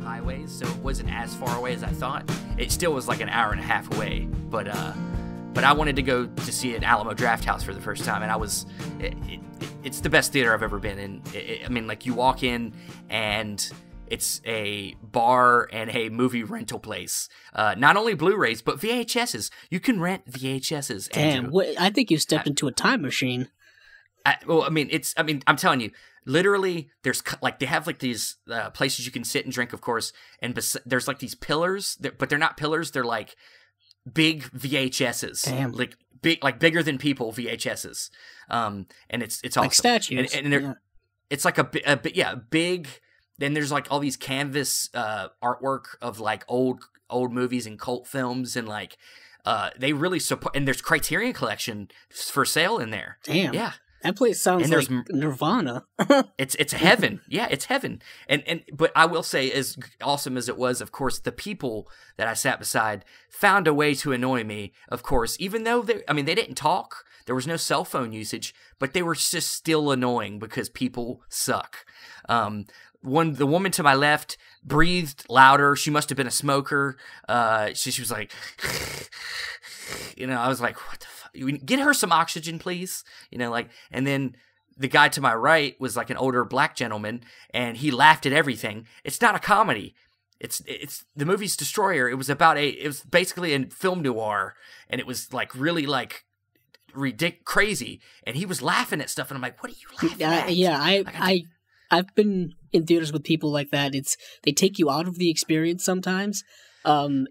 highways, so it wasn't as far away as I thought. It still was like an hour and a half away, but I wanted to go to see an Alamo Drafthouse for the first time, and it's the best theater I've ever been in. I mean, like, you walk in and it's a bar and a movie rental place. Not only Blu-rays, but VHSs. You can rent VHSs. Damn, I think you stepped into a time machine. I'm telling you, literally, there's like, they have like these places you can sit and drink, of course, and there's like these pillars, but they're not pillars. They're like big VHSs. Damn. Like bigger than people VHSs. And it's awesome. Like statues. And it's like a big. Then there's like all these canvas artwork of like old movies and cult films, and like they really support. And there's Criterion Collection for sale in there. Damn. Yeah. That place sounds like Nirvana. It's heaven. Yeah, it's heaven. But I will say, as awesome as it was, of course, the people that I sat beside found a way to annoy me, of course, even though they didn't talk. There was no cell phone usage, but they were just still annoying because people suck. The woman to my left breathed louder. She must have been a smoker. She was like, I was like, what the fuck? Get her some oxygen, please. And then the guy to my right was like an older black gentleman, and he laughed at everything. It's not a comedy. It's the movie's Destroyer. It was basically a film noir, and it was like really like crazy. And he was laughing at stuff, and I'm like, what are you laughing at? Yeah, I've been in theaters with people like that. They take you out of the experience sometimes. And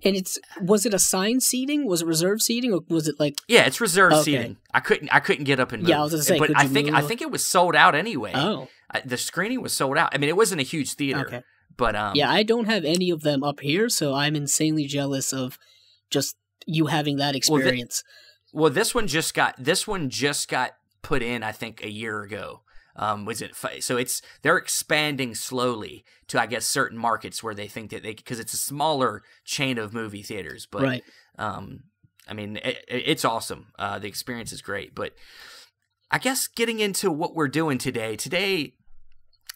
was it assigned seating? Was it reserved seating, or was it like? Yeah, it's reserved seating. I couldn't get up and move. Yeah, I was gonna say, but I think it was sold out anyway. Oh, the screening was sold out. I mean, it wasn't a huge theater. Okay. But yeah, I don't have any of them up here, so I'm insanely jealous of just you having that experience. Well, this one just got put in, I think, a year ago. So they're expanding slowly to, I guess, certain markets where they think that because it's a smaller chain of movie theaters, but right. It's awesome. The experience is great, but I guess getting into what we're doing today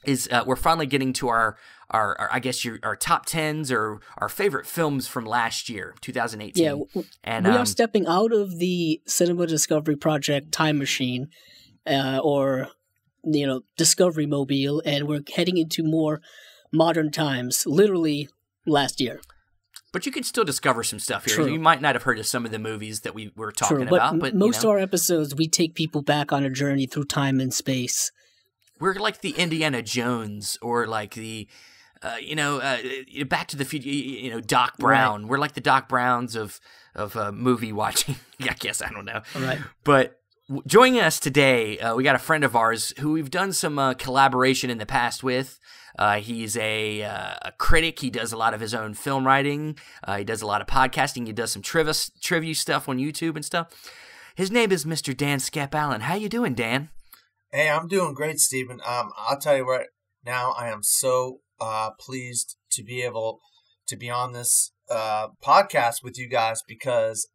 is we're finally getting to our top 10s or our favorite films from last year, 2018. Yeah, and we are stepping out of the Cinema Discovery Project time machine, or Discovery Mobile, and we're heading into more modern times, literally last year. But you can still discover some stuff here. True. You might not have heard of some of the movies that we were talking True, about. But most of our episodes, we take people back on a journey through time and space. We're like the Indiana Jones, or like the, Back to the Future, Doc Brown. Right. We're like the Doc Browns of movie watching, I guess. I don't know. All right. But joining us today, we got a friend of ours who we've done some collaboration in the past with. He's a critic. He does a lot of his own film writing. He does a lot of podcasting. He does some trivia stuff on YouTube and stuff. His name is Mr. Dan Scap Allen. How you doing, Dan? Hey, I'm doing great, Stephen. I'll tell you right now, I am so pleased to be able to be on this podcast with you guys, because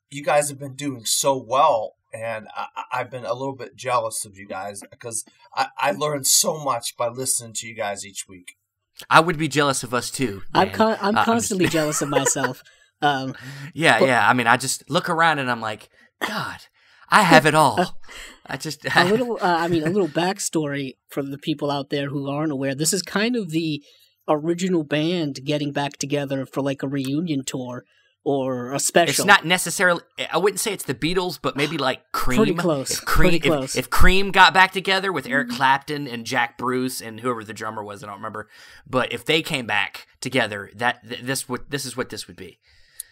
you guys have been doing so well. And I've been a little bit jealous of you guys, because I learned so much by listening to you guys each week. I would be jealous of us too. Dan. I'm constantly jealous of myself. Yeah. I mean, I just look around and I'm like, God, I have it all. A little backstory for the people out there who aren't aware. This is kind of the original band getting back together for like a reunion tour. Or a special. It's not necessarily. I wouldn't say it's the Beatles, but maybe like Cream. Pretty close. If Cream got back together with Eric Clapton and Jack Bruce and whoever the drummer was, I don't remember. But if they came back together, this is what this would be.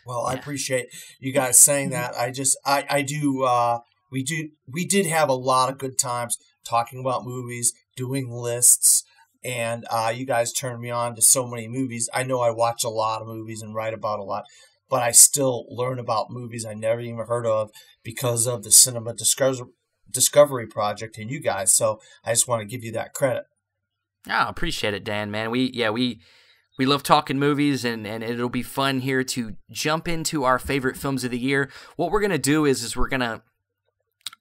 Well, yeah. I appreciate you guys saying that. I do. We did have a lot of good times talking about movies, doing lists. And you guys turned me on to so many movies. I know I watch a lot of movies and write about a lot, but I still learn about movies I never even heard of because of the Cinema Discovery Project and you guys. So I just want to give you that credit. I appreciate it, Dan, man. We love talking movies, and it'll be fun here to jump into our favorite films of the year. What we're gonna do is we're gonna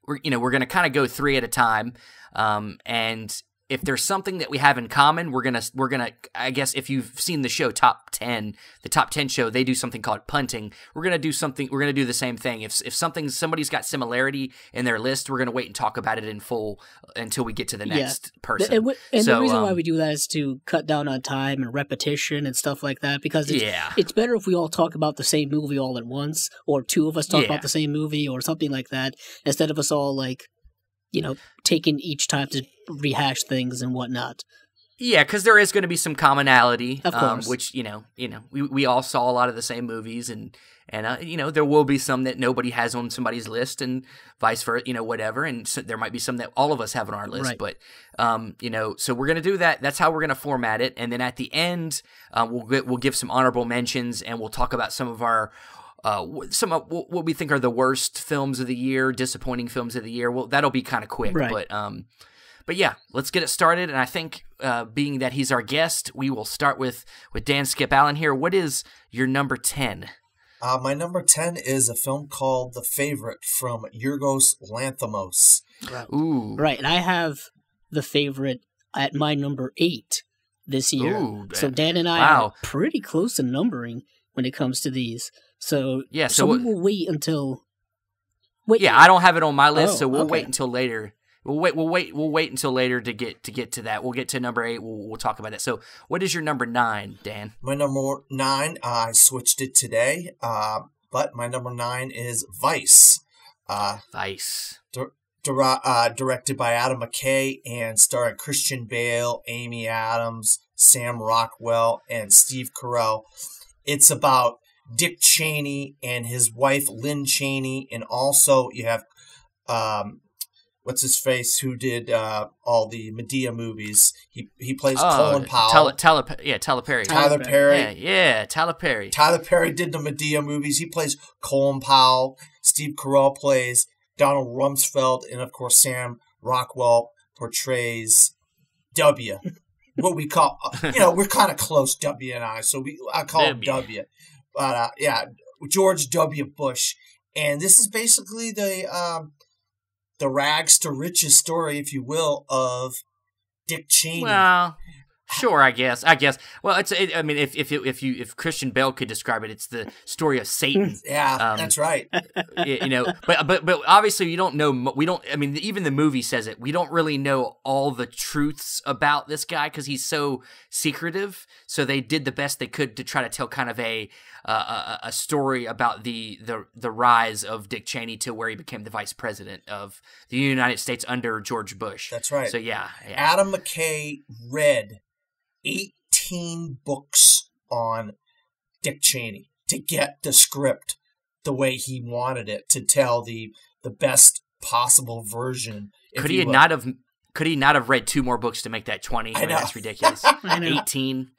kind of go three at a time, and if there's something that we have in common, we're gonna. I guess if you've seen the show Top 10, the Top 10 show, they do something called punting. We're gonna do the same thing. If somebody's got similarity in their list, we're gonna wait and talk about it in full until we get to the next person. And the reason why we do that is to cut down on time and repetition and stuff like that, because it's better if we all talk about the same movie all at once, or two of us talk about the same movie or something like that, instead of us all like, taking each time to rehash things and whatnot. Yeah, because there is going to be some commonality, of course. Which we all saw a lot of the same movies, and there will be some that nobody has on somebody's list, and vice versa, whatever. And so there might be some that all of us have on our list, right. But so we're going to do that. That's how we're going to format it, and then at the end, we'll give some honorable mentions, and we'll talk about some of our. Some of what we think are the worst films of the year, disappointing films of the year. Well, that'll be kind of quick, right. But yeah, let's get it started. And I think, being that he's our guest, we will start with Dan Skip Allen here. What is your number 10? My number 10 is a film called The Favorite from Yorgos Lanthimos. Right. Ooh, right. And I have The Favorite at my number 8 this year. Ooh, so Dan and I are pretty close in numbering when it comes to these. So we will wait until. Yeah, I don't have it on my list, so we'll okay. wait until later. We'll wait until later to get to that. We'll get to number 8. We'll talk about that. So, what is your number 9, Dan? My number 9, I switched it today, but my number 9 is Vice. Vice. Directed by Adam McKay and starring Christian Bale, Amy Adams, Sam Rockwell, and Steve Carell. It's about Dick Cheney and his wife Lynn Cheney, and also you have what's his face who did all the Medea movies. He plays Colin Powell. Tyler Perry. Tyler Perry. Yeah, Tyler Perry. Tyler Perry did the Medea movies. He plays Colin Powell. Steve Carell plays Donald Rumsfeld, and of course Sam Rockwell portrays W. What we call, we're kind of close, W and I, so I call him W. But George W. Bush, and this is basically the rags to riches story, if you will, of Dick Cheney. Well, sure, I guess. Well, if Christian Bale could describe it, it's the story of Satan. Yeah, that's right. But obviously you don't know. We don't. I mean, even the movie says it. We don't really know all the truths about this guy because he's so secretive. So they did the best they could to try to tell kind of a story about the rise of Dick Cheney to where he became the vice president of the United States under George Bush. That's right. So yeah. Adam McKay read 18 books on Dick Cheney to get the script the way he wanted it to tell the best possible version. Could he not have read 2 more books to make that 20? I mean, that's ridiculous. I know. 18.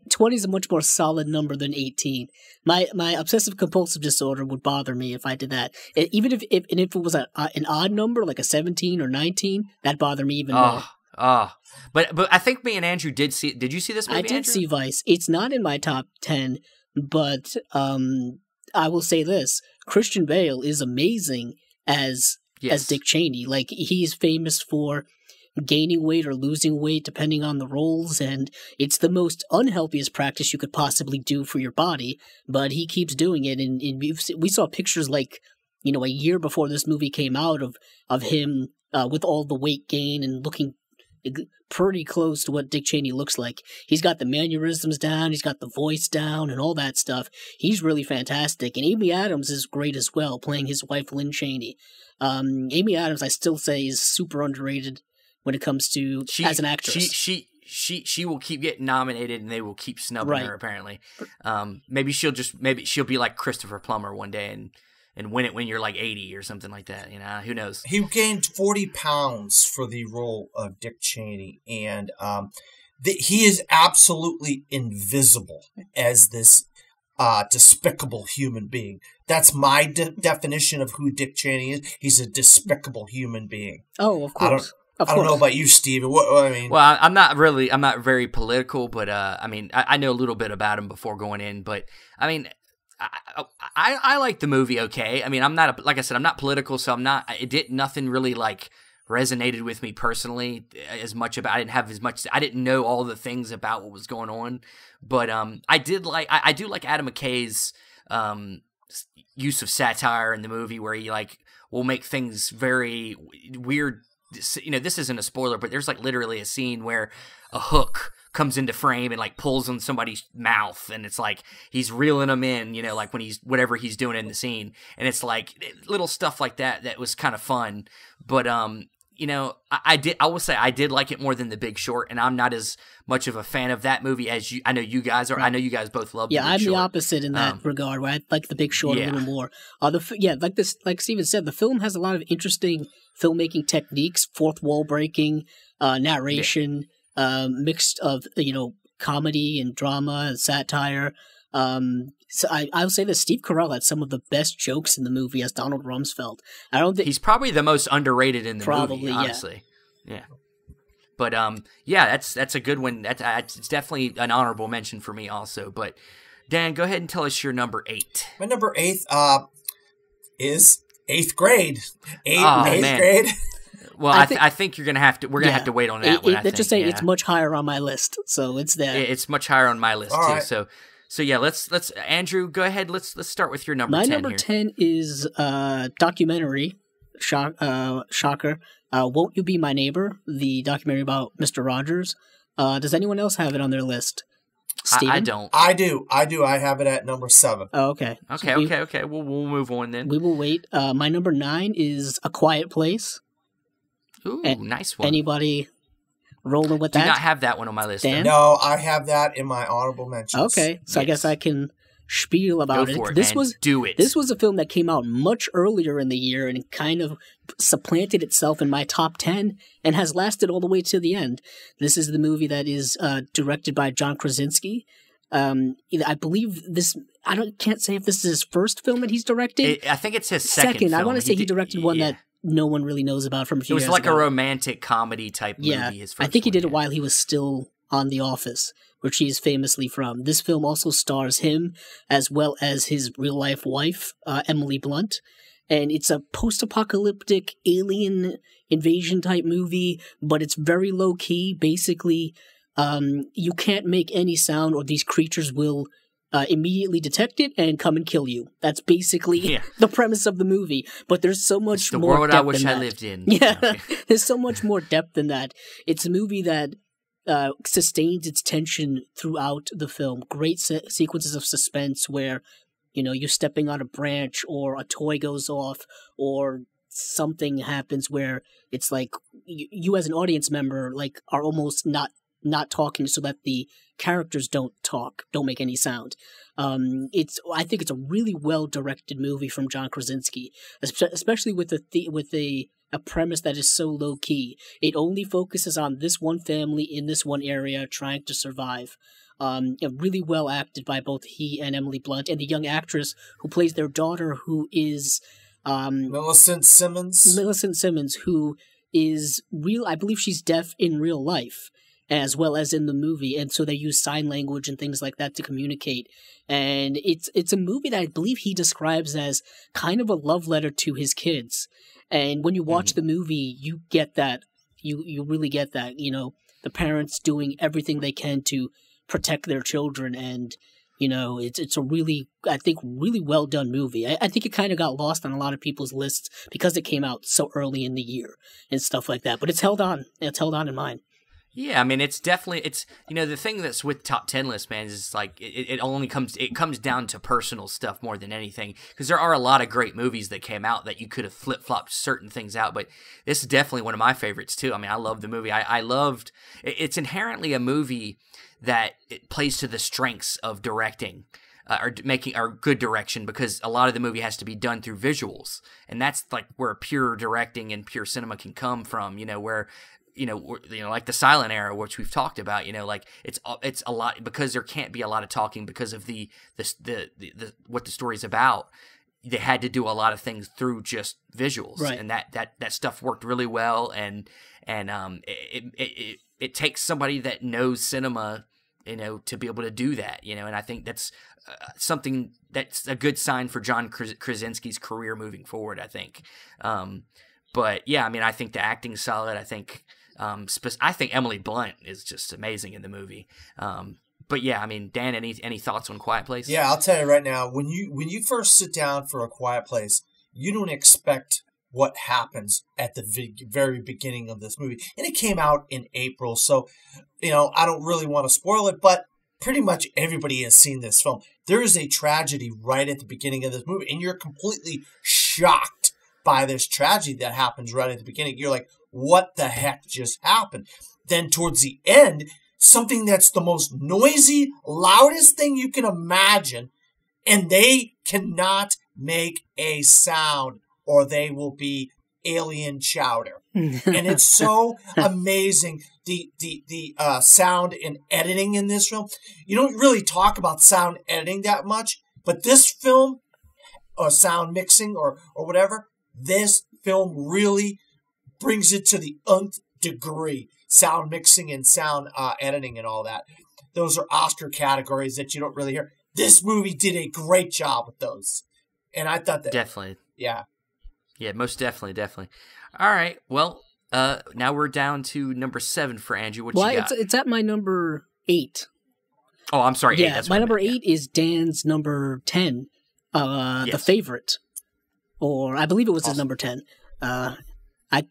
20 is a much more solid number than 18. My obsessive compulsive disorder would bother me if I did that. Even if it was an odd number, like a 17 or 19, that'd bother me even more. But I think me and Andrew did see. Did you see this movie? I did see Vice. It's not in my top 10, but I will say this: Christian Bale is amazing as Dick Cheney. Like, he's famous for gaining weight or losing weight depending on the roles, and it's the most unhealthiest practice you could possibly do for your body, but he keeps doing it. And we saw pictures like, a year before this movie came out of him with all the weight gain and looking pretty close to what Dick Cheney looks like. He's got the mannerisms down, he's got the voice down, and all that stuff. He's really fantastic, and Amy Adams is great as well, playing his wife Lynn Cheney. Amy Adams, I still say, is super underrated when it comes to as an actress. She will keep getting nominated, and they will keep snubbing her. Apparently, maybe she'll be like Christopher Plummer one day and win it when you're like 80 or something like that. Who knows? He gained 40 pounds for the role of Dick Cheney, and he is absolutely invisible as this despicable human being. That's my definition of who Dick Cheney is. He's a despicable human being. Oh, of course. I don't know about you, Steve. What I mean? Well, I'm not very political, but I know a little bit about him before going in. But I mean, I like the movie. Okay, I mean, like I said, I'm not political, so I'm not. It did nothing really like resonated with me personally as much. About I didn't know all the things about what was going on, but I do like Adam McKay's use of satire in the movie, where he like will make things very weird. You know, this isn't a spoiler, but there's like literally a scene where a hook comes into frame and like pulls on somebody's mouth, and it's like he's reeling them in, you know, like when he's whatever he's doing in the scene, and it's like little stuff like that was kind of fun. But you know, I will say I did like it more than The Big Short, and I'm not as much of a fan of that movie as I know you guys are. Right. I know you guys both love The Big Short. Yeah, I'm the opposite in that regard, where I like The Big Short a little more. Like Steven said, the film has a lot of interesting filmmaking techniques, fourth wall breaking, narration, mixed of, you know, comedy and drama and satire. So I would say that Steve Carell had some of the best jokes in the movie as Donald Rumsfeld. I don't think he's probably the most underrated in the movie, honestly. Yeah. But that's a good one. It's definitely an honorable mention for me also. But Dan, go ahead and tell us your number 8. My number 8 is 8th grade. Eighth man. grade. Well, I think you're gonna have to. We're gonna have to wait on that one. Let's just say it's much higher on my list, so it's there. It's much higher on my list All too. Right. So yeah, let's Andrew, go ahead. Let's start with your number 10 My number 10 is documentary. Shocker. Won't You Be My Neighbor? The documentary about Mr. Rogers. Does anyone else have it on their list? Steven? I don't. I do. I have it at number 7. Oh, okay. Okay. We'll move on then. We will wait. My number 9 is A Quiet Place. Ooh, nice one. Anybody rolling with that? Do not have that one on my list. Dan? No, I have that in my honorable mentions. Okay, so I guess I can spiel about it. Do it. This was a film that came out much earlier in the year and kind of supplanted itself in my top 10 and has lasted all the way to the end. This is the movie that is directed by John Krasinski. I believe this. Can't say if this is his first film that he's directed. I think it's his second film. I want to say he directed one that no one really knows about from a few years ago. It was like a romantic comedy type movie. His first I think he did it while he was still on The Office, which he's famously from. This film also stars him as well as his real-life wife, Emily Blunt. And it's a post-apocalyptic alien invasion type movie, but it's very low-key. Basically, you can't make any sound or these creatures will immediately detect it and come and kill you. That's basically the premise of the movie. But there's so much more depth than that. The world I wish I lived in. Yeah, there's so much more depth than that. It's a movie that sustains its tension throughout the film. Great sequences of suspense where, you know, you're stepping on a branch or a toy goes off or something happens where it's like you as an audience member like are almost not talking so that the characters don't make any sound. I think it's a really well directed movie from John Krasinski, especially with a premise that is so low key. It only focuses on this one family in this one area trying to survive. Really well acted by both he and Emily Blunt, and the young actress who plays their daughter, who is Millicent Simmons, who is real. I believe she's deaf in real life as well as in the movie, and so they use sign language and things like that to communicate. And it's a movie that I believe he describes as kind of a love letter to his kids. And when you watch the movie, you get that. You really get that. You know, the parents doing everything they can to protect their children, and you know, it's a really, I think, really well done movie. I think it kind of got lost on a lot of people's lists because it came out so early in the year and stuff like that. But it's held on. It's held on in mine. Yeah, I mean, it's you know, the thing that's with top 10 lists, man, is like it comes down to personal stuff more than anything, because there are a lot of great movies that came out that you could have flip-flopped certain things out, but this is definitely one of my favorites too. I mean, I love the movie. I loved it's inherently a movie that it plays to the strengths of directing. Or good direction, because a lot of the movie has to be done through visuals, and that's like where pure directing and pure cinema can come from. You know, where like the silent era, which we've talked about. You know, like it's a lot, because there can't be a lot of talking because of the what the story's about. They had to do a lot of things through just visuals, right. And that stuff worked really well. And it takes somebody that knows cinema, you know, to be able to do that, you know, and I think that's something that's a good sign for John Krasinski's career moving forward, I think. But yeah, I mean, I think the acting's solid. I think I think Emily Blunt is just amazing in the movie. But yeah, I mean, Dan, any thoughts on Quiet Place? Yeah, I'll tell you right now. When you first sit down for A Quiet Place, you don't expect what happens at the very beginning of this movie, and it came out in April, so I don't really want to spoil it, but pretty much everybody has seen this film. There is a tragedy right at the beginning of this movie, and you're completely shocked by this tragedy that happens right at the beginning. You're like, what the heck just happened? Then towards the end, something that's the most noisy, loudest thing you can imagine, and they cannot make a sound or they will be alien chowder. And it's so amazing, the sound and editing in this film. You don't really talk about sound editing that much, but this film, or sound mixing or whatever, this film really brings it to the nth degree. Sound mixing and sound editing and all that. Those are Oscar categories that you don't really hear. This movie did a great job with those. And I thought that... Definitely. Yeah. Yeah, most definitely. All right, well, now we're down to number 7 for Andrew. What you got? It's at my number 8. Oh, I'm sorry, 8. Yeah, That's my number meant, 8 is Dan's number 10, yes. The Favorite. Or I believe it was his number 10. I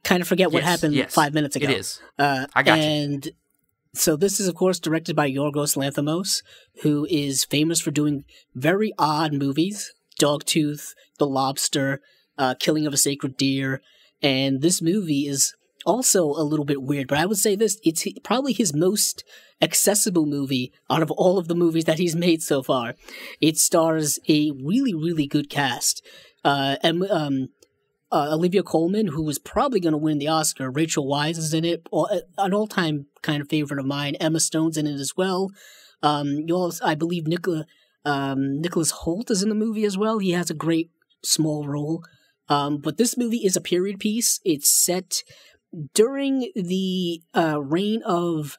kind of forget what happened 5 minutes ago. It is. I got you. And so this is, of course, directed by Yorgos Lanthimos, who is famous for doing very odd movies. Dogtooth, The Lobster, Killing of a Sacred Deer. And this movie is also a little bit weird, but I would say this, it's probably his most accessible movie out of all of the movies that he's made so far. It stars a really, really good cast. Olivia Colman, who was probably going to win the Oscar. Rachel Weisz is in it, an all-time kind of favorite of mine. Emma Stone's in it as well. I believe Nicholas Hoult is in the movie as well. He has a great small role. But this movie is a period piece. It's set during the reign of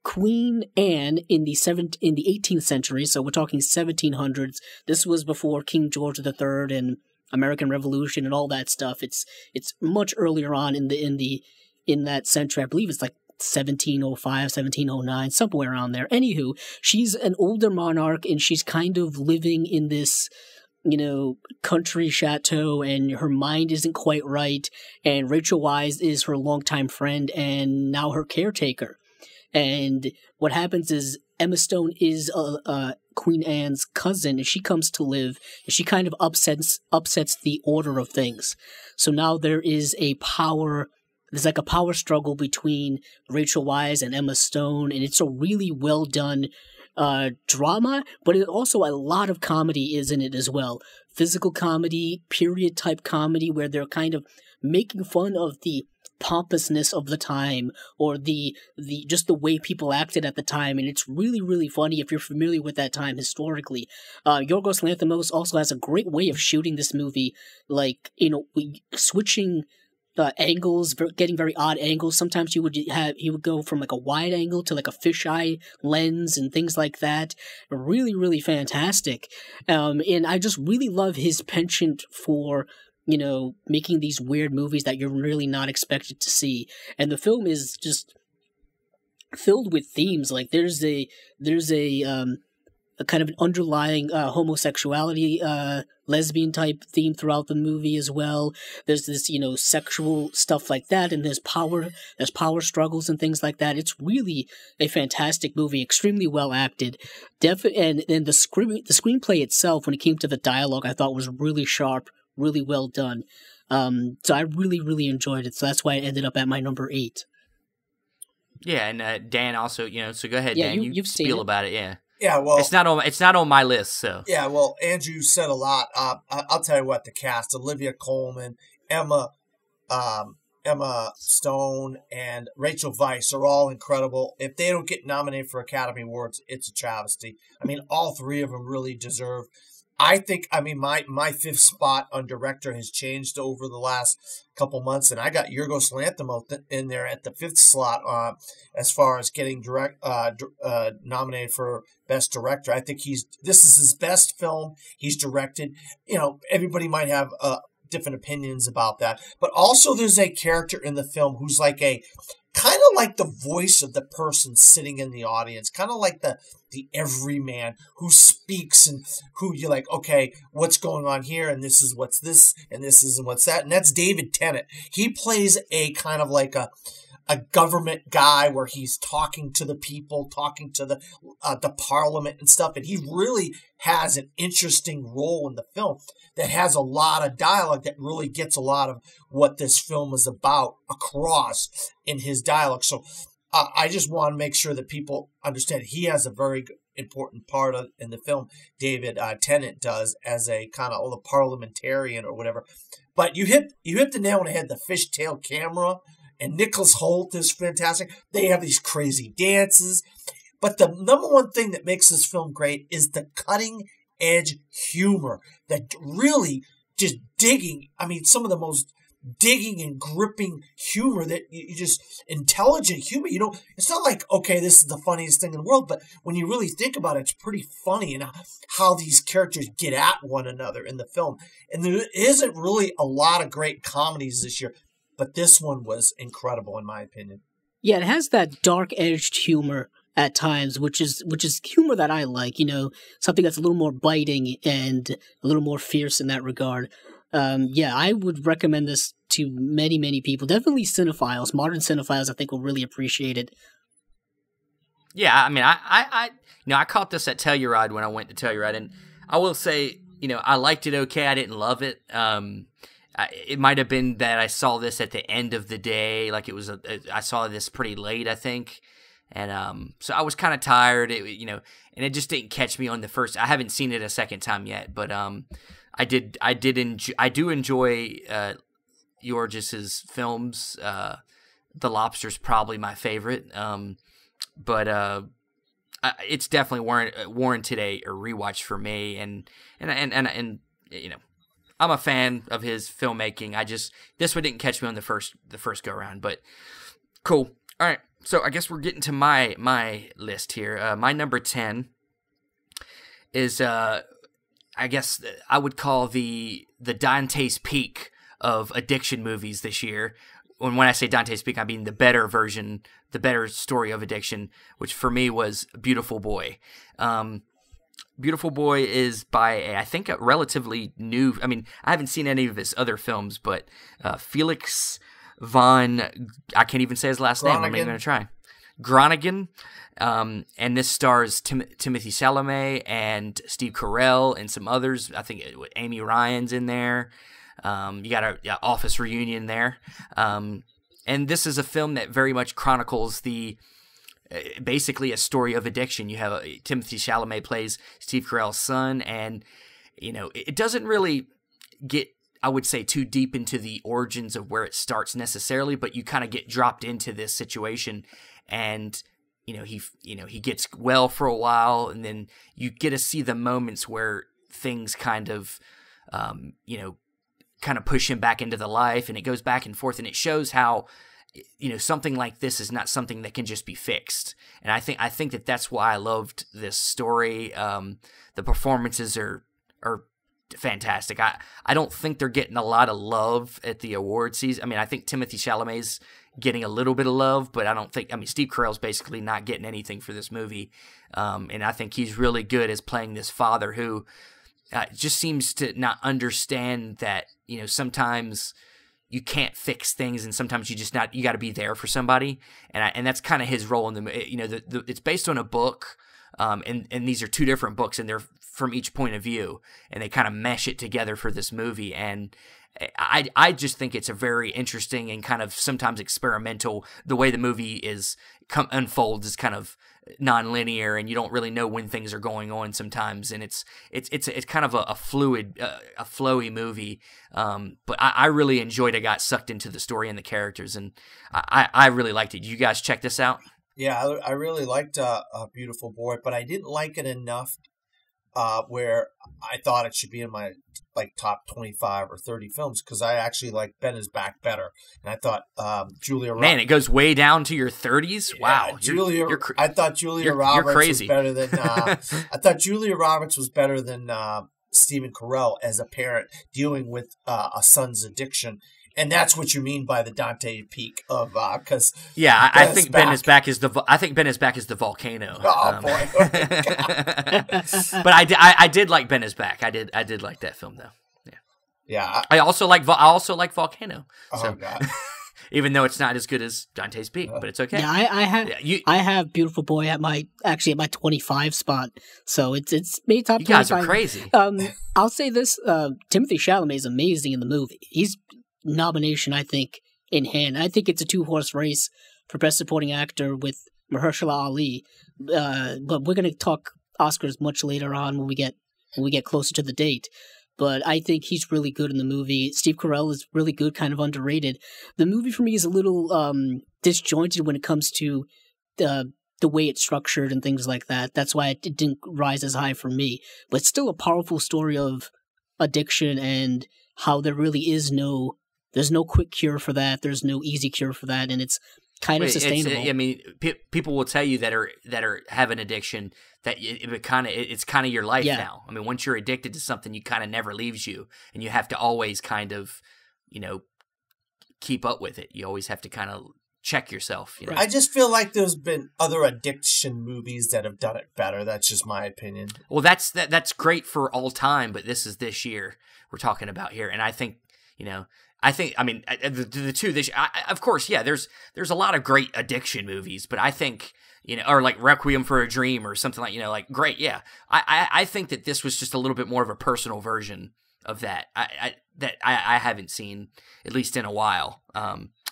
Queen Anne in the 18th century. So we're talking 1700s. This was before King George III and American Revolution and all that stuff. It's much earlier on in that century. I believe it's like 1705, 1709, somewhere around there. Anywho, she's an older monarch and she's kind of living in this, country chateau, and her mind isn't quite right. And Rachel Weisz is her longtime friend and now her caretaker. And what happens is Emma Stone is Queen Anne's cousin, and she comes to live, and she kind of upsets the order of things. So now there's like a power struggle between Rachel Weisz and Emma Stone, and it's a really well done drama, but it also a lot of comedy is in it as well. Physical comedy, period type comedy, where they're kind of making fun of the pompousness of the time, or the just the way people acted at the time, and it's really, really funny if you're familiar with that time historically. Yorgos Lanthimos also has a great way of shooting this movie, switching angles, getting very odd angles. Sometimes he would go from like a wide angle to like a fisheye lens and things like that. Really, really fantastic. And I just really love his penchant for making these weird movies that you're really not expected to see. And the film is just filled with themes. Like there's a kind of an underlying homosexuality, lesbian type theme throughout the movie as well. There's this, sexual stuff like that, and there's power struggles and things like that. It's really a fantastic movie, extremely well acted. And the screenplay itself, when it came to the dialogue, I thought was really sharp, really well done. So I really, really enjoyed it. So that's why I ended up at my number 8. Yeah, and Dan also, so go ahead, yeah, Dan. You've seen spiel it. about it, yeah. Yeah, well, it's not on my list, so. Yeah, well, Andrew said a lot. I'll tell you what, the cast: Olivia Colman, Emma Stone, and Rachel Weisz are all incredible. If they don't get nominated for Academy Awards, it's a travesty. I mean, all three of them really deserve. I think, my 5th spot on director has changed over the last couple months, and I got Yorgos Lanthimos in there at the 5th slot as far as getting nominated for Best Director. I think this is his best film he's directed. Everybody might have different opinions about that. But also there's a character in the film who's like a kind of like the voice of the person sitting in the audience, kind of like the everyman who speaks and who you're like, okay, what's going on here? And this is what's this, and this is what's that. And that's David Tennant. He plays a kind of like a government guy where he's talking to the people, talking to the parliament and stuff. And he really has an interesting role in the film that has a lot of dialogue that really gets a lot of what this film is about across in his dialogue. So I just want to make sure that people understand he has a very important part in the film. David Tennant does as a kind of the parliamentarian or whatever. But you hit the nail on the head. The fishtail camera. And Nicholas Hoult is fantastic. They have these crazy dances. But the number one thing that makes this film great is the cutting-edge humor that really just digging. I mean, some of the most digging and gripping humor that you just intelligent humor. You know, it's not like, okay, this is the funniest thing in the world, but when you really think about it, it's pretty funny and how these characters get at one another in the film. And there isn't really a lot of great comedies this year. But this one was incredible, in my opinion. Yeah, it has that dark-edged humor at times, which is humor that I like. You know, something that's a little more biting and a little more fierce in that regard. Yeah, I would recommend this to many, many people. Definitely cinephiles, modern cinephiles. I think will really appreciate it. Yeah, I mean, I caught this at Telluride when I went to Telluride, and I will say, I liked it okay. I didn't love it. It might have been that I saw this at the end of the day, like I saw this pretty late, I think, and so I was kind of tired, and it just didn't catch me on the first. I haven't seen it a second time yet, but I do enjoy Yorgis's films. The Lobster's probably my favorite, but it's definitely warranted a rewatch for me, and I'm a fan of his filmmaking. This one didn't catch me on the first go around, but cool. All right, so I guess we're getting to my list here. My number 10 is I guess I would call the Dante's Peak of addiction movies this year. When I say Dante's Peak, I mean the better version, the better story of addiction, which for me was Beautiful Boy. Beautiful Boy is by, I think, a relatively new... I mean, I haven't seen any of his other films, but Felix von... I can't even say his last name. I'm not even going to try. Groningen. And this stars Timothy Chalamet and Steve Carell and some others. I think Amy Ryan's in there. You got an Office reunion there. And this is a film that very much chronicles basically a story of addiction. You have Timothy Chalamet plays Steve Carell's son, and it doesn't really get, I would say, too deep into the origins of where it starts necessarily, but you kind of get dropped into this situation, and he gets well for a while, and then you get to see the moments where things kind of push him back into the life, and it goes back and forth, and it shows how something like this is not something that can just be fixed. And I think that that's why I loved this story. The performances are fantastic. I don't think they're getting a lot of love at the award season. I mean, I think Timothy Chalamet's getting a little bit of love, but Steve Carell's basically not getting anything for this movie. And I think he's really good as playing this father who just seems to not understand that, sometimes you can't fix things, and sometimes you got to be there for somebody, and that's kind of his role in the. It's based on a book, and these are two different books, and they're from each point of view, and they kind of mesh it together for this movie, and I just think it's a very interesting and kind of sometimes experimental. The way the movie unfolds is kind of non-linear, and you don't really know when things are going on sometimes, and it's kind of a fluid, a flowy movie. But I really enjoyed it. Got sucked into the story and the characters, and I really liked it. You guys check this out? Yeah, I really liked Beautiful Boy, but I didn't like it enough where I thought it should be in my top 25 or 30 films, because I actually like Ben is Back better, and I thought Julia Roberts. Man, it goes way down to your 30s. Yeah, Wow, I thought Julia Roberts was better than. I thought Julia Roberts was better than Stephen Carell as a parent dealing with a son's addiction. And that's what you mean by the Dante peak of because I think Ben is back as the volcano. Oh boy! But I did like Ben is back. I did like that film though. Yeah. I also like Volcano. Oh So, God! even though it's not as good as Dante's Peak, but it's okay. Yeah, I have Beautiful Boy at my 25 spot, so it's made top 25. You guys are crazy. I'll say this: Timothy Chalamet is amazing in the movie. He's nomination, I think, in hand. I think it's a 2-horse race for Best Supporting Actor with Mahershala Ali. But we're going to talk Oscars much later on when we get closer to the date. But I think he's really good in the movie. Steve Carell is really good, kind of underrated. The movie for me is a little disjointed when it comes to the way it's structured and things like that. That's why it didn't rise as high for me. But it's still a powerful story of addiction and how there really is there's no quick cure for that. There's no easy cure for that, and it's kind of sustainable. I mean, people will tell you that have an addiction that it's kind of your life now. I mean, once you're addicted to something, you kind of never leaves you, and you have to always kind of, keep up with it. You always have to kind of check yourself. I just feel like there's been other addiction movies that have done it better. That's just my opinion. Well, that's great for all time, but this is this year we're talking about here, and I think the two this of course, yeah, there's a lot of great addiction movies, but I think, or like Requiem for a Dream or something like, great, yeah. I think that this was just a little bit more of a personal version of that. I haven't seen, at least in a while.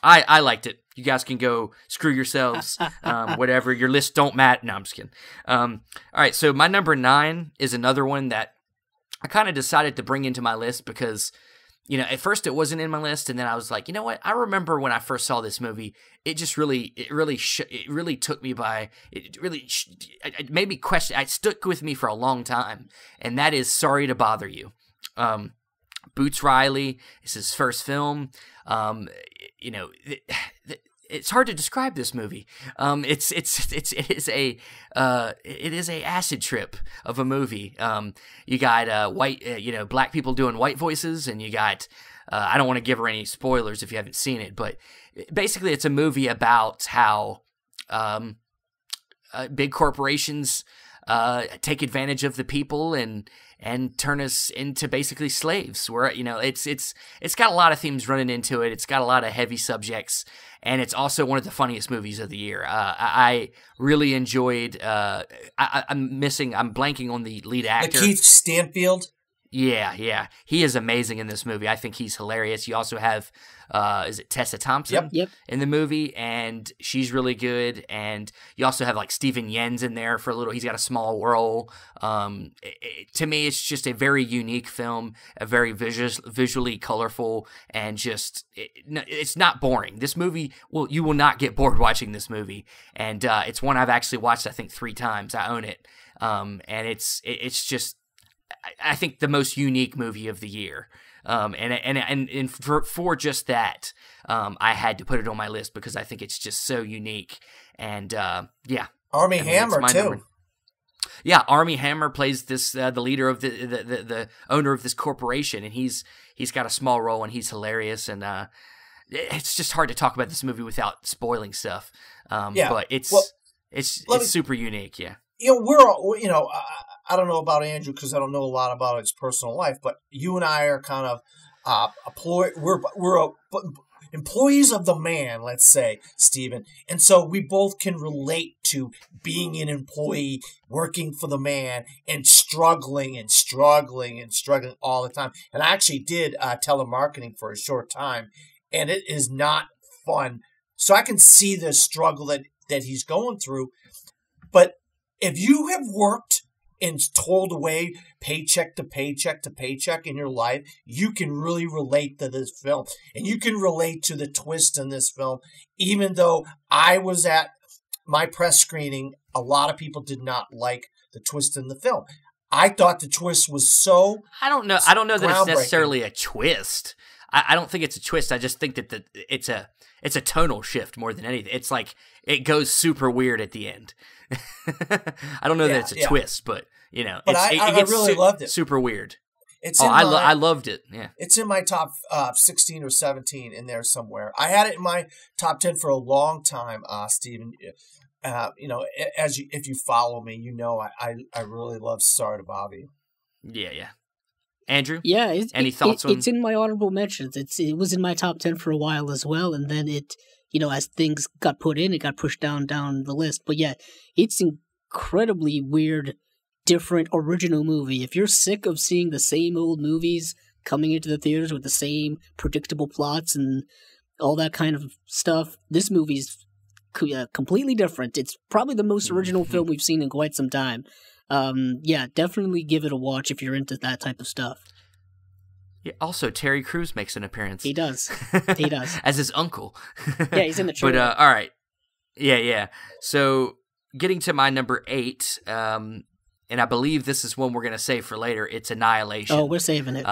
I liked it. You guys can go screw yourselves. Whatever, your lists don't matter. No, I'm just kidding. All right, so my number 9 is another one that I kind of decided to bring into my list because, at first it wasn't in my list, and then I was like, you know what? I remember when I first saw this movie, it really took me by. It made me question. It stuck with me for a long time, and that is Sorry to Bother You. Boots Riley is his first film. It's hard to describe this movie. It is a acid trip of a movie. You got black people doing white voices, and you got I don't want to give her any spoilers if you haven't seen it, but basically it's a movie about how big corporations take advantage of the people and turn us into basically slaves. Where it's got a lot of themes running into it. It's got a lot of heavy subjects, and it's also one of the funniest movies of the year. I really enjoyed. I'm blanking on the lead actor, Lakeith Stanfield. Yeah, he is amazing in this movie. I think he's hilarious. You also have, is it Tessa Thompson? Yep. In the movie, and she's really good. And you also have like Steven Yeun's in there for a little. He's got a small role. To me, it's just a very unique film, a very visually colorful, and just it's not boring. This movie, you will not get bored watching this movie, and it's one I've actually watched I think 3 times. I own it, and it's just. I think the most unique movie of the year, and for just that, I had to put it on my list because I think it's just so unique. And Armie Hammer too. Number. Yeah, Armie Hammer plays this the leader of the owner of this corporation, and he's got a small role, and he's hilarious. And it's just hard to talk about this movie without spoiling stuff. But it's super unique. Yeah. I don't know about Andrew because I don't know a lot about his personal life, but you and I are kind of we're employees of the man, let's say, Stephen. And so we both can relate to being an employee, working for the man, and struggling all the time. And I actually did telemarketing for a short time, and it is not fun. So I can see the struggle that he's going through. But if you have worked and toiled away paycheck to paycheck to paycheck in your life, you can really relate to this film. And you can relate to the twist in this film. Even though I was at my press screening, a lot of people did not like the twist in the film. I thought the twist was so I don't know that it's necessarily a twist. I don't think it's a twist. I just think that it's a tonal shift more than anything. It's like it goes super weird at the end. I don't know that it's a twist, but But I really loved it. Super weird. It's Oh, in I loved it. Yeah. It's in my top 16 or 17 in there somewhere. I had it in my top 10 for a long time, Stephen. If you follow me, I really love Sorry to Bother You. Yeah, yeah. Andrew? Yeah, Any thoughts on it's in my honorable mentions. It was in my top 10 for a while as well, and then it, as things got put in, it got pushed down the list. But yeah, it's incredibly weird, different, original movie. If you're sick of seeing the same old movies coming into the theaters with the same predictable plots and all that kind of stuff, this movie's completely different. It's probably the most original film we've seen in quite some time. Yeah, definitely give it a watch if you're into that type of stuff. Yeah, also, Terry Crews makes an appearance. He does. He does. As his uncle. Yeah, he's in the trailer. But, all right. Yeah. So, getting to my number 8, and I believe this is one we're going to save for later. It's Annihilation. Oh, we're saving it.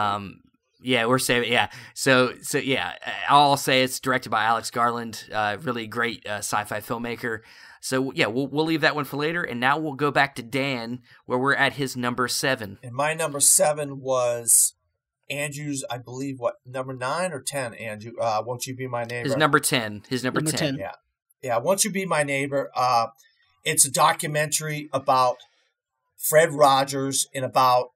Yeah, we're saving. Yeah. So yeah, I'll say it's directed by Alex Garland, really great sci-fi filmmaker. So yeah, we'll leave that one for later, and now we'll go back to Dan, where we're at his number 7. And my number 7 was Andrew's, I believe, number 9 or 10? Andrew, Won't You Be My Neighbor? His number 10. His number 10. Yeah. Won't You Be My Neighbor? It's a documentary about Fred Rogers and about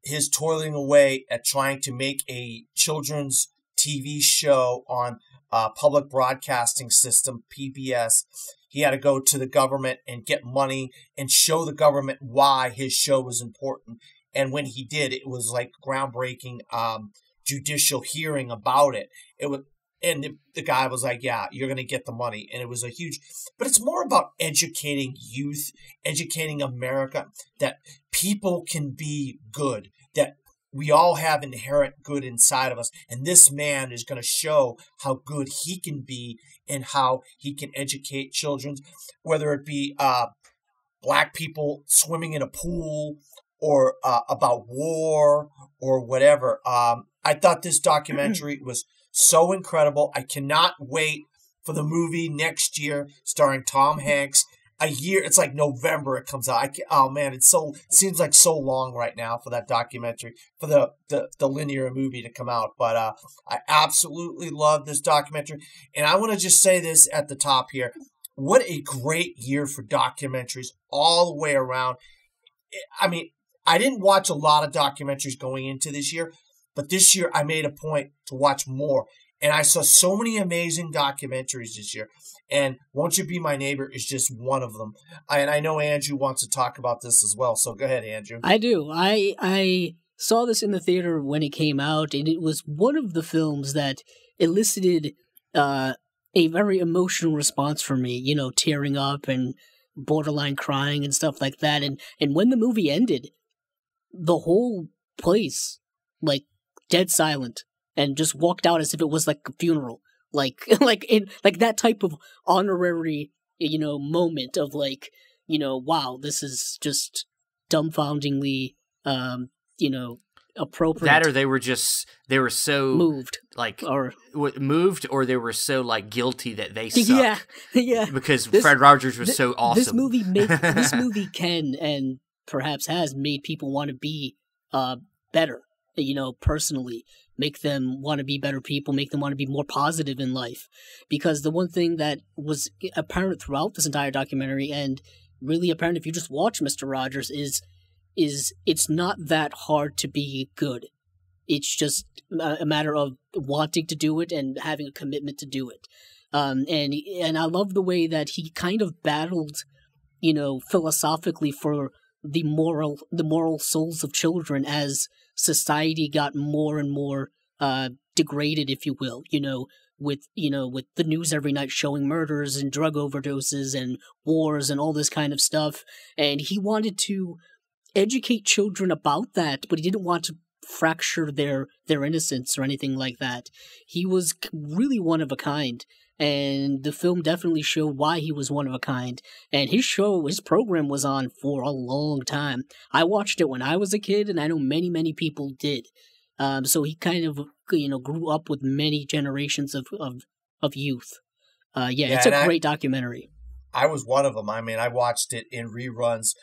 his toiling away at trying to make a children's TV show on public broadcasting system, PBS. He had to go to the government and get money and show the government why his show was important. And when he did, it was like groundbreaking judicial hearing about it. And the guy was like, yeah, you're going to get the money. And it was but it's more about educating youth, educating America, that people can be good, that we all have inherent good inside of us. And this man is going to show how good he can be and how he can educate children, whether it be black people swimming in a pool or about war or whatever. I thought this documentary was so incredible. I cannot wait for the movie next year starring Tom Hanks. It's like November it comes out. It seems like so long right now for that documentary, for the linear movie to come out. But I absolutely love this documentary. And I want to just say this at the top here. What a great year for documentaries all the way around. I mean, I didn't watch a lot of documentaries going into this year, but this year I made a point to watch more. And I saw so many amazing documentaries this year. And Won't You Be My Neighbor is just one of them. And I know Andrew wants to talk about this as well. So go ahead, Andrew. I do. I saw this in the theater when it came out, and it was one of the films that elicited a very emotional response from me, tearing up and borderline crying and stuff like that. And when the movie ended, the whole place, dead silent, and just walked out as if it was like a funeral, like that type of honorary, moment of wow, this is just dumbfoundingly, appropriate. That, or they were so moved, moved, or they were so guilty that they suck. Yeah. Because Fred Rogers was so awesome. This movie can and perhaps has made people want to be better. Personally, make them want to be better people, make them want to be more positive in life. Because the one thing that was apparent throughout this entire documentary, and really apparent if you just watch Mr. Rogers, is it's not that hard to be good. It's just a matter of wanting to do it and having a commitment to do it. And I love the way that he kind of battled, philosophically for the moral souls of children as society got more and more degraded, if you will, with the news every night showing murders and drug overdoses and wars and all this kind of stuff. And he wanted to educate children about that, but he didn't want to fracture their innocence or anything like that. He was really one of a kind. And the film definitely showed why he was one of a kind. And his program was on for a long time. I watched it when I was a kid, and I know many, many people did. So he kind of, grew up with many generations of youth. It's a great documentary. I was one of them. I mean, I watched it in reruns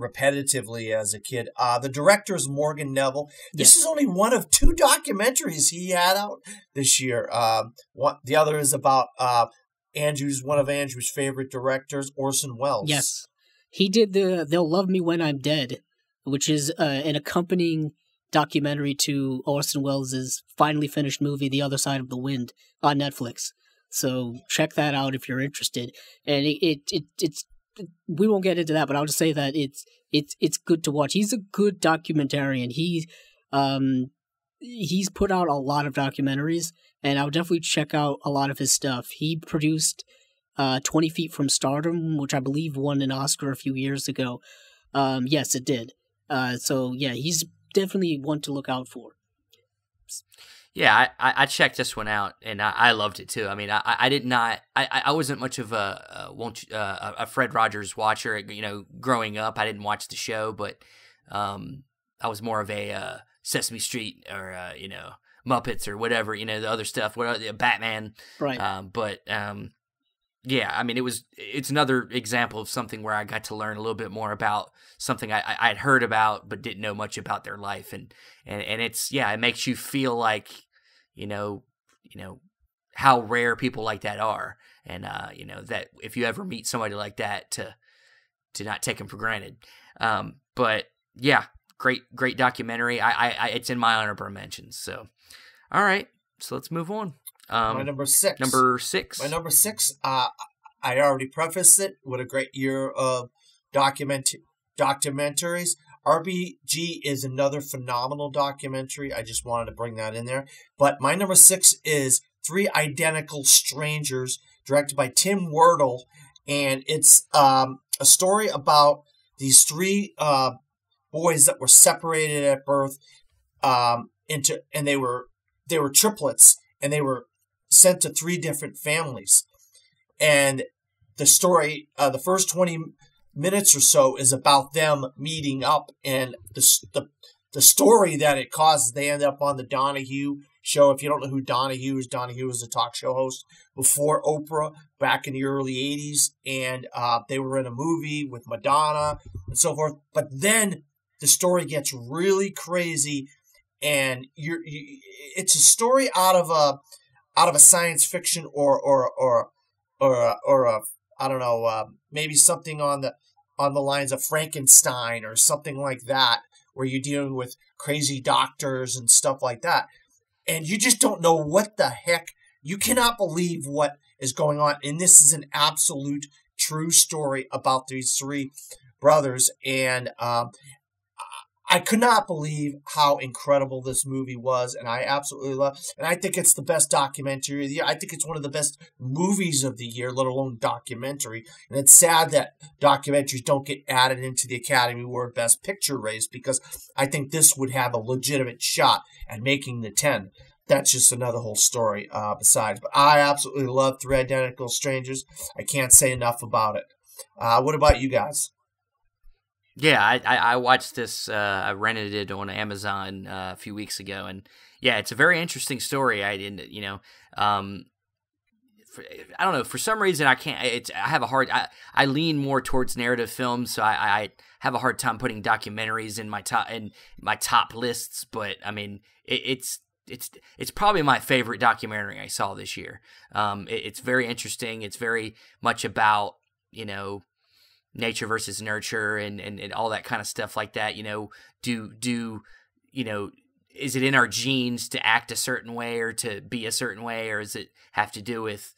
repetitively as a kid. The director is Morgan Neville. This Yes. is only one of 2 documentaries he had out this year. The other is about one of Andrew's favorite directors, Orson Welles. Yes. He did They'll Love Me When I'm Dead, which is an accompanying documentary to Orson Welles' finally finished movie, The Other Side of the Wind, on Netflix. So check that out if you're interested. And it's we won't get into that, but I'll just say that it's good to watch. He's a good documentarian. He's put out a lot of documentaries, and I'll definitely check out a lot of his stuff. He produced 20 Feet from Stardom, which I believe won an Oscar a few years ago. Yes, it did. So yeah, he's definitely one to look out for. Yeah, I checked this one out, and I loved it too. I mean, I wasn't much of a Fred Rogers watcher. You know, growing up, I didn't watch the show, but I was more of a Sesame Street or Muppets or whatever. You know, the other stuff, Batman. Right. Yeah, I mean, it's another example of something where I got to learn a little bit more about something I'd heard about but didn't know much about their life, and it's it makes you feel like you know how rare people like that are, and that if you ever meet somebody like that to not take them for granted. But yeah, great documentary. I it's in my honorable mentions. So all right, so let's move on. My number 6. My number 6, I already prefaced it with a great year of documentaries. RBG is another phenomenal documentary. I just wanted to bring that in there. But my number 6 is 3 Identical Strangers, directed by Tim Wurtle. And it's a story about these 3 boys that were separated at birth, and they were triplets, and they were sent to 3 different families. And the story, the first 20 minutes or so is about them meeting up, and the story that it causes. They end up on the Donahue show. If you don't know who Donahue is a talk show host before Oprah back in the early 80s, and they were in a movie with Madonna and so forth. But then the story gets really crazy, and it's a story out of a science fiction or I don't know, maybe something on the lines of Frankenstein or something like that, where you're dealing with crazy doctors and stuff like that, and you just don't know what the heck. You cannot believe what is going on, and this is an absolute true story about these 3 brothers, and I could not believe how incredible this movie was, and I absolutely love it. And I think it's the best documentary of the year. I think it's one of the best movies of the year, let alone documentary. And it's sad that documentaries don't get added into the Academy Award Best Picture race, because I think this would have a legitimate shot at making the 10. That's just another whole story besides. But I absolutely love 3 Identical Strangers. I can't say enough about it. What about you guys? Yeah, I watched this. I rented it on Amazon a few weeks ago, and yeah, it's a very interesting story. I didn't, I don't know. For some reason, I can't. I have a hard. I lean more towards narrative films, so I have a hard time putting documentaries in my top lists. But I mean, it's probably my favorite documentary I saw this year. It's very interesting. It's very much about nature versus nurture and all that kind of stuff like that. Is it in our genes to act a certain way or to be a certain way, or does it have to do with,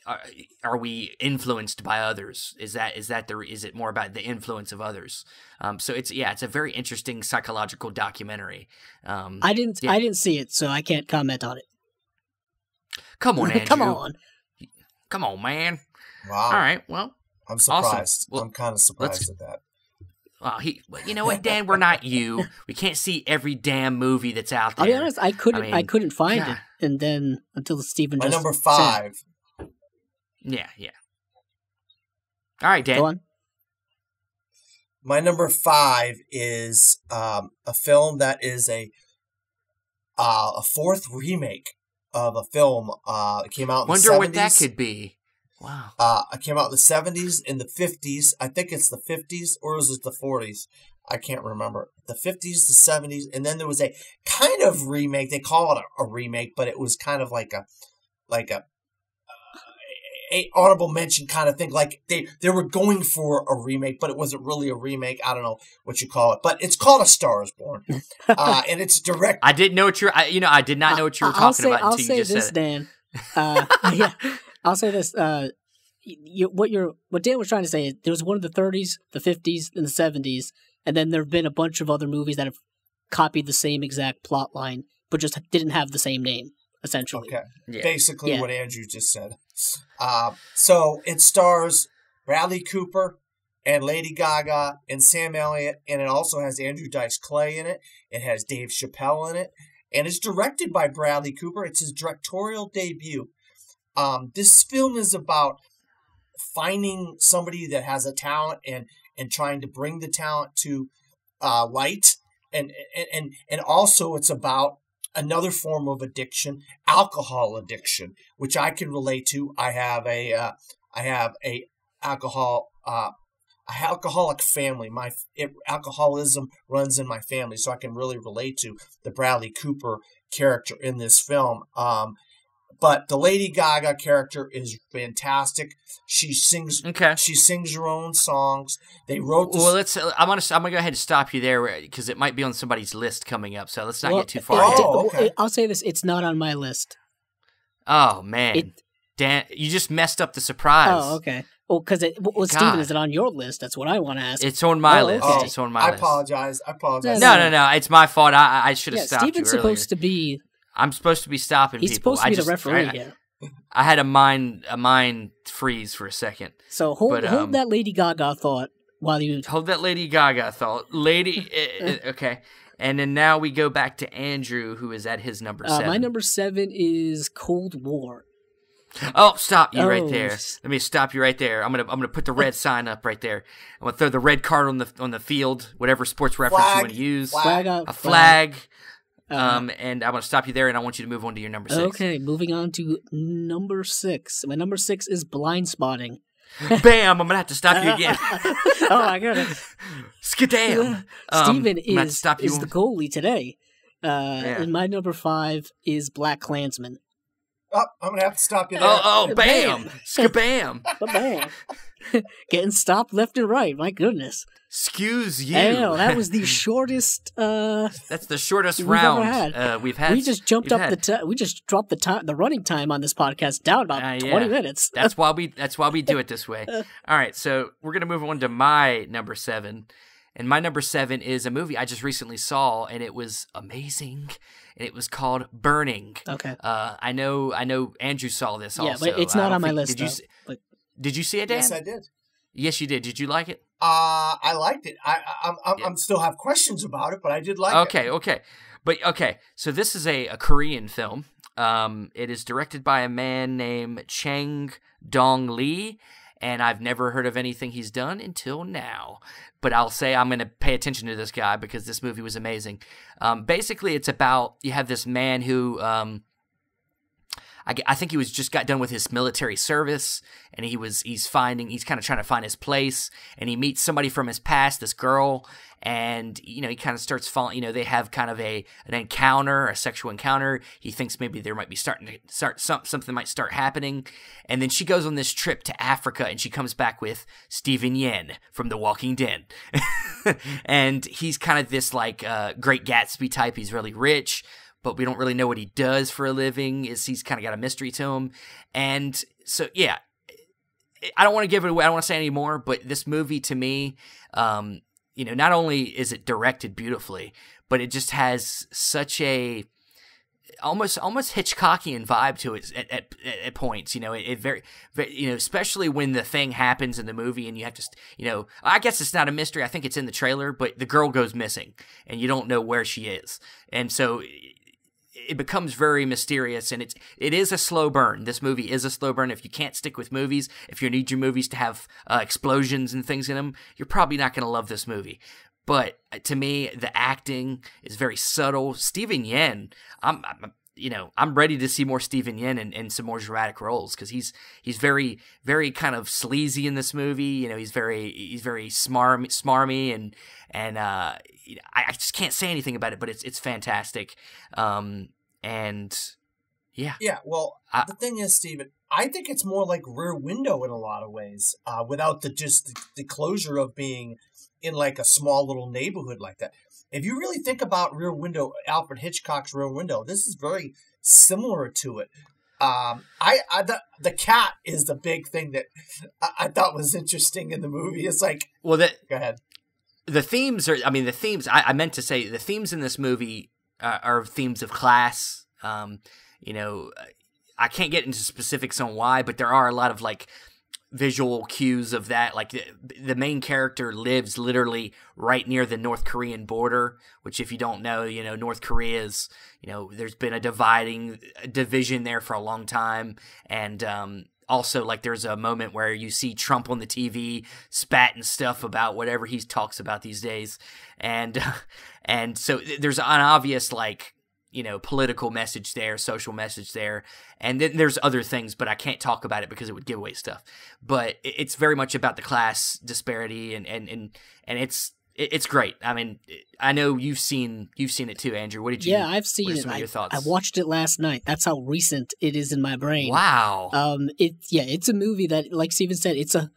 are we influenced by others? Is it more about the influence of others? So it's a very interesting psychological documentary. I didn't see it, so I can't comment on it. Come on, Andrew. Come on, man. Wow. All right. Well, I'm surprised. Awesome. Well, I'm kind of surprised at that. Well, you know what, Dan? We're not you. We can't see every damn movie that's out there. I'll be honest. I couldn't find it, and then until Stephen. My number 5. Said. Yeah. All right, Dan. Go on. My number 5 is a film that is a 4th remake of a film. It came out in the 70s. Wonder what that could be. Wow. It came out in the 70s, in the 50s. I think it's the 50s, or was it the 40s? I can't remember. The 50s, the 70s, and then there was a kind of remake. They call it a remake, but it was kind of like a honorable mention kind of thing. Like they were going for a remake, but it wasn't really a remake. I don't know what you call it, but it's called A Star Is Born, and it's direct. I didn't know what you're. I did not know what you were talking about until you just said it. Dan. Yeah, I'll say this. What Dan was trying to say is there was one in the 30s, the 50s, and the 70s, and then there have been a bunch of other movies that have copied the same exact plot line, but just didn't have the same name. Essentially, Okay, Yeah. basically what Andrew just said. So it stars Bradley Cooper and Lady Gaga and Sam Elliott, and it also has Andrew Dice Clay in it. It has Dave Chappelle in it, and it's directed by Bradley Cooper. It's his directorial debut. This film is about finding somebody that has a talent and trying to bring the talent to light, and also it's about another form of addiction, alcohol addiction, which I can relate to. I have a alcoholic family. Alcoholism runs in my family, so I can really relate to the Bradley Cooper character in this film. But the Lady Gaga character is fantastic. She sings. Okay. She sings her own songs. They wrote this. Well, I'm gonna go ahead and stop you there because it might be on somebody's list coming up. So let's not get too far. Okay. I'll say this: it's not on my list. Oh man, Dan, you just messed up the surprise. Oh, okay. Well, because Steven, is it on your list? That's what I want to ask. It's on my list. Okay. It's on my I list. apologize. No. It's my fault. I should have stopped Steven's you earlier. supposed to be. I'm supposed to be stopping He's people. supposed to be the referee here. I had a mind freeze for a second. So hold that Lady Gaga thought while you hold that Lady Gaga thought. Okay. And then now we go back to Andrew, who is at his number 7. My number 7 is Cold War. Oh, stop you right there. Let me stop you right there. I'm gonna put the red sign up right there. I'm gonna throw the red card on the field, whatever sports reference you want to use. A flag. And I'm gonna stop you there, and I want you to move on to your number 6. Okay, moving on to number 6. My number 6 is Blind Spotting. Bam! I'm gonna have to stop you again. Oh my goodness! Skadam! Steven is the goalie today. And my number 5 is Black Klansman. Oh, I'm gonna have to stop you there. Oh, bam! Skabam! Bam! Getting stopped left and right. My goodness. Excuse you. Hell, that was the shortest. That's the shortest round we've had. We just jumped up we just dropped the running time on this podcast down about 20 minutes. That's why we do it this way. All right, so we're gonna move on to my number 7, and my number 7 is a movie I just recently saw, and it was amazing. And it was called Burning. Okay. I know Andrew saw this also. Yeah, but it's not on my list. Did you see it, Dan? Yes, I did. Yes, you did. Did you like it? I liked it. I'm still have questions about it, but I did like it. Okay. So this is a Korean film. It is directed by a man named Chang Dong Lee, and I've never heard of anything he's done until now. But I'll say I'm going to pay attention to this guy because this movie was amazing. Basically, it's about, you have this man who, I think he just got done with his military service, and he's kind of trying to find his place, and he meets somebody from his past, this girl, and, he kind of starts falling, they have kind of an encounter, a sexual encounter. He thinks maybe there might be something might start happening, and then she goes on this trip to Africa, and she comes back with Steven Yeun from The Walking Dead. And he's kind of this, Great Gatsby type. He's really rich, but we don't really know what he does for a living. He's kind of got a mystery to him. And so, yeah, I don't want to give it away. I don't want to say any more, but this movie to me, not only is it directed beautifully, but it just has such a almost Hitchcockian vibe to it at points. It very, especially when the thing happens in the movie and you have to, I guess it's not a mystery. I think it's in the trailer, but the girl goes missing and you don't know where she is. And so it becomes very mysterious, and it is a slow burn. This movie is a slow burn. If you can't stick with movies, if you need your movies to have explosions and things in them, you're probably not going to love this movie. But to me, the acting is very subtle. Steven Yeun, I'm ready to see more Steven Yeun in some more dramatic roles, because he's very, very kind of sleazy in this movie. He's very smarmy, and I just can't say anything about it, but it's fantastic. And yeah. Yeah, well, the thing is, Steven, I think it's more like Rear Window in a lot of ways, without the closure of being in like a small little neighborhood like that. If you really think about Rear Window, Alfred Hitchcock's Rear Window, this is very similar to it. The cat is the big thing that I thought was interesting in the movie. It's like, go ahead. The themes are, I meant to say the themes in this movie are themes of class. I can't get into specifics on why, but there are a lot of like visual cues of that. Like the main character lives literally right near the North Korean border, which, if you don't know, North Korea is, there's been a division there for a long time. And also, like, there's a moment where you see Trump on the TV spatting stuff about whatever he talks about these days. And so there's an obvious, like, political message there, social message there. And then there's other things, but I can't talk about it because it would give away stuff. But it's very much about the class disparity, and it's great. I mean, I know you've seen it too, Andrew. What did you? Yeah, I've seen it. Some of your thoughts? I watched it last night. That's how recent it is in my brain. Wow. It's a movie that, like Steven said, it's a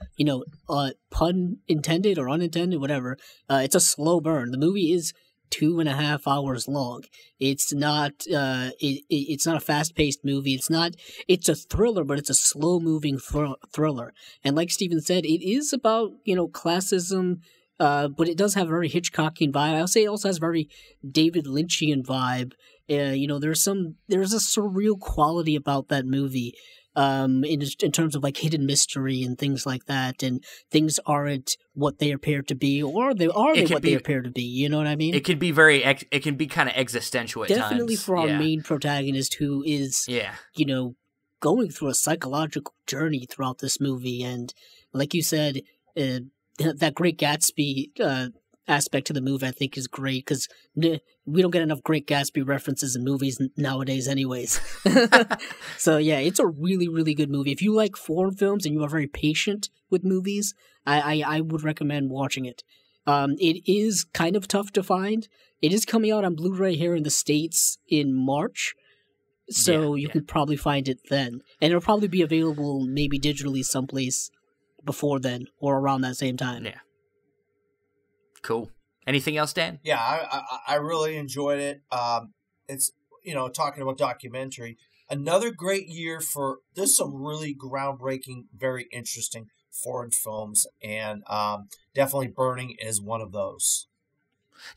pun intended or unintended, whatever. It's a slow burn. The movie is 2.5 hours long. It's not it's not a fast-paced movie. It's a thriller, but it's a slow-moving thriller. And like Steven said, it is about, classism, but it does have a very Hitchcockian vibe. I'll say it also has a very David Lynchian vibe. There's a surreal quality about that movie. In terms of like hidden mystery and things like that, and things aren't what they appear to be, or they appear to be. You know what I mean? It can be kind of existential at times. Definitely for our main protagonist, who is going through a psychological journey throughout this movie, and like you said, that Great Gatsby aspect to the movie, I think, is great, because we don't get enough Great Gatsby references in movies nowadays anyways. So yeah, it's a really, really good movie. If you like foreign films and you are very patient with movies, I would recommend watching it. It is kind of tough to find. It is coming out on Blu-ray here in the States in March, so you can probably find it then. And it'll probably be available maybe digitally someplace before then, or around that same time. Yeah. Cool. Anything else, Dan? Yeah, I really enjoyed it. It's, talking about documentary, another great year there's some really groundbreaking, very interesting foreign films, and definitely Burning is one of those.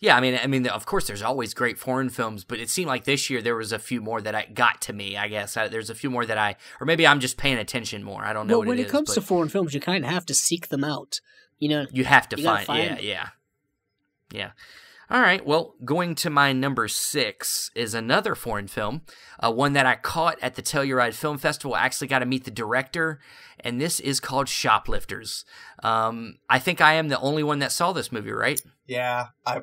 Yeah, I mean, of course, there's always great foreign films, but it seemed like this year there was a few more that got to me. I guess there's a few more that or maybe I'm just paying attention more. I don't know. Well, when it comes to foreign films, you kind of have to seek them out. You have to find. Yeah. All right. Well, going to my number 6 is another foreign film, one that I caught at the Telluride Film Festival. I actually got to meet the director, and this is called Shoplifters. I think I am the only one that saw this movie, right? Yeah, I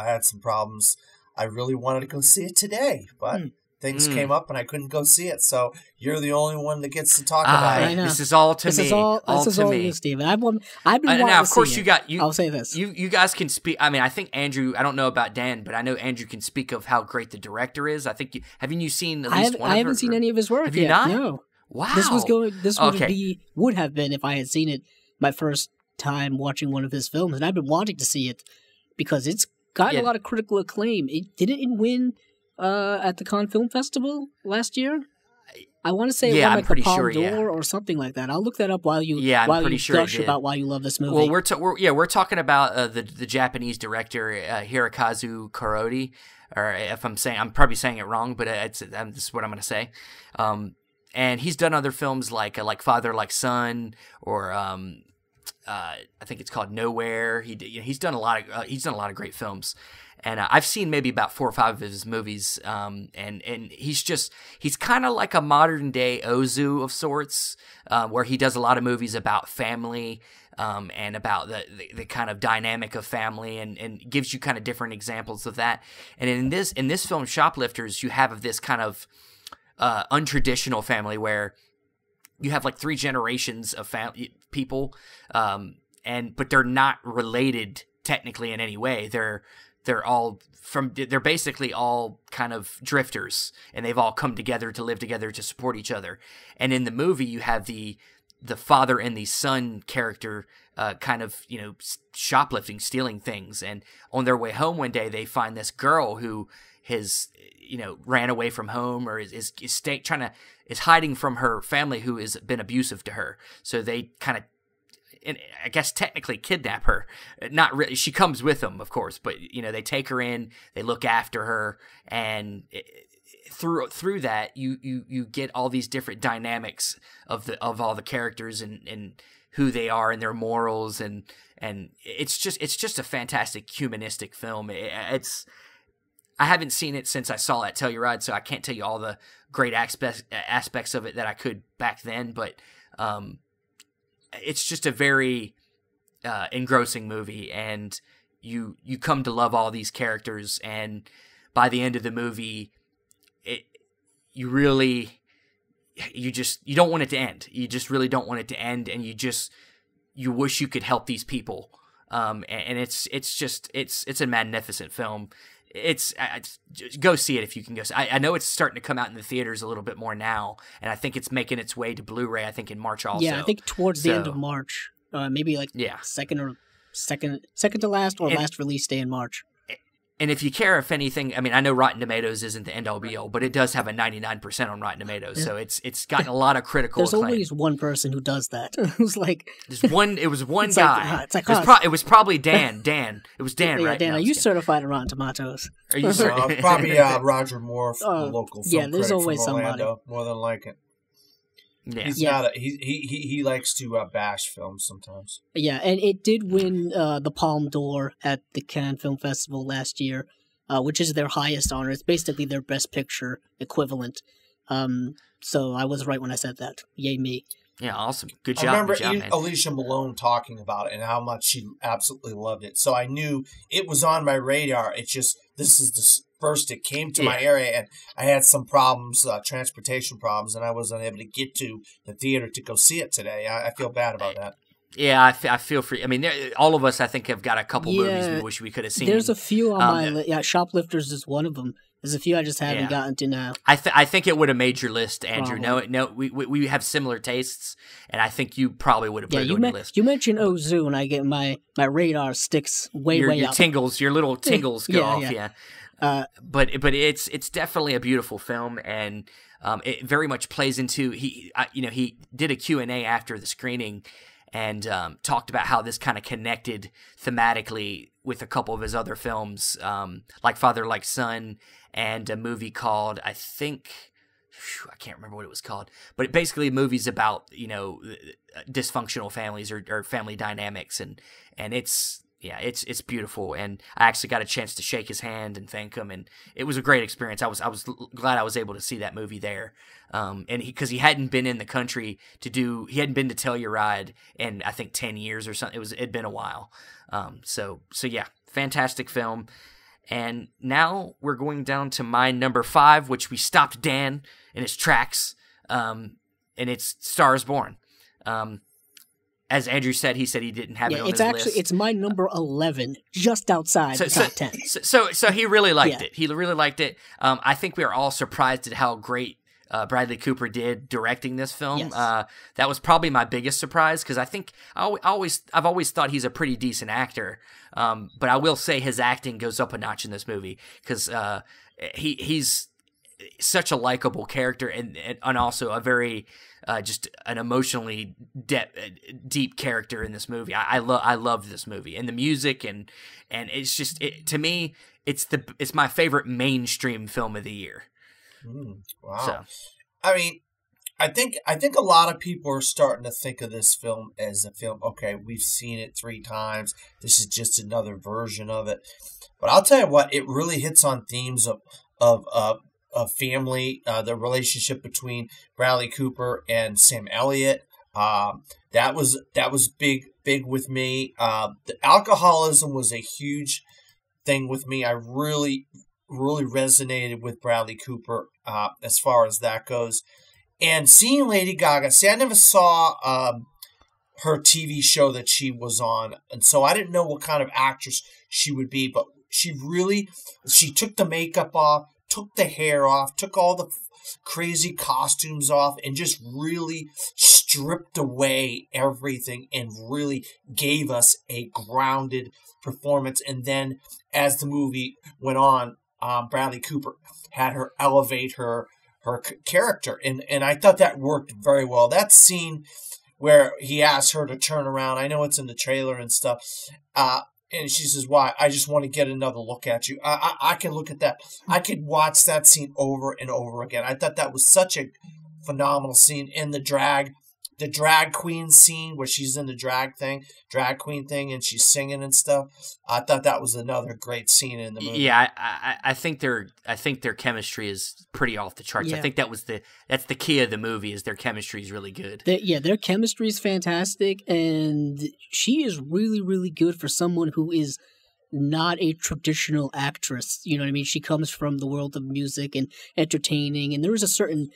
had some problems. I really wanted to go see it today, but things came up and I couldn't go see it. So you're the only one that gets to talk about it. This is all to me. This is all you, Steven. I've been wanting now, of to course, see you. I'll say this. You guys can speak. I mean, I think Andrew. I don't know about Dan, but I know Andrew can speak of how great the director is. I think haven't you seen at least one? I haven't seen any of his work have yet. You not? No. Wow. This would have been, if I had seen it, my first time watching one of his films, and I've been wanting to see it because it's gotten a lot of critical acclaim. Didn't it win at the Cannes Film Festival last year? I want to say it won like the Palme d'Or or something like that. I'll look that up while you gush about why you love this movie. Well, we're talking about the Japanese director Hirokazu Korode, or if I'm probably saying it wrong, but this is what I'm going to say. And he's done other films like Father Like Son, or I think it's called Nowhere. He's done a lot of great films, and I've seen maybe about 4 or 5 of his movies. And he's kind of like a modern day Ozu of sorts, where he does a lot of movies about family. And about the kind of dynamic of family, and gives you kind of different examples of that. And in this film, Shoplifters, you have this kind of untraditional family where you have like 3 generations of people, but they're not related technically in any way. They're basically all kind of drifters, and they've all come together to live together to support each other. And in the movie, you have the father and the son character kind of, shoplifting, stealing things. And on their way home one day, they find this girl who has, ran away from home, or is hiding from her family who has been abusive to her. So they kind of, and I guess technically kidnap her. Not really. She comes with them, of course, but they take her in, they look after her, and through that you get all these different dynamics of all the characters and who they are and their morals, and it's just a fantastic humanistic film. I haven't seen it since I saw it, Telluride, so I can't tell you all the great aspects of it that I could back then, but it's just a very engrossing movie, and you come to love all these characters, and by the end of the movie, you don't want it to end. You just really don't want it to end, and you wish you could help these people. And it's a magnificent film. Go see it if you can go. I know it's starting to come out in the theaters a little bit more now, and I think it's making its way to Blu-ray. I think in March also. Yeah, I think towards the end of March, maybe like second to last or last release day in March. And if you care, if anything, I mean, I know Rotten Tomatoes isn't the end all be all, but it does have a 99% on Rotten Tomatoes, so it's gotten a lot of critical acclaim. There's always one person who does that. Who's like, it was one guy. It was probably Dan. It was Dan, right? Dan, are you certified on Rotten Tomatoes? Are you probably Roger Moore, local film there's always from Orlando, somebody. More than like it. Yeah. He's not. He likes to bash films sometimes. Yeah, and it did win the Palme d'Or at the Cannes Film Festival last year, which is their highest honor. It's basically their Best Picture equivalent. So I was right when I said that. Yay me. Yeah, awesome. Good job. I remember man. Alicia Malone talking about it and how much she absolutely loved it. So I knew it was on my radar. It's just this is the first it came to my area, and I had some problems, transportation problems, and I wasn't able to get to the theater to go see it today. I feel bad about that. Yeah, I feel free. I mean, all of us, I think, have got a couple movies we wish we could have seen. There's a few on my list. Yeah, Shoplifters is one of them. There's a few I just haven't gotten to now. I think it would have made your list, Andrew. Probably. No, we have similar tastes, and I think you probably would have put it on your list. You mentioned Ozu, and I get my radar sticks way up. Your little tingles go off. Yeah. But it's definitely a beautiful film, and it very much plays into he did a Q&A after the screening, and talked about how this kind of connected thematically with a couple of his other films, like Father Like Son, and a movie called, I can't remember what it was called, but basically movies about dysfunctional families or family dynamics, and it's beautiful, and I actually got a chance to shake his hand and thank him, and it was a great experience. I was glad I was able to see that movie there, and because he hadn't been in the country he hadn't been to Telluride in I think 10 years or something. It'd been a while, so yeah, fantastic film. And now we're going down to my number 5, which we stopped Dan in his tracks, and it's Star is Born. As Andrew said, he didn't have it on his list. It's my number 11, just outside the top 10. So he really liked it. He really liked it. I think we are all surprised at how great Bradley Cooper did directing this film. Yes. That was probably my biggest surprise, because I think I've always thought he's a pretty decent actor. But I will say his acting goes up a notch in this movie, because he's such a likable character, and also a very just an emotionally deep character in this movie. I love this movie, and the music, and it's just to me it's my favorite mainstream film of the year. Wow. So. I mean, I think a lot of people are starting to think of this film as a film. Okay, we've seen it 3 times. This is just another version of it. But I'll tell you what, it really hits on themes of family, the relationship between Bradley Cooper and Sam Elliott. That was big with me. The alcoholism was a huge thing with me. I really resonated with Bradley Cooper as far as that goes. And seeing Lady Gaga, I never saw her TV show that she was on, and so I didn't know what kind of actress she would be, but she took the makeup off, took the hair off, took all the crazy costumes off, and just really stripped away everything and really gave us a grounded performance. And then as the movie went on, Bradley Cooper had her elevate her character, and I thought that worked very well. That scene where he asks her to turn around, I know it's in the trailer and stuff, and she says, "Why? I just want to get another look at you." I can look at that. I could watch that scene over and over again. I thought that was such a phenomenal scene. And the drag queen scene where she's in the drag queen thing, and she's singing and stuff. I thought that was another great scene in the movie. Yeah, I think their chemistry is pretty off the charts. Yeah. I think that's the key of the movie, is their chemistry is really good. Their chemistry is fantastic, and she is really, really good for someone who is not a traditional actress. You know what I mean? She comes from the world of music and entertaining, and there is a certain,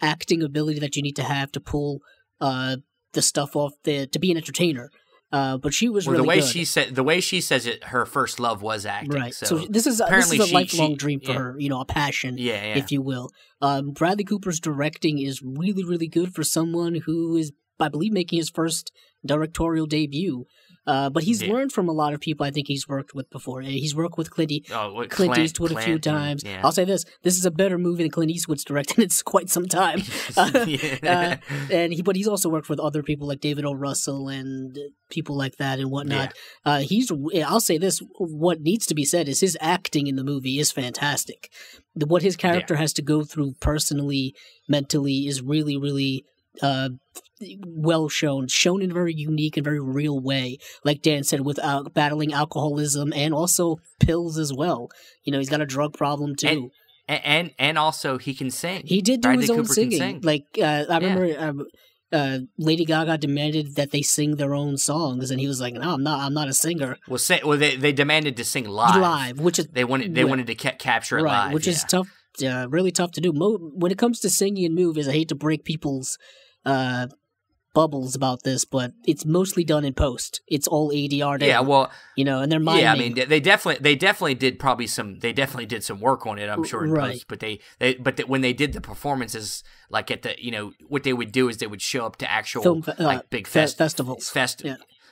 acting ability that you need to have to pull the stuff off to be an entertainer. But she was really good. The way she says it, her first love was acting. Right. So this is a lifelong dream for her, a passion, Yeah. if you will. Bradley Cooper's directing is really, really good for someone who is, I believe, making his first directorial debut. But he's learned from a lot of people I think he's worked with before. He's worked with Clint Eastwood a few times. Yeah. I'll say this is a better movie than Clint Eastwood's directed in quite some time. But he's also worked with other people like David O. Russell and people like that and whatnot. Yeah. I'll say this, what needs to be said is his acting in the movie is fantastic. What his character has to go through personally, mentally is really, really well shown in a very unique and very real way. Like Dan said, with battling alcoholism and also pills as well. He's got a drug problem too. And also he can sing. He did do Bradley his own Cooper singing. Can sing. Like I remember Lady Gaga demanded that they sing their own songs, and he was like, "No, I'm not a singer." Well, they demanded to sing live, which is they wanted to capture it live, which is tough, really tough to do. When it comes to singing in movies, I hate to break people's bubbles about this, but it's mostly done in post. It's all ADR. Yeah, well, and they're miming. Yeah, I mean, they definitely did some work on it, I'm sure, in post. But when they did the performances, like at the, what they would do is they would show up to actual big festivals.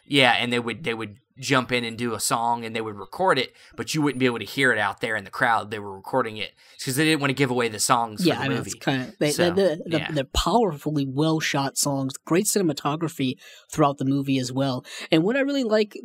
Yeah, and they would jump in and do a song, and they would record it, but you wouldn't be able to hear it out there in the crowd. They were recording it because they didn't want to give away the songs for the movie. It's they're powerfully well shot songs, great cinematography throughout the movie as well. And what I really like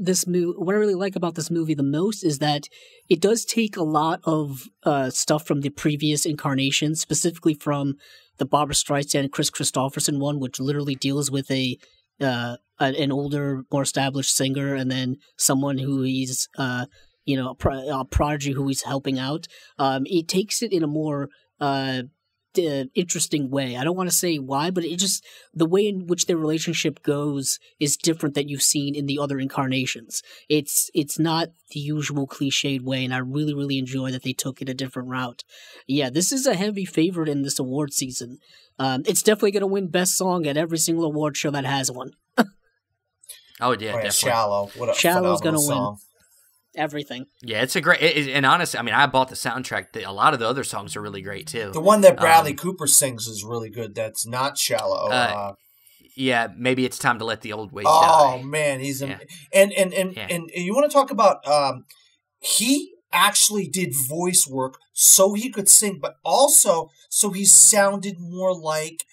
about this movie the most is that it does take a lot of stuff from the previous incarnations, specifically from the Barbra Streisand and Chris Christopherson one, which literally deals with an older, more established singer, and then someone who he's, a prodigy who he's helping out. It takes it in a more interesting way. I don't want to say why, but the way in which their relationship goes is different than you've seen in the other incarnations. It's not the usual cliched way, and I really, really enjoy that they took it a different route. Yeah, this is a heavy favorite in this award season. It's definitely going to win Best Song at every single award show that has one. Oh yeah, definitely. Shallow. What a Shallow's going to song. Win everything. Yeah, it's a great. And honestly, I mean, I bought the soundtrack. A lot of the other songs are really great too. The one that Bradley Cooper sings is really good. That's not Shallow. Yeah, maybe it's time to let the old ways die. Oh man, he's and you want to talk about he actually did voice work so he could sing, but also so he sounded more like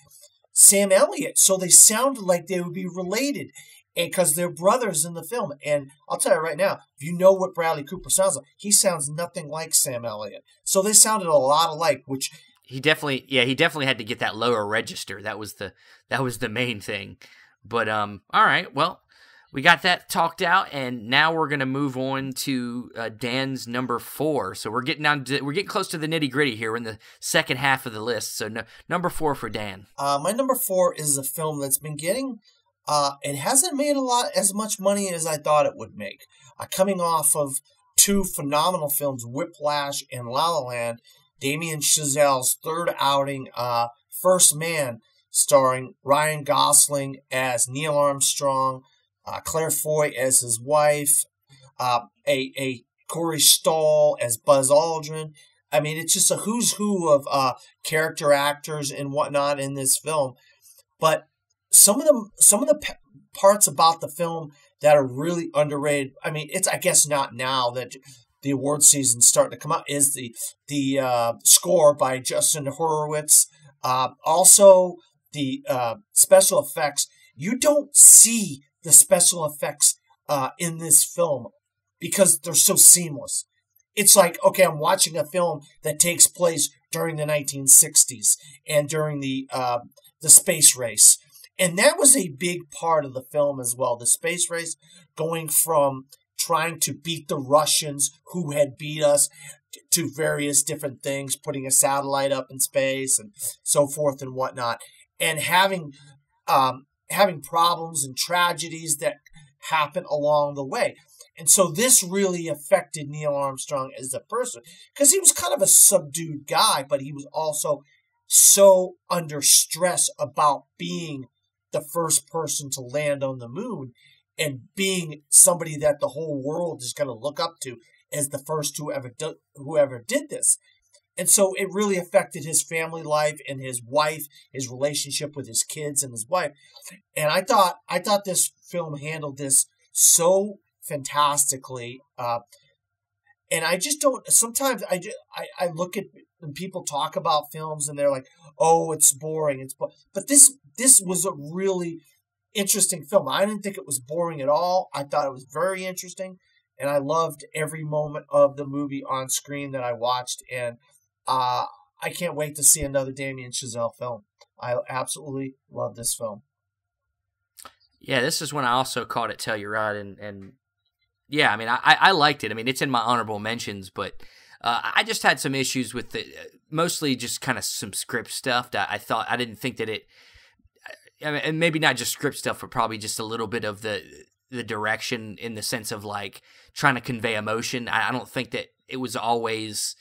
Sam Elliott. So they sounded like they would be related. Because they're brothers in the film. And I'll tell you right now, if you know what Bradley Cooper sounds like, he sounds nothing like Sam Elliott. So they sounded a lot alike, which he definitely had to get that lower register. That was the main thing. But all right, well, we got that talked out, and now we're gonna move on to Dan's number 4. So we're getting close to the nitty gritty here. We're in the second half of the list. So number 4 for Dan. My number 4 is a film that's been getting. It hasn't made as much money as I thought it would make. Coming off of 2 phenomenal films, Whiplash and La La Land, Damien Chazelle's third outing, First Man, starring Ryan Gosling as Neil Armstrong, Claire Foy as his wife, a Corey Stoll as Buzz Aldrin. I mean, it's just a who's who of character actors and whatnot in this film. But some of the parts about the film that are really underrated. I mean, it's, I guess not now that the award season's starting to come out, is the score by Justin Hurwitz. Also, the special effects. You don't see the special effects in this film because they're so seamless. It's like, okay, I'm watching a film that takes place during the 1960s and during the space race. And that was a big part of the film as well. The space race, going from trying to beat the Russians who had beat us to various different things, putting a satellite up in space and so forth and whatnot, and having problems and tragedies that happen along the way. And so this really affected Neil Armstrong as a person, because he was kind of a subdued guy, but he was also so under stress about being the first person to land on the moon and being somebody that the whole world is going to look up to as the first whoever did this. And so it really affected his family life and his wife, his relationship with his kids and his wife. And I thought this film handled this so fantastically. And I just don't, sometimes I look at, when people talk about films and they're like, oh, it's boring. But this was a really interesting film. I didn't think it was boring at all. I thought it was very interesting, and I loved every moment of the movie on screen that I watched. And I can't wait to see another Damien Chazelle film. I absolutely love this film. Yeah, this is when I also caught it Telluride, and yeah, I mean, I liked it. I mean, it's in my honorable mentions, but I just had some issues with it, mostly just kind of some script stuff that I didn't think that it, I mean, and maybe not just script stuff, but probably just a little bit of the direction, in the sense of like trying to convey emotion. I don't think that it was always,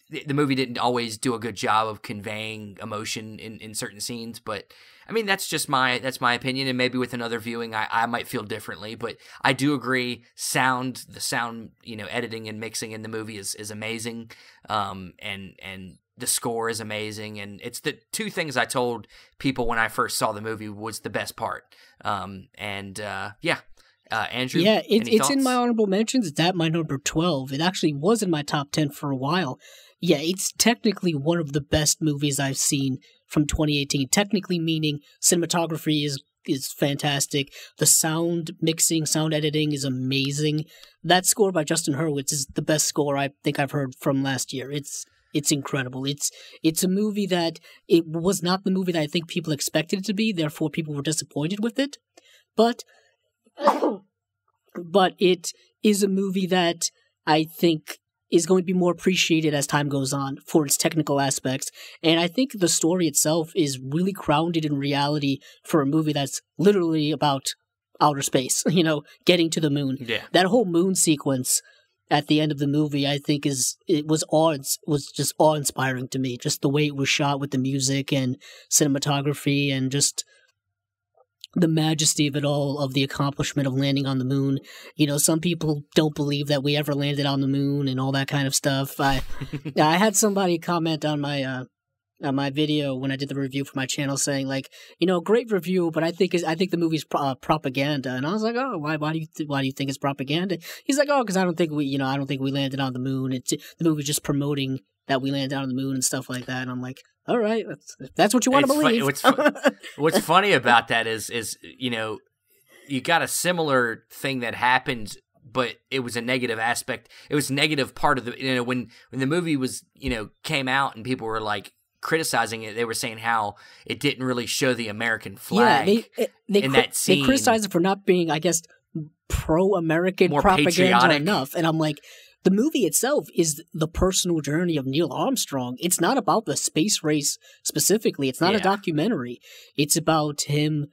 the movie didn't always do a good job of conveying emotion in certain scenes, but I mean, that's my opinion, and maybe with another viewing, I might feel differently, but I do agree, the sound, editing and mixing in the movie is amazing, and the score is amazing, and it's the two things I told people when I first saw the movie was the best part, Andrew? Yeah, it's in my honorable mentions. It's at my number 12. It actually was in my top 10 for a while. Yeah, it's technically one of the best movies I've seen from 2018. Technically meaning cinematography is fantastic. The sound mixing, sound editing is amazing. That score by Justin Hurwitz is the best score I think I've heard from last year. It's incredible. It's a movie that, it was not the movie that I think people expected it to be, therefore people were disappointed with it. But it is a movie that I think is going to be more appreciated as time goes on for its technical aspects. And I think the story itself is really grounded in reality for a movie that's literally about outer space, getting to the moon. Yeah. That whole moon sequence at the end of the movie, I think was just awe-inspiring to me. Just the way it was shot with the music and cinematography and just the majesty of it all, of the accomplishment of landing on the moon. Some people don't believe that we ever landed on the moon and all that kind of stuff. I had somebody comment on my video when I did the review for my channel saying like, great review, but I think the movie's propaganda. And I was like, oh, why do you think it's propaganda? He's like, oh, because I don't think we landed on the moon. The movie's just promoting that we landed on the moon and stuff like that. And I'm like, all right, that's what you want to believe. What's funny about that is you got a similar thing that happened, but it was a negative aspect. It was a negative part of the when the movie was came out and people were like criticizing it, they were saying how it didn't really show the American flag they that scene. They criticized it for not being, I guess, pro-American More propaganda patriotic. enough. And I'm like, the movie itself is the personal journey of Neil Armstrong. It's not about the space race specifically. It's not a documentary. It's about him,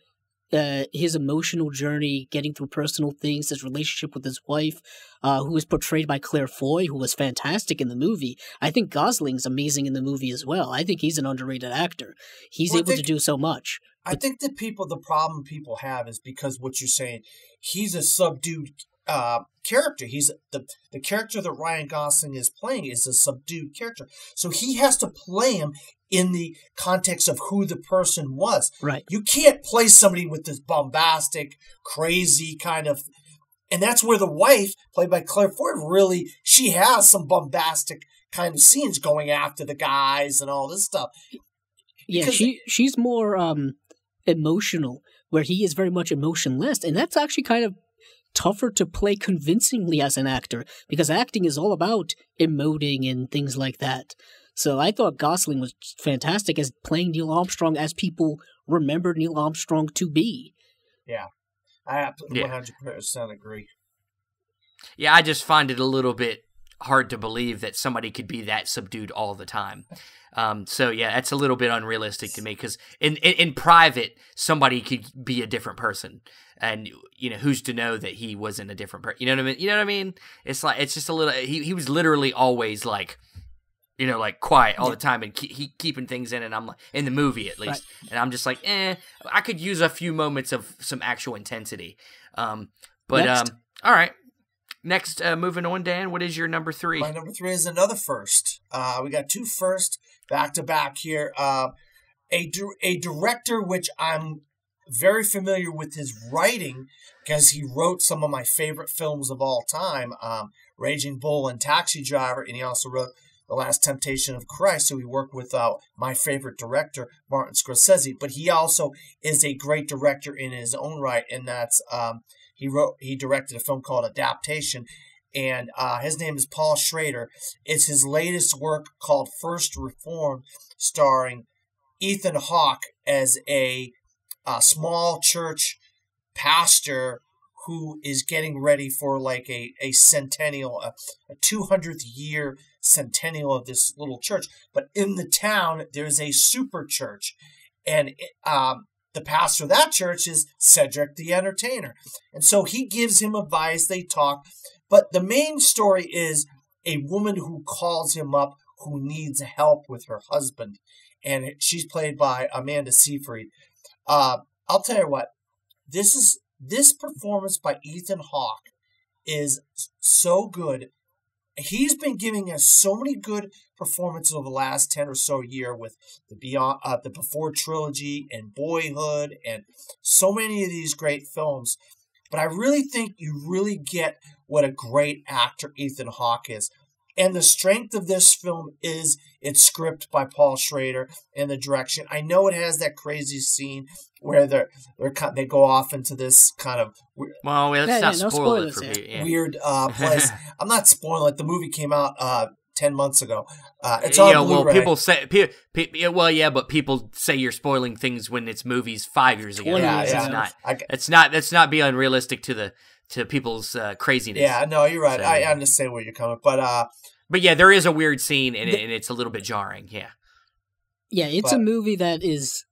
his emotional journey, getting through personal things, his relationship with his wife, who was portrayed by Claire Foy, who was fantastic in the movie. I think Gosling's amazing in the movie as well. I think he's an underrated actor. He's able to do so much. I think the problem people have is because what you're saying, he's a subdued character. He's the character that Ryan Gosling is playing is a subdued character. So he has to play him in the context of who the person was. Right. You can't play somebody with this bombastic, crazy kind of, and that's where the wife, played by Claire Foy, really, she has some bombastic kind of scenes going after the guys and all this stuff. Yeah, she's more emotional, where he is very much emotionless, and that's actually kind of tougher to play convincingly as an actor, because acting is all about emoting and things like that. So I thought Gosling was fantastic as playing Neil Armstrong as people remembered Neil Armstrong to be. Yeah, I absolutely 100% agree. Yeah, I just find it a little bit hard to believe that somebody could be that subdued all the time. So yeah, that's a little bit unrealistic to me, because in private, somebody could be a different person, and who's to know that he wasn't a different person? You know what I mean? It's like, it's just a little. He was literally always like, like quiet all the time and keeping things in, and I'm like, in the movie at least, and I'm just like, I could use a few moments of some actual intensity. All right. Next, moving on, Dan, what is your number 3? My number 3 is another first. We got 2 first back to back here. A director which I'm very familiar with his writing, because he wrote some of my favorite films of all time, Raging Bull and Taxi Driver, and he also wrote The Last Temptation of Christ. So he worked with my favorite director, Martin Scorsese. But he also is a great director in his own right, and that's he directed a film called Adaptation, and his name is Paul Schrader. It's his latest work called First Reformed, starring Ethan Hawke as a small church pastor who is getting ready for like a centennial, a 200th year centennial of this little church. But in the town, there's a super church, and the pastor of that church is Cedric the Entertainer. And so he gives him advice, they talk. But the main story is a woman who calls him up who needs help with her husband. And she's played by Amanda Seyfried. I'll tell you what, this performance by Ethan Hawke is so good. He's been giving us so many good performances over the last 10 or so year with the Before trilogy and Boyhood and so many of these great films. But I really think you really get what a great actor Ethan Hawke is. And the strength of this film is its script by Paul Schrader and the direction. I know it has that crazy scene where they go off into this kind of let's not spoil it for me. Weird place. I'm not spoiling it. The movie came out 10 months ago. It's on Blu-ray. Well, people say, but people say you're spoiling things when it's movies 5 years ago. It's not. Let's not be unrealistic to people's craziness. Yeah, no, you're right. So, I understand where you're coming, but yeah, there is a weird scene, and it's a little bit jarring. Yeah, it's a movie that is,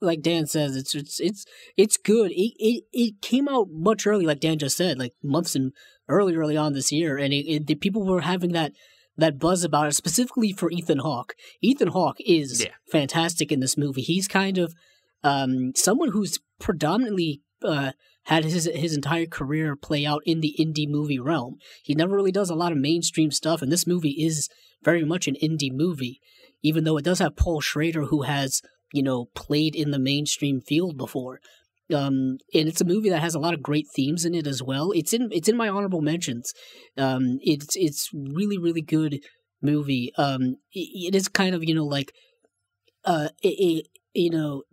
like Dan says, it's good. It came out much early, like Dan just said, like months and early on this year, and the people were having that buzz about it, specifically for Ethan Hawke. Ethan Hawke is fantastic in this movie. He's kind of someone who's predominantly had his entire career play out in the indie movie realm. He never really does a lot of mainstream stuff, and this movie is very much an indie movie, even though it does have Paul Schrader, who has, played in the mainstream field before. And it's a movie that has a lot of great themes in it as well. It's in my honorable mentions. It's really, really good movie. It is kind of,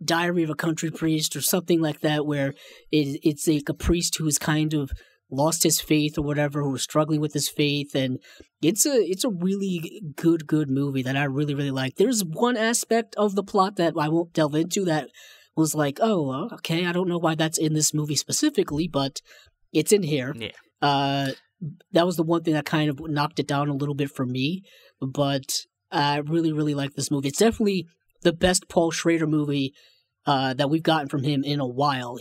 Diary of a Country Priest or something like that, where it's like a priest who is kind of lost his faith or whatever, who was struggling with his faith, and it's a really good movie that I really, really like. There's one aspect of the plot that I won't delve into that was like, oh, okay, I don't know why that's in this movie specifically, but it's in here. Yeah. That was the one thing that kind of knocked it down a little bit for me, but I really, really like this movie. It's definitely the best Paul Schrader movie that we've gotten from him in a while.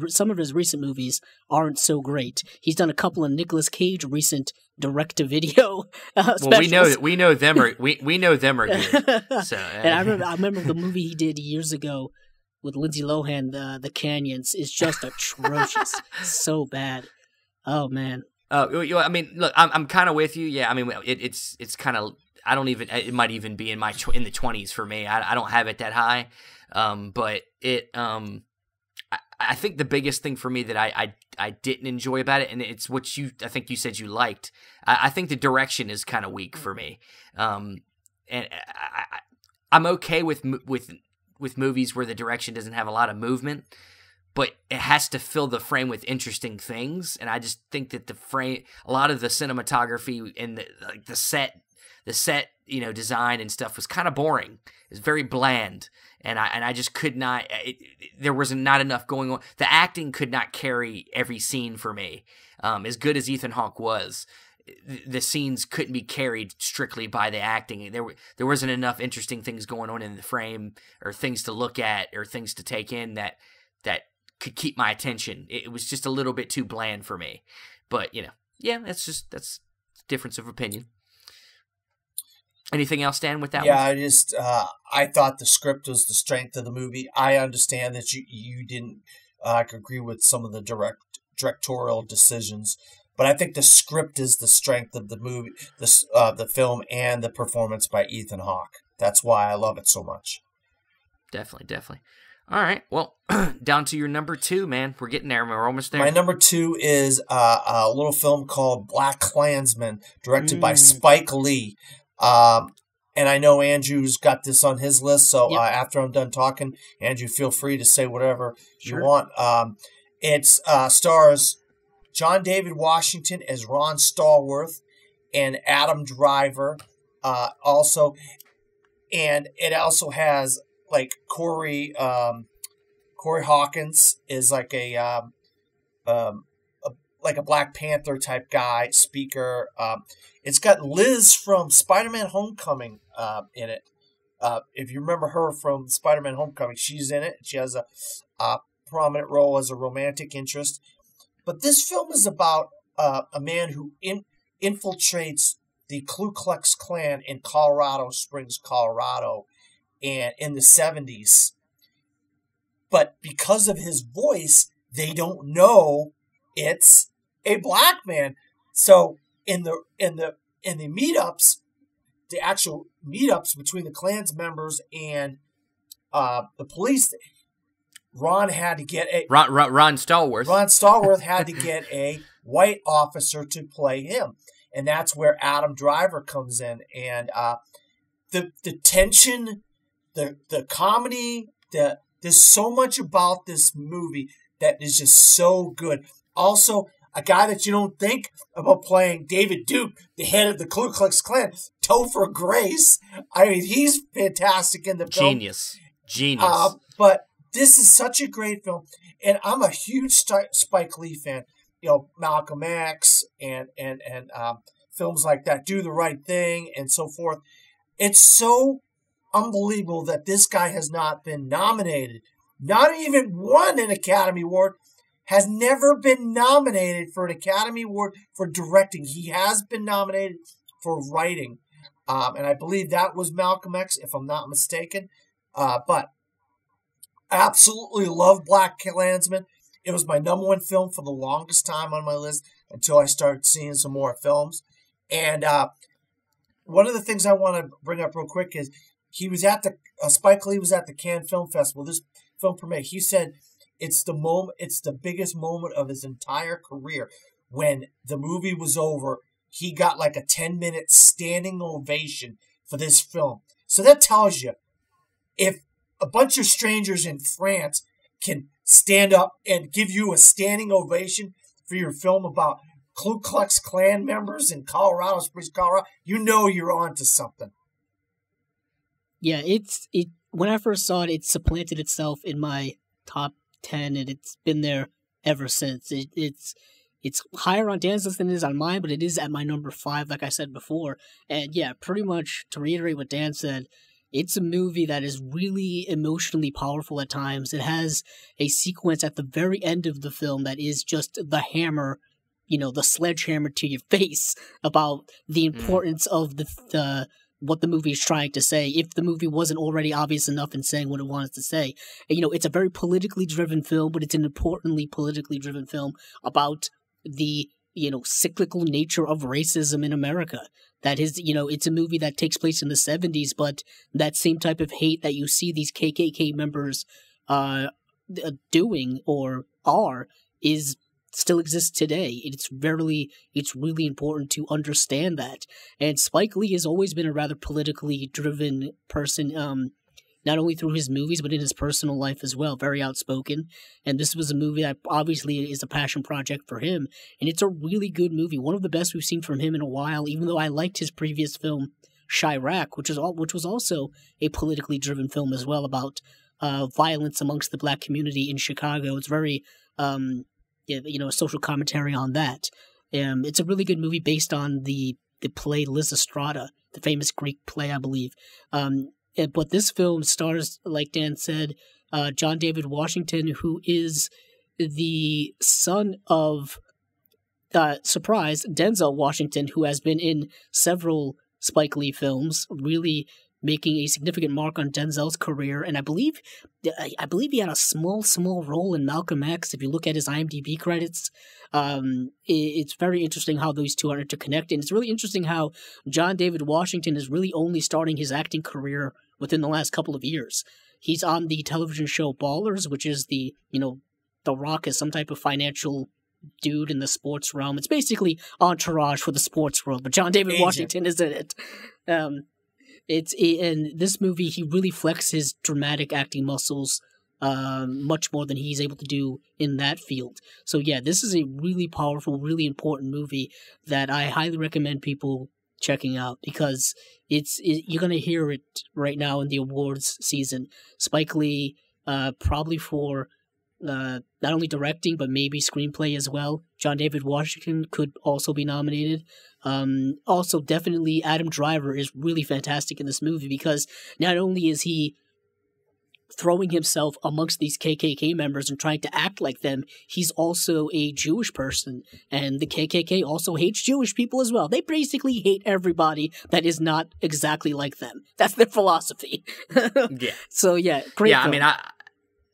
Some of his recent movies aren't so great. He's done a couple of Nicolas Cage recent direct-to-video specials. Well, we know them are good. So, and I remember the movie he did years ago with Lindsay Lohan, the Canyons, is just atrocious. So bad. Oh man. I mean, look, I'm kind of with you. Yeah, I mean, it's kind of. I don't even. It might even be in the 20s for me. I don't have it that high. But it. I think the biggest thing for me that I didn't enjoy about it, and it's what I think you said you liked. I think the direction is kind of weak for me. And I'm okay with movies where the direction doesn't have a lot of movement, but it has to fill the frame with interesting things. And I just think that a lot of the cinematography and the set, design and stuff was kind of boring. It's very bland. And I just could not, there was not enough going on. The acting could not carry every scene for me. As good as Ethan Hawke was, the scenes couldn't be carried strictly by the acting. There wasn't enough interesting things going on in the frame, or things to look at, or things to take in that could keep my attention. It was just a little bit too bland for me. But, yeah, that's difference of opinion. Anything else, Dan, with that one? Yeah, I thought the script was the strength of the movie. I understand that you didn't agree with some of the directorial decisions, but I think the script is the strength of the movie, the film, and the performance by Ethan Hawke. That's why I love it so much. Definitely. All right, well, down to your number 2, man. We're getting there. We're almost there. My number 2 is a little film called BlacKkKlansman, directed by Spike Lee. And I know Andrew's got this on his list, so after I'm done talking, Andrew, feel free to say whatever you want. It stars John David Washington as Ron Stallworth and Adam Driver also. And it also has like Corey Hawkins is like a Black Panther type guy, speaker. It's got Liz from Spider-Man Homecoming in it. If you remember her from Spider-Man Homecoming, she's in it. She has a prominent role as a romantic interest. But this film is about a man who infiltrates the Ku Klux Klan in Colorado Springs, Colorado, and in the 70s. But because of his voice, they don't know it's a black man. So in the meetups, the actual meetups between the Klan's members and the police, Ron had to get Ron Stallworth. Ron Stallworth had to get a white officer to play him, and that's where Adam Driver comes in. And the tension, the comedy, there's so much about this movie that is just so good. Also, a guy that you don't think about playing, David Duke, the head of the Ku Klux Klan, Topher Grace. I mean, he's fantastic in the film. Genius. But this is such a great film, and I'm a huge Spike Lee fan. Malcolm X and films like that, Do the Right Thing, and so forth. It's so unbelievable that this guy has not been nominated, not even won an Academy Award. Has never been nominated for an Academy Award for directing. He has been nominated for writing. And I believe that was Malcolm X, if I'm not mistaken. But absolutely love BlacKkKlansman. It was my number 1 film for the longest time on my list until I started seeing some more films. And one of the things I want to bring up real quick is he was at Spike Lee was at the Cannes Film Festival. This film premiere. He said, it's the biggest moment of his entire career. When the movie was over, he got like a 10-minute standing ovation for this film. So that tells you, if a bunch of strangers in France can stand up and give you a standing ovation for your film about Ku Klux Klan members in Colorado Springs, Colorado, you know you're on to something. Yeah, it. When I first saw it, it supplanted itself in my top 10, and it's been there ever since. It's higher on Dan's list than it is on mine, but it is at my number 5, like I said before. And yeah, pretty much to reiterate what Dan said, it's a movie that is really emotionally powerful at times. It has a sequence at the very end of the film that is just the hammer, the sledgehammer to your face about the importance of the what the movie is trying to say, if the movie wasn't already obvious enough in saying what it wants to say. And, it's a very politically driven film, but it's an importantly politically driven film about the, cyclical nature of racism in America. That is, it's a movie that takes place in the 70s, but that same type of hate that you see these KKK members doing or are still exists today. It's really important to understand that. And Spike Lee has always been a rather politically driven person, not only through his movies, but in his personal life as well. Very outspoken. And this was a movie that obviously is a passion project for him. And it's a really good movie. One of the best we've seen from him in a while, even though I liked his previous film, Chirac, which was also a politically driven film as well about violence amongst the black community in Chicago. It's very, a social commentary on that. It's a really good movie based on the play Lysistrata, the famous Greek play, I believe. But this film stars, like Dan said, John David Washington, who is the son of, surprise, Denzel Washington, who has been in several Spike Lee films, really making a significant mark on Denzel's career. And I believe he had a small role in Malcolm X. If you look at his IMDb credits, it's very interesting how those two are interconnected. And it's really interesting how John David Washington is really only starting his acting career within the last couple of years. He's on the television show Ballers, which is The Rock is some type of financial dude in the sports realm. It's basically Entourage for the sports world, but John David Washington is in it. In this movie, he really flexes his dramatic acting muscles much more than he's able to do in that field. So yeah, this is a really powerful, really important movie that I highly recommend people checking out, because you're going to hear it right now in the awards season. Spike Lee, probably for not only directing, but maybe screenplay as well. John David Washington could also be nominated. Also, definitely Adam Driver is really fantastic in this movie, because not only is he throwing himself amongst these KKK members and trying to act like them, he's also a Jewish person, and the KKK also hates Jewish people as well. They basically hate everybody that is not exactly like them. That's their philosophy. Yeah. So yeah, great film. I mean,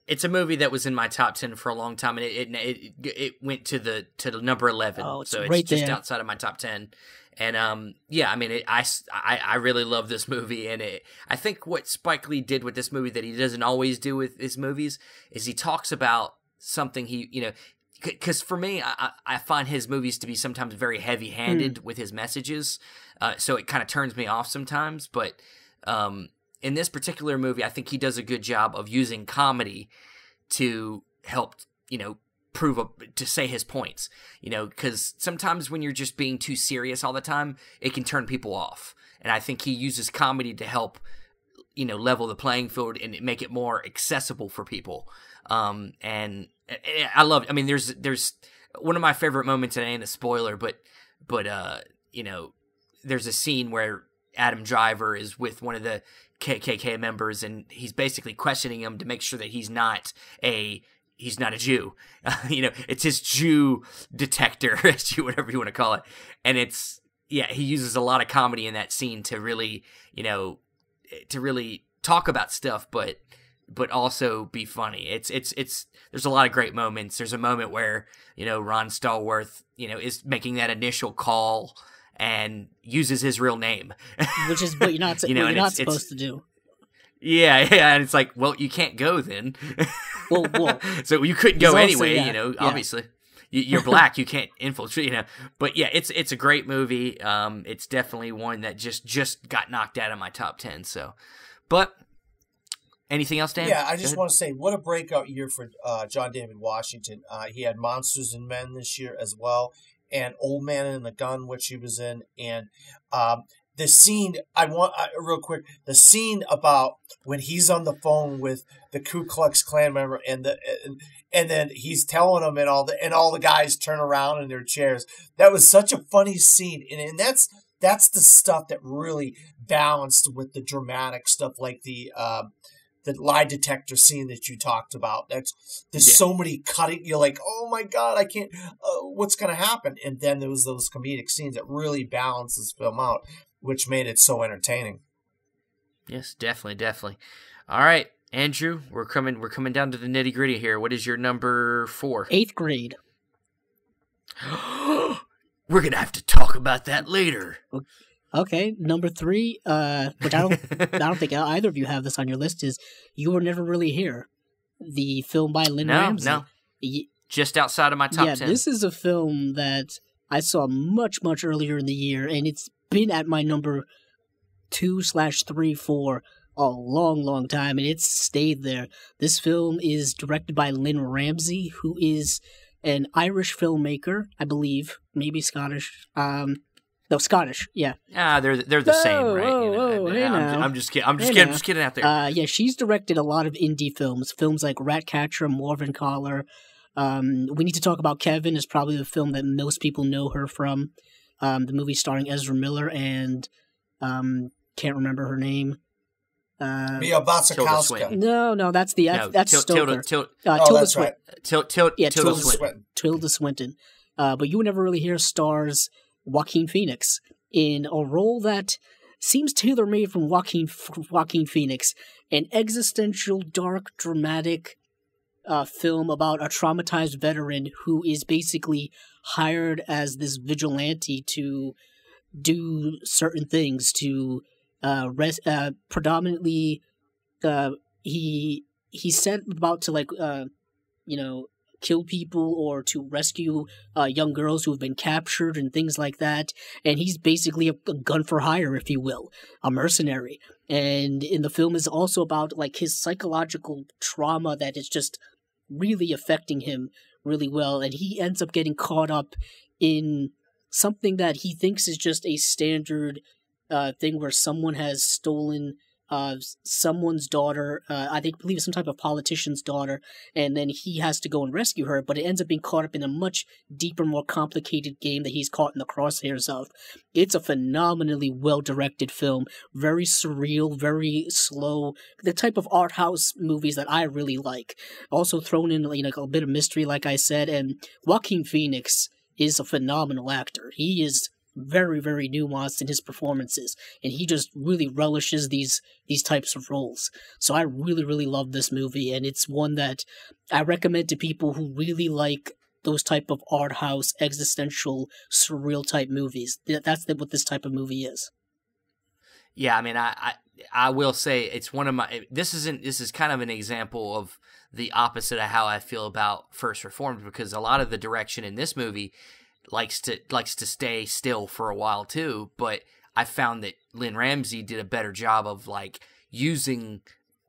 it's a movie that was in my top 10 for a long time, and it went to the number 11. Oh, it's so right it's just there. outside of my top 10. And I mean, I really love this movie, and I think what Spike Lee did with this movie that he doesn't always do with his movies is he talks about something because for me, I find his movies to be sometimes very heavy-handed with his messages, so it kind of turns me off sometimes. But in this particular movie, I think he does a good job of using comedy to help, to say his points, because sometimes when you're just being too serious all the time, it can turn people off. And I think he uses comedy to help, level the playing field and make it more accessible for people. And I love, there's one of my favorite moments, and it ain't a spoiler, but there's a scene where Adam Driver is with one of the KKK members, and he's basically questioning him to make sure that he's not a Jew. It's his Jew detector, whatever you want to call it. And he uses a lot of comedy in that scene to really, to really talk about stuff, but also be funny. There's a lot of great moments. There's a moment where, Ron Stallworth, is making that initial call and uses his real name, which is what you're not, supposed to do. Yeah, and it's like, well, you can't go then. Well, so you couldn't go anyway. Yeah. Obviously, you're black, you can't infiltrate. But yeah, it's a great movie. It's definitely one that just got knocked out of my top 10. So, but Anything else, Dan? Yeah, I Go just ahead. want to say, what a breakout year for John David Washington. He had Monsters and Men this year as well, and Old Man and the Gun, which he was in, and the scene. Real quick, the scene about when he's on the phone with the Ku Klux Klan member, and then he's telling them, and all the guys turn around in their chairs. That was such a funny scene, and that's the stuff that really balanced with the dramatic stuff, like the lie detector scene that you talked about. There's so many cutting. You're like, oh my god, I can't. What's gonna happen? And then there was those comedic scenes that really balanced this film out, which made it so entertaining. Yes, definitely. All right, Andrew, we're coming down to the nitty gritty here. What is your number 4? 8th grade. We're gonna have to talk about that later. Okay, number 3, which I don't think either of you have this on your list, is You Were Never Really Here, the film by Lynn Ramsey. No, just outside of my top 10. Yeah, this is a film that I saw much earlier in the year, and it's been at my number 2/3 for a long time, and it's stayed there. This film is directed by Lynn Ramsey, who is an Irish filmmaker, I believe, maybe Scottish. No, Scottish. Yeah. They're the same, right? Hey now. I'm just kidding. I'm just kidding out there. Yeah, she's directed a lot of indie films like Ratcatcher, Morven Collar. We Need to Talk About Kevin is probably the film that most people know her from. The movie starring Ezra Miller and can't remember her name. Mia Wasikowska. No, that's Stoker. Tilda Swinton. Tilda Swinton. But You Would Never Really Hear stars Joaquin Phoenix in a role that seems tailor-made from Joaquin Phoenix, an existential, dark, dramatic film about a traumatized veteran who is basically hired as this vigilante to do certain things, to predominantly he's set about to kill people or to rescue young girls who have been captured and things like that. And he's basically a gun for hire, if you will, a mercenary. And in the film is also about like his psychological trauma that is just really affecting him really well. And he ends up getting caught up in something that he thinks is just a standard thing where someone has stolen someone's daughter, I believe it's some type of politician's daughter, and then he has to go and rescue her, but it ends up being caught up in a much deeper, more complicated game that he's caught in the crosshairs of. It's a phenomenally well-directed film, very surreal, very slow, the type of art house movies that I really like. Also thrown in a bit of mystery, like I said, and Joaquin Phoenix is a phenomenal actor. He is very nuanced in his performances, and he just really relishes these types of roles. So I really love this movie, and it's one that I recommend to people who really like those type of art house, existential, surreal type movies. That's what this type of movie is. Yeah, I mean, I will say it's one of my. This is kind of an example of the opposite of how I feel about First Reformed, because a lot of the direction in this movie likes to stay still for a while too, but I found that Lynn Ramsey did a better job of like using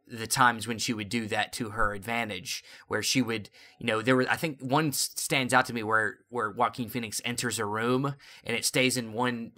the times when she would do that to her advantage, where she would, I think one stands out to me where Joaquin Phoenix enters a room and it stays in one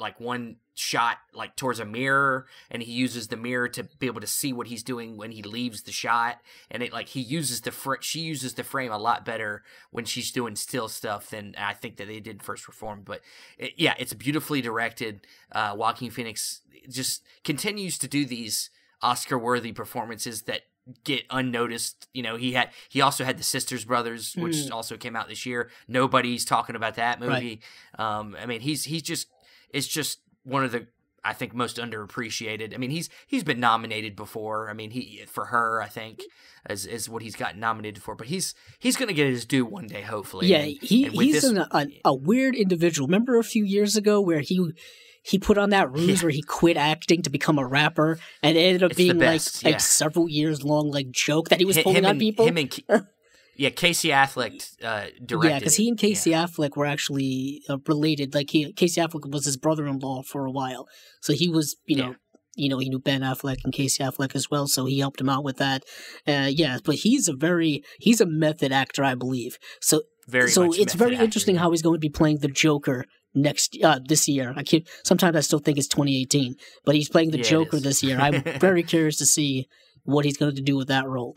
shot like towards a mirror, and he uses the mirror to be able to see what he's doing when he leaves the shot, and she uses the frame a lot better when she's doing still stuff than I think that they did First Reformed. But it's beautifully directed. Joaquin Phoenix just continues to do these Oscar-worthy performances that get unnoticed. He also had The Sisters Brothers, which also came out this year. Nobody's talking about that movie. Right. I mean, it's just one of the, I think, most underappreciated. I mean, he's been nominated before. I mean, for Her, I think, is what he's gotten nominated for. But he's going to get his due one day, hopefully. Yeah, he's a weird individual. Remember a few years ago where he put on that ruse where he quit acting to become a rapper, and it ended up being like several years long joke that he was pulling on people. Casey Affleck directed. Yeah, because he and Casey Affleck were actually related. Casey Affleck was his brother-in-law for a while, so he was he knew Ben Affleck and Casey Affleck as well, so he helped him out with that. Yeah, but he's a method actor, I believe. So it's very interesting how he's going to be playing the Joker this year. Sometimes I still think it's 2018, but he's playing the Joker this year. I'm very curious to see what he's going to do with that role.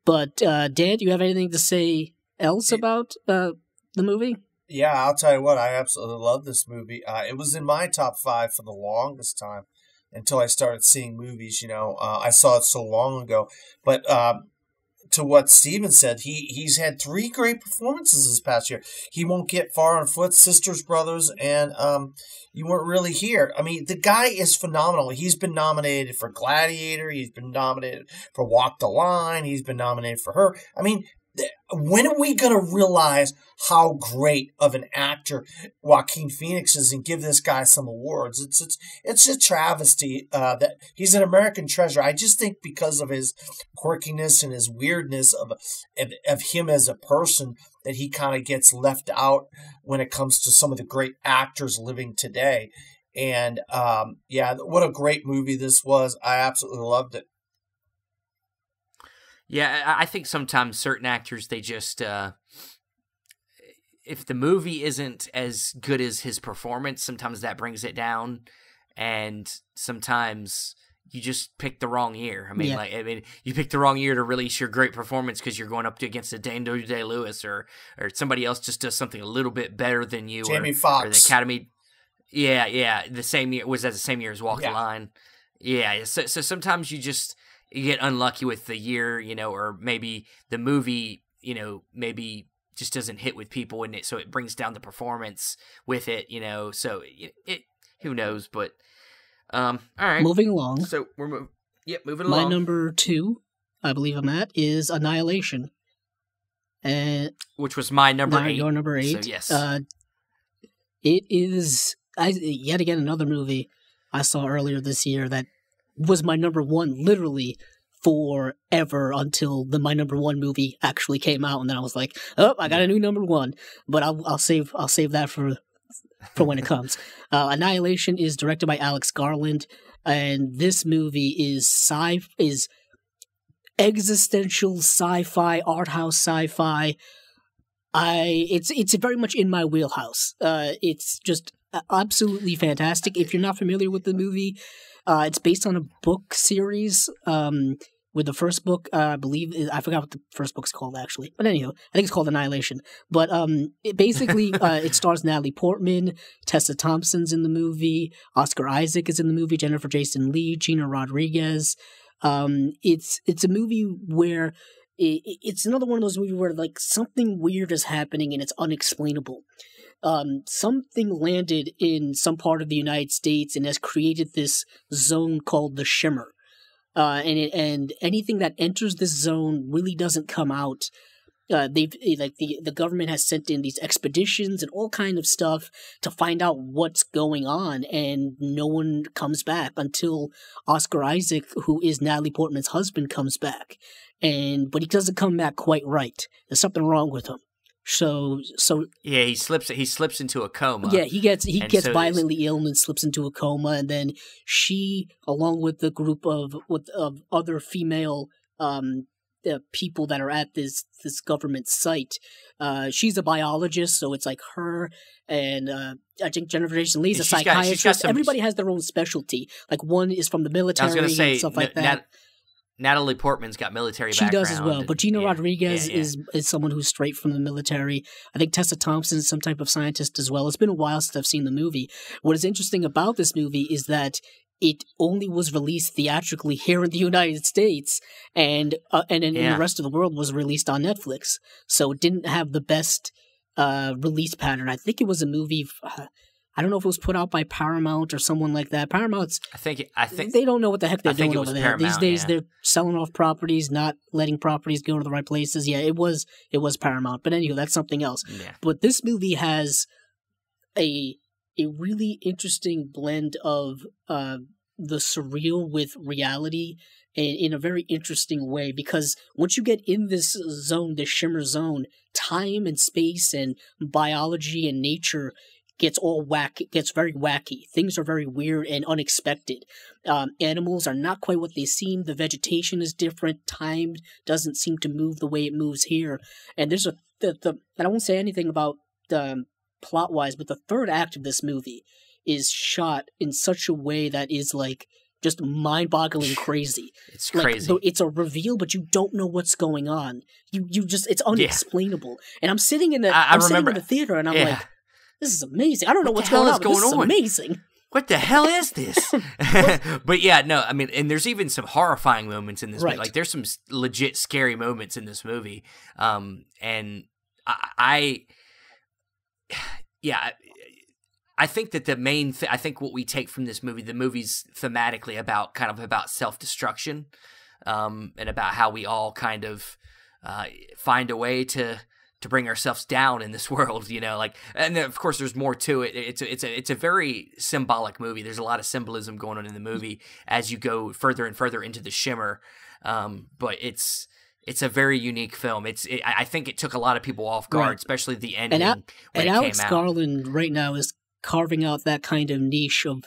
But Dan, do you have anything to say else about the movie? Yeah, I'll tell you what, I absolutely love this movie. It was in my top 5 for the longest time until I started seeing movies. I saw it so long ago. But to what Steven said, he's had 3 great performances this past year. He Won't Get Far on Foot, Sisters, Brothers, and You Weren't Really Here. I mean, the guy is phenomenal. He's been nominated for Gladiator. He's been nominated for Walk the Line. He's been nominated for Her. I mean, when are we going to realize how great of an actor Joaquin Phoenix is and give this guy some awards? It's a travesty that he's an American treasure. I just think because of his quirkiness and his weirdness of him as a person that he kind of gets left out when it comes to some of the great actors living today. And what a great movie this was. I absolutely loved it. Yeah, I think sometimes certain actors, they just, if the movie isn't as good as his performance, sometimes that brings it down, and sometimes you just pick the wrong year. I mean, you picked the wrong year to release your great performance because you're going up against a Daniel Day-Lewis or somebody else just does something a little bit better than you. Jamie Foxx. Or the Academy. Yeah, the same year. Was that the same year as Walk the Line? Yeah, so sometimes you get unlucky with the year, or maybe the movie, maybe just doesn't hit with people, and so it brings down the performance with it, so it who knows, but all right. Moving along. So we're moving along. My number 2, I believe I'm at, is Annihilation. Which was my number 8. Your number 8. So yes. It is yet again another movie I saw earlier this year that was my number 1 literally forever until my number 1 movie actually came out, and then I was like, oh, I got a new number 1, but I'll save that for when it comes. Annihilation is directed by Alex Garland, and this movie is existential sci-fi, art house sci-fi. It's very much in my wheelhouse. It's just absolutely fantastic. If you're not familiar with the movie, it's based on a book series. With the first book, I believe I forgot what the first book's called actually, but anyhow, I think it's called Annihilation. But it stars Natalie Portman, Tessa Thompson's in the movie, Oscar Isaac is in the movie, Jennifer Jason Leigh, Gina Rodriguez. It's a movie where it's another one of those movies where like something weird is happening and it's unexplainable. Something landed in some part of the United States and has created this zone called the Shimmer. And anything that enters this zone really doesn't come out. The government has sent in these expeditions and all kind of stuff to find out what's going on, and no one comes back until Oscar Isaac, who is Natalie Portman's husband, comes back. But he doesn't come back quite right. There's something wrong with him. So yeah, he slips into a coma. Yeah, he gets violently ill and slips into a coma, and then she, along with the group of other female people that are at this government site, she's a biologist, so it's like her and I think Jennifer Jason Leigh's a psychiatrist. Everybody has their own specialty. Like one is from the military. I was going to say and stuff like that. Natalie Portman's got military background. She does as well, but Gina Rodriguez is someone who's straight from the military. I think Tessa Thompson is some type of scientist as well. It's been a while since I've seen the movie. What is interesting about this movie is that it only was released theatrically here in the United States, and in the rest of the world was released on Netflix. So it didn't have the best release pattern. I think it was a movie. I don't know if it was put out by Paramount or someone like that. Paramount's. I think they don't know what the heck they're doing over there. Paramount, these days, they're selling off properties, not letting properties go to the right places. Yeah, it was Paramount. But anyway, that's something else. Yeah. But this movie has a really interesting blend of the surreal with reality in a very interesting way, because once you get in this zone, this Shimmer zone, time and space and biology and nature gets very wacky. Things are very weird and unexpected. Animals are not quite what they seem. The vegetation is different. Time doesn't seem to move the way it moves here. And there's and I won't say anything about plot wise, but the third act of this movie is shot in such a way that is like just mind-boggling crazy. It's crazy. It's a reveal, but you don't know what's going on. You just it's unexplainable. And I'm sitting in the sitting in the theater, and I'm like, this is amazing. I don't know what's going on. This is amazing. What the hell is this? But yeah, no, I mean, and there's even some horrifying moments in this movie. Like, there's some legit scary moments in this movie. And I think that the main I think what we take from this movie, the movie's thematically about self-destruction, and about how we all kind of find a way to bring ourselves down in this world, you know, like, and then of course there's more to it. It's a very symbolic movie. There's a lot of symbolism going on in the movie as you go further and further into the shimmer. But it's a very unique film. I think it took a lot of people off guard, especially the ending when it came out. Alex Garland right now is carving out that kind of niche of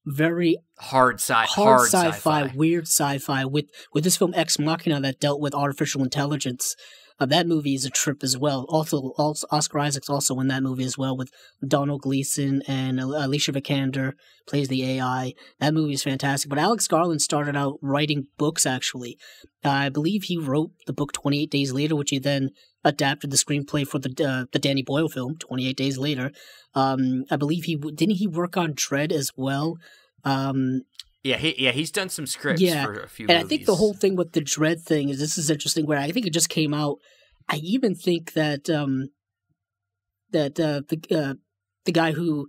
very hard sci-fi, weird sci-fi with this film Ex Machina that dealt with artificial intelligence. That movie is a trip as well. Also, Oscar Isaac's also in that movie as well, with Donald Gleason and Alicia Vikander plays the AI. That movie is fantastic. But Alex Garland started out writing books, actually. I believe he wrote the book 28 Days Later, which he then adapted the screenplay for the Danny Boyle film, 28 Days Later. I believe didn't he work on Dredd as well? He's done some scripts for a few movies. And I think the whole thing with the Dredd thing is, this is interesting, where I think it just came out. I even think that the guy who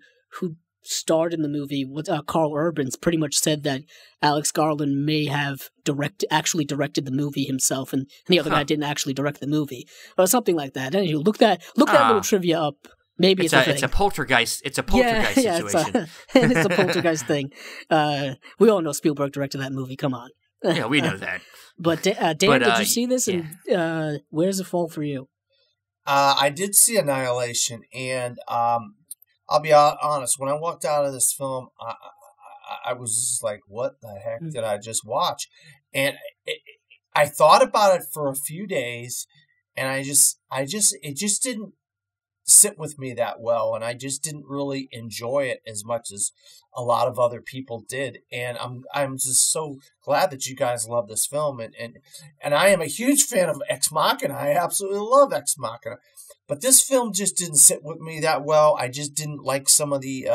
starred in the movie, Carl Urban's, pretty much said that Alex Garland may have actually directed the movie himself, and the other guy didn't actually direct the movie, or something like that. And you look that little trivia up. Maybe it's a thing. It's a poltergeist. It's a poltergeist situation. It's a poltergeist thing. We all know Spielberg directed that movie. Come on. Yeah, we know that. But Dan, did you see this? Yeah. And where does it fall for you? I did see Annihilation, and I'll be honest. When I walked out of this film, I was just like, "What the heck did I just watch?" And I thought about it for a few days, and it just didn't sit with me that well, and I just didn't really enjoy it as much as a lot of other people did. And I'm just so glad that you guys love this film, and I am a huge fan of Ex Machina. I absolutely love Ex Machina, but this film just didn't sit with me that well. I just didn't like some of the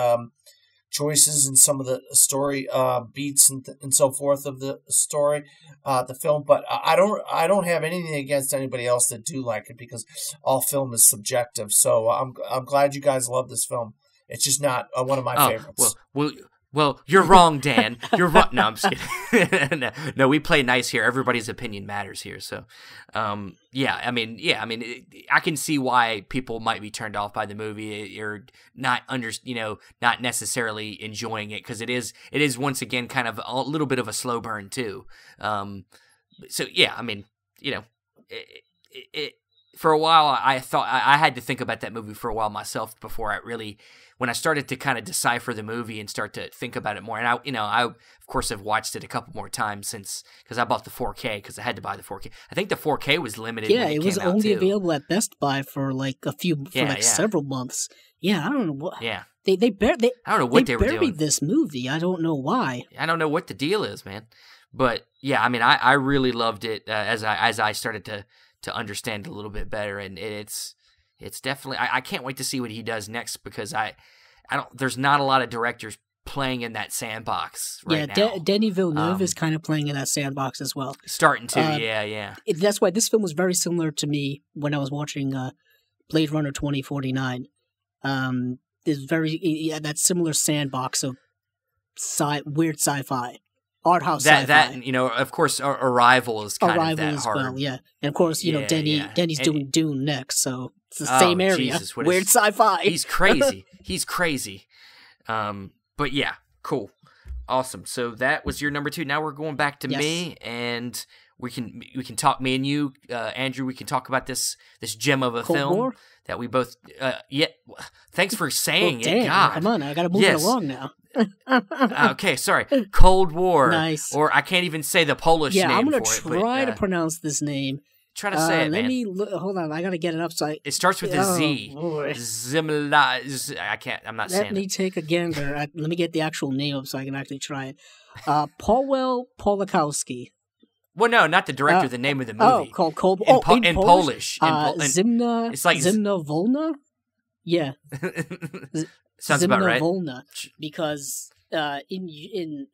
choices and some of the story beats and so forth of the story, the film. But I don't have anything against anybody else that do like it, because all film is subjective. So I'm glad you guys love this film. It's just not one of my favorites. Well, you're wrong, Dan. You're wrong. No, I'm just kidding. No, we play nice here. Everybody's opinion matters here. So, I can see why people might be turned off by the movie or not not necessarily enjoying it, because it is once again kind of a little bit of a slow burn too. So yeah, I mean, for a while I thought I had to think about that movie for a while myself before when I started to kind of decipher the movie and start to think about it more. And I of course have watched it a couple more times since, because I bought the 4K because I had to buy the 4K. I think the 4K was limited. Yeah, it was only available at Best Buy for several months. Yeah, I don't know what. Yeah, I don't know what they were doing. They buried this movie. I don't know why. I don't know what the deal is, man. But yeah, I mean, I really loved it as I started to understand a little bit better, and it's definitely, I can't wait to see what he does next, because there's not a lot of directors playing in that sandbox right now. Denis Villeneuve is kind of playing in that sandbox as well. Starting to, yeah. That's why this film was very similar to me when I was watching Blade Runner 2049. It's that similar sandbox of weird sci-fi. Art house sci-fi. That of course, Arrival is kind of that as hard. Well, yeah. And of course, Denny's doing Dune next, so it's the same area. Jesus, weird sci-fi. He's crazy. He's crazy. But yeah, cool. Awesome. So that was your number 2. Now we're going back to me, and we can talk, me and you, Andrew, we can talk about this gem of a Cold film. War? that we both. Thanks for saying Damn, it. God, come on, I gotta move it along now. Okay, sorry. Cold War. Nice. Or I can't even say the Polish name I'm gonna for it. try to pronounce this name. Try to say it, man. Let me hold on. I gotta get it up. It starts with a Z. Boy. Zimla. I can't. I'm not saying it. Let me take a gander. Let me get the actual name up so I can actually try it. Paweł Polakowski. Well, no, not the director. The name of the movie. Called Cold. In Polish. Zimna. It's like Zimna Volna. Yeah. Sounds Zimna about right. Volna, because in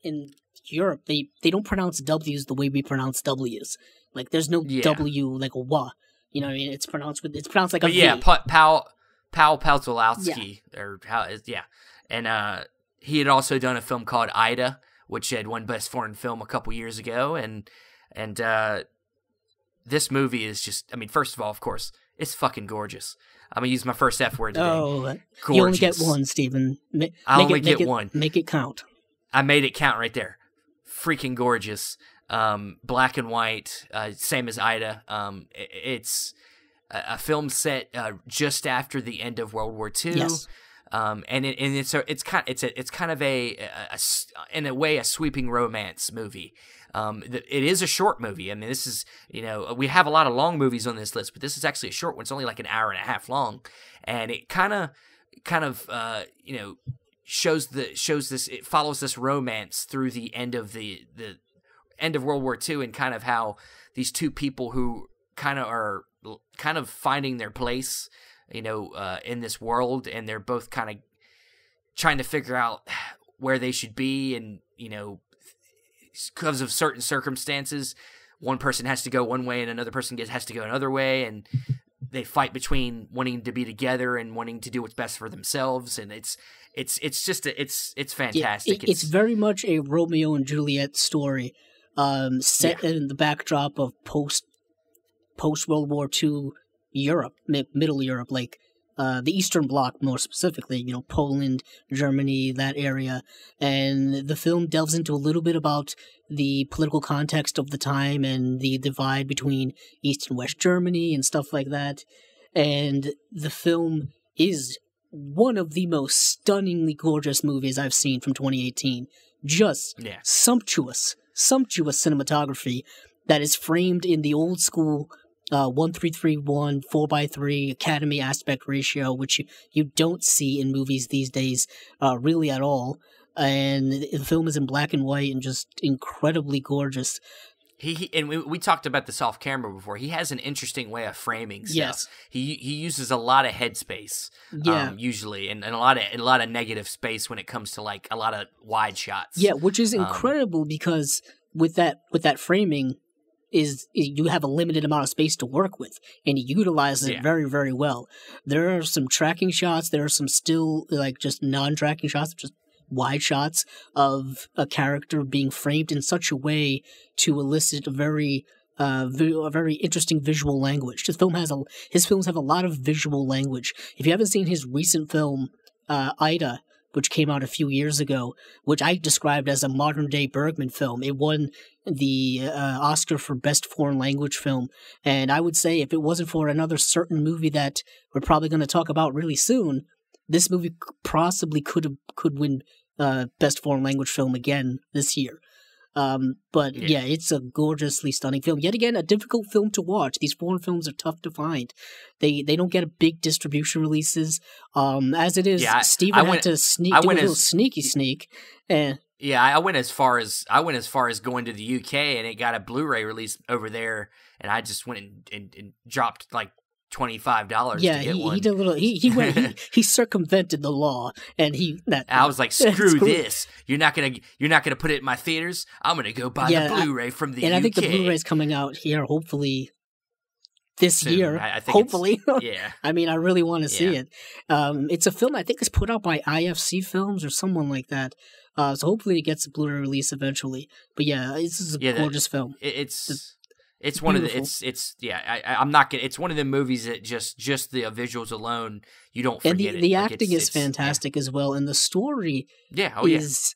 Europe they don't pronounce W's the way we pronounce W's. Like there's no W like a wa. You know what I mean? It's pronounced like a V. Yeah, Paweł Pawlowski or how is and he had also done a film called Ida, which had won Best Foreign Film a couple years ago, and this movie is just, I mean, first of all, of course, it's fucking gorgeous. I'm gonna use my first F word today. Oh, gorgeous. You only get one, Stephen. I only get one. Make it count. I made it count right there. Freaking gorgeous. Black and white, same as Ida. It's a film set just after the end of World War II. Yes. And it's kind of in a way a sweeping romance movie. It is a short movie. I mean, this is, we have a lot of long movies on this list, but this is actually a short one. It's only like an hour and a half long, and it kind of shows this. It follows this romance through the end of the end of World War II, and kind of how these two people who are finding their place, in this world, and they're both kind of trying to figure out where they should be, and because of certain circumstances, one person has to go one way and another person has to go another way, and they fight between wanting to be together and wanting to do what's best for themselves, and it's fantastic. It's very much a Romeo and Juliet story, set in the backdrop of post World War II Europe, Middle Europe, like the Eastern Bloc more specifically, Poland, Germany, that area. And the film delves into a little bit about the political context of the time and the divide between East and West Germany and stuff like that. And the film is one of the most stunningly gorgeous movies I've seen from 2018. Just sumptuous cinematography that is framed in the old school 1:3:1 4:3 Academy aspect ratio, which you don't see in movies these days really at all. And the film is in black and white and just incredibly gorgeous. We talked about this off camera before. He has an interesting way of framing stuff. Yes. He uses a lot of headspace, usually, and a lot of negative space when it comes to like a lot of wide shots. Yeah, which is incredible because with that framing, you have a limited amount of space to work with, and he utilizes it very, very well. There are some tracking shots. There are some still like just non-tracking shots, just wide shots of a character being framed in such a way to elicit a very interesting visual language. His films have a lot of visual language. If you haven't seen his recent film, Ida, which came out a few years ago, which I described as a modern-day Bergman film. It won the Oscar for Best Foreign Language Film, and I would say if it wasn't for another certain movie that we're probably going to talk about really soon, this movie possibly could win Best Foreign Language Film again this year. But it's a gorgeously stunning film. Yet again, a difficult film to watch. These foreign films are tough to find. They don't get a big distribution releases. As it is, Steven had to do a little sneaky sneak. I went as far as going to the UK, and it got a Blu-ray release over there, and I just went and dropped like $25 to get one. He did a little. He went. He circumvented the law, and I was like, screw this! You're not gonna put it in my theaters. I'm gonna go buy the Blu-ray from the UK. And I think the Blu-ray's coming out here, hopefully this year. I think hopefully, yeah. I mean, I really want to see it. It's a film I think it's put out by IFC Films or someone like that. So hopefully it gets a Blu-ray release eventually. But this is a gorgeous film. It's one beautiful. Of the I'm not gonna. It's one of the movies that just the visuals alone you don't forget. And the acting is fantastic as well, and the story is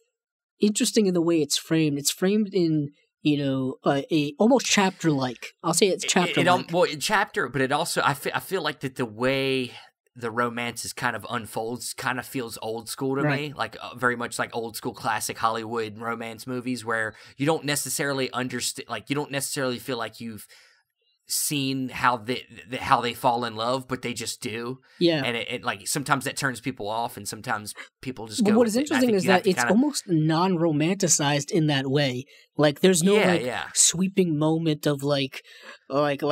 interesting in the way it's framed. It's framed in a almost chapter like. I'll say it's chapter like. Well, chapter, but it also I feel like that the way the romance is kind of unfolds kind of feels old school to me, like very much like old school classic Hollywood romance movies where you don't necessarily understand, like you don't necessarily feel like you've seen how they fall in love, but they just do. Yeah, and it like sometimes that turns people off, and sometimes people just. But go what is with interesting is that it's almost non-romanticized in that way. Like there's no sweeping moment of like a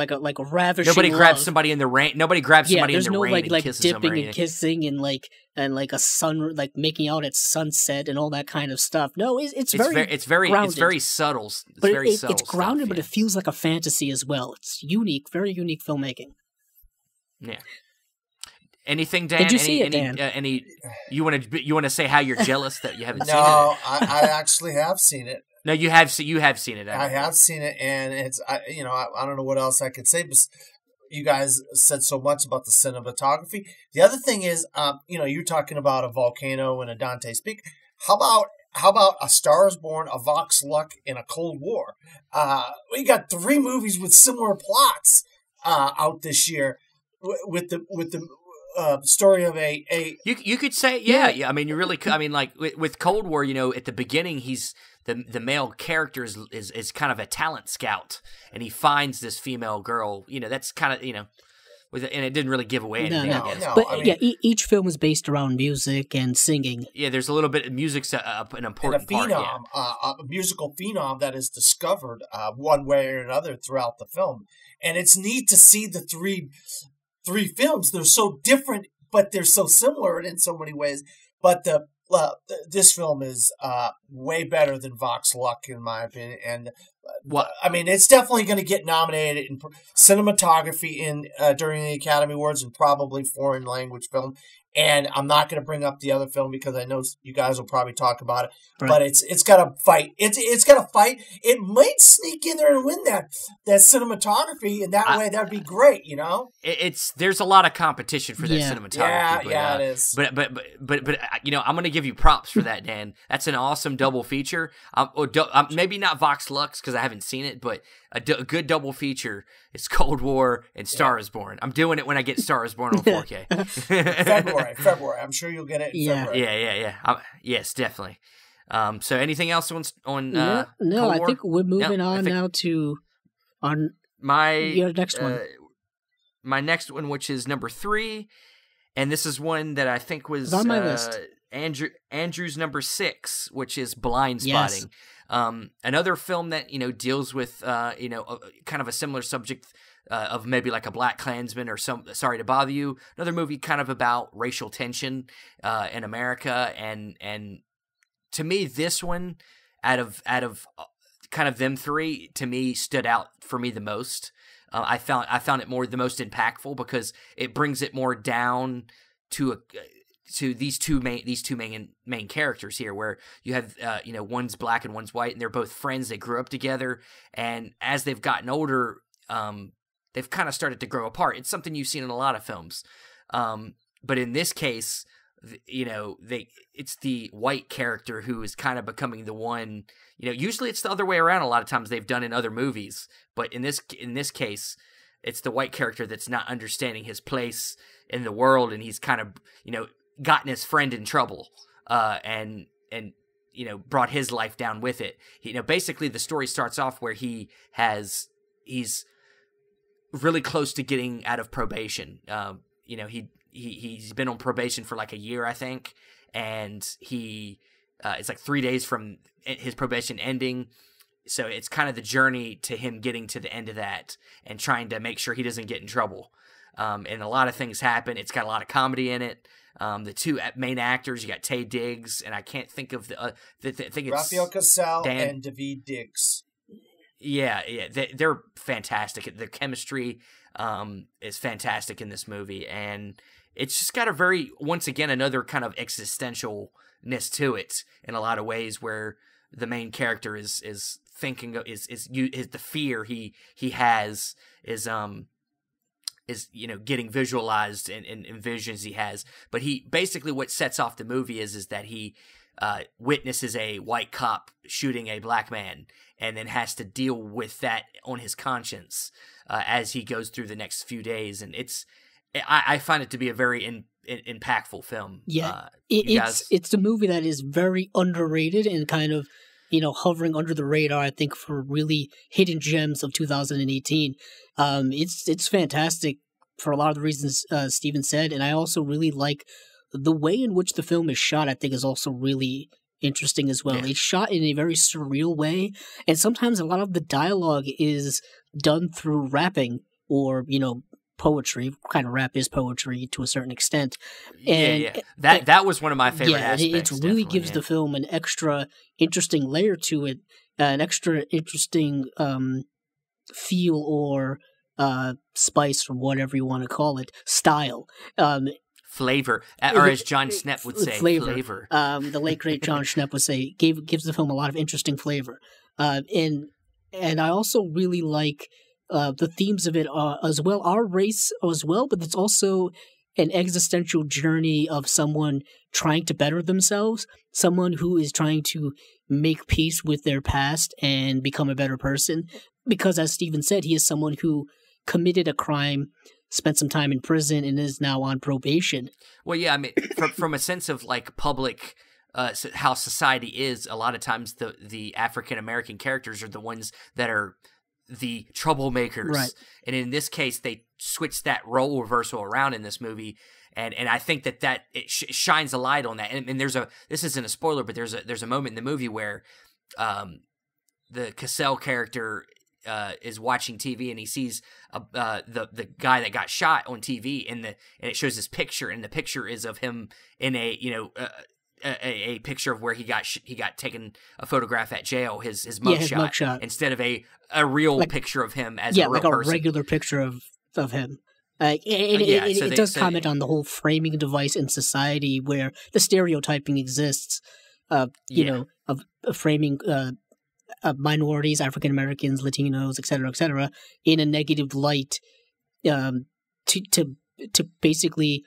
ravishing. Nobody grabs love. somebody in the rain. Nobody grabs somebody in the rain like and kisses dipping them and kissing and like a sun, like making out at sunset and all that kind of stuff. No, it's very grounded. It's very subtle. It's grounded, but it feels like a fantasy as well. It's unique, very unique filmmaking. Yeah. Anything, Dan? Did you see it, Dan? You want to say how you're jealous that you haven't seen it? No, I actually have seen it. No, you have seen it. I have seen it, and it's I don't know what else I could say. But you guys said so much about the cinematography. The other thing is, you're talking about a volcano and a Dante's Peak. How about A Star Is Born, A Vox Lux, and A Cold War? We got 3 movies with similar plots out this year with the story of a. You could say yeah. I mean, you really could. I mean, like with Cold War, at the beginning, he's the male character is kind of a talent scout, and he finds this female girl. That's kind of and it didn't really give away anything. I guess. No, but each film is based around music and singing. Yeah, there's a little bit of music's an important and part. A musical phenom that is discovered one way or another throughout the film, and it's neat to see the three films. They're so different, but they're so similar in so many ways. But this film is way better than Vox Lux, in my opinion. And I mean, it's definitely going to get nominated in cinematography during the Academy Awards and probably foreign language film. And I'm not going to bring up the other film because I know you guys will probably talk about it. Right. But it's got to fight. It's got to fight. It might sneak in there and win that cinematography, and that way that'd be great. There's a lot of competition for that cinematography. Yeah, it is. But I'm going to give you props for that, Dan. That's an awesome double feature. Maybe not Vox Lux because I haven't seen it, but a good double feature is Cold War and Star Is Born. I'm doing it when I get Star Is Born on 4K. February. I'm sure you'll get it in February. Yeah. Yes, definitely. So anything else on no, Cold War? I think we're moving on now to your next one. My next one, which is number 3, and this is one that I think was on my list. Andrew's number 6, which is Blind Yes. Spotting. Another film that deals with kind of a similar subject of maybe like a Black Klansman or Sorry to Bother You. Another movie kind of about racial tension in America, and to me, this one out of kind of them 3 to me stood out for me the most. I found it the most impactful because it brings it more down to these two main characters here, where you have one's black and one's white, and they're both friends. They grew up together, and as they've gotten older, they've kind of started to grow apart. It's something you've seen in a lot of films, but in this case, it's the white character who is kind of becoming the one. Usually it's the other way around. A lot of times they've done in other movies, but in this case, it's the white character that's not understanding his place in the world, and he's kind of gotten his friend in trouble, and brought his life down with it. Basically the story starts off where he's really close to getting out of probation. He's been on probation for like a year, I think, and it's like 3 days from his probation ending. So it's kind of the journey to him getting to the end of that and trying to make sure he doesn't get in trouble. And a lot of things happen. It's got a lot of comedy in it. The 2 main actors, you got Taye Diggs, and I can't think of I think it's Raphael Casal and Daveed Diggs. Yeah, they're fantastic. The chemistry is fantastic in this movie, and it's just got once again, another kind of existentialness to it in a lot of ways, where the main character is thinking of is the fear he has is getting visualized in visions he has. But he basically, what sets off the movie is that he witnesses a white cop shooting a black man, and then has to deal with that on his conscience as he goes through the next few days. And I find it to be a very impactful film. Yeah, it's a movie that is very underrated and kind of, hovering under the radar, I think, for really hidden gems of 2018. It's fantastic for a lot of the reasons Steven said, and I also really like the way in which the film is shot. I think is also really interesting as well. Yeah. It's shot in a very surreal way, and sometimes a lot of the dialogue is done through rapping or poetry. Kind of rap is poetry to a certain extent. And that was one of my favorite aspects. It really gives the film an extra interesting layer to it, an extra interesting feel or spice, or whatever you want to call it, style. Flavor, or as John Schnepp would say, flavor. The late great John Schnepp would say, gives the film a lot of interesting flavor. And I also really like the themes of it as well, our race as well, but it's also an existential journey of someone trying to better themselves, someone who is trying to make peace with their past and become a better person. Because, as Steven said, he is someone who committed a crime, spent some time in prison, and is now on probation. Well, yeah, I mean, from a sense of like public, how society is, a lot of times the African American characters are the ones that are the troublemakers, right. And in this case, they switched that role reversal around in this movie, and I think that it shines a light on that. And this isn't a spoiler, but there's a moment in the movie where the Cassell character is watching TV and he sees the guy that got shot on TV, and it shows his picture, and the picture is of him in a picture of where he got taken a photograph at jail, his mugshot, instead of a real picture of him as a real person. A regular picture of him. It does comment on the whole framing device in society where the stereotyping exists, of framing minorities, African Americans, Latinos, et cetera, in a negative light, to basically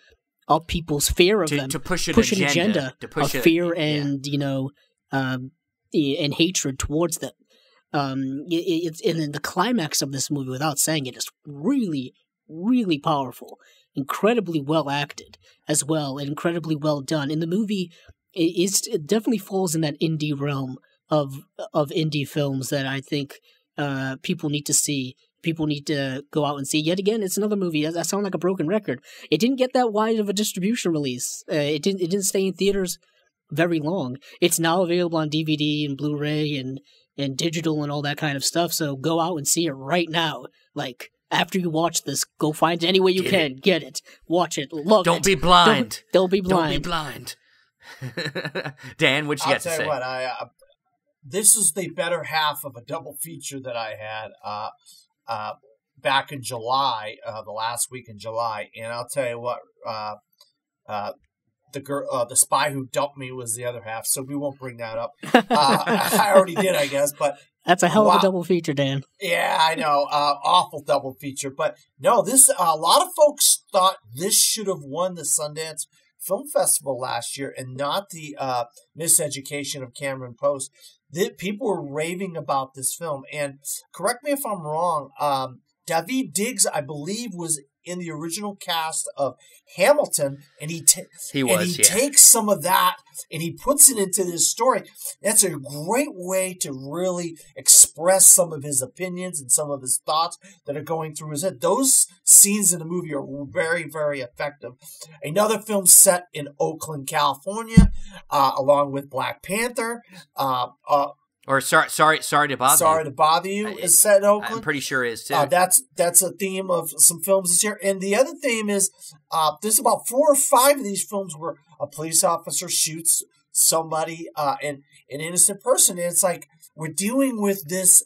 up people's fear of them, to push an agenda of fear and and hatred towards them. And then the climax of this movie, without saying it, is really, really powerful, incredibly well acted as well, and incredibly well done. In the movie, it definitely falls in that indie realm of indie films that I think people need to see. People need to go out and see. Yet again, it's another movie. I sound like a broken record. It didn't get that wide of a distribution release. It didn't stay in theaters very long. It's now available on DVD and Blu-ray and digital and all that kind of stuff. So go out and see it right now. Like, after you watch this, go find it any way you can. Get it. Watch it. Love it. Don't be blind. Don't be blind. Don't be blind. Dan, what you got to say? I'll tell you what, this is the better half of a double feature that I had back in July, the last week in July, and I'll tell you what, the Spy Who Dumped Me was the other half, so we won't bring that up. I already did, I guess, but that's a hell of a double feature, Dan. Yeah, I know, awful double feature, but no, this a lot of folks thought this should have won the Sundance Film Festival last year, and not the Miseducation of Cameron Post. People were raving about this film, and correct me if I'm wrong, Daveed Diggs, I believe, was in the original cast of Hamilton, and he takes some of that and he puts it into this story. That's a great way to really express some of his opinions and some of his thoughts that are going through his head. Those scenes in the movie are very, very effective. Another film set in Oakland, California, along with Black Panther. Or sorry to bother you. Sorry to bother you is set in Oakland. I'm pretty sure it is too. That's a theme of some films this year. And the other theme is there's about 4 or 5 of these films where a police officer shoots somebody, an innocent person. And it's like we're dealing with this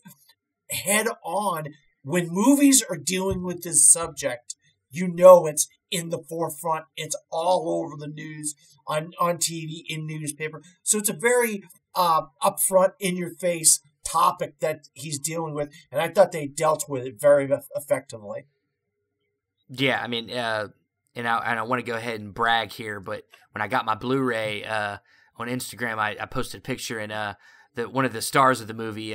head on. When movies are dealing with this subject, it's in the forefront. It's all over the news, on TV, in newspaper. So it's a very upfront, in-your-face topic that he's dealing with, and I thought they dealt with it very effectively. Yeah, I mean, and I want to go ahead and brag here, but when I got my Blu-ray on Instagram, I posted a picture, and one of the stars of the movie,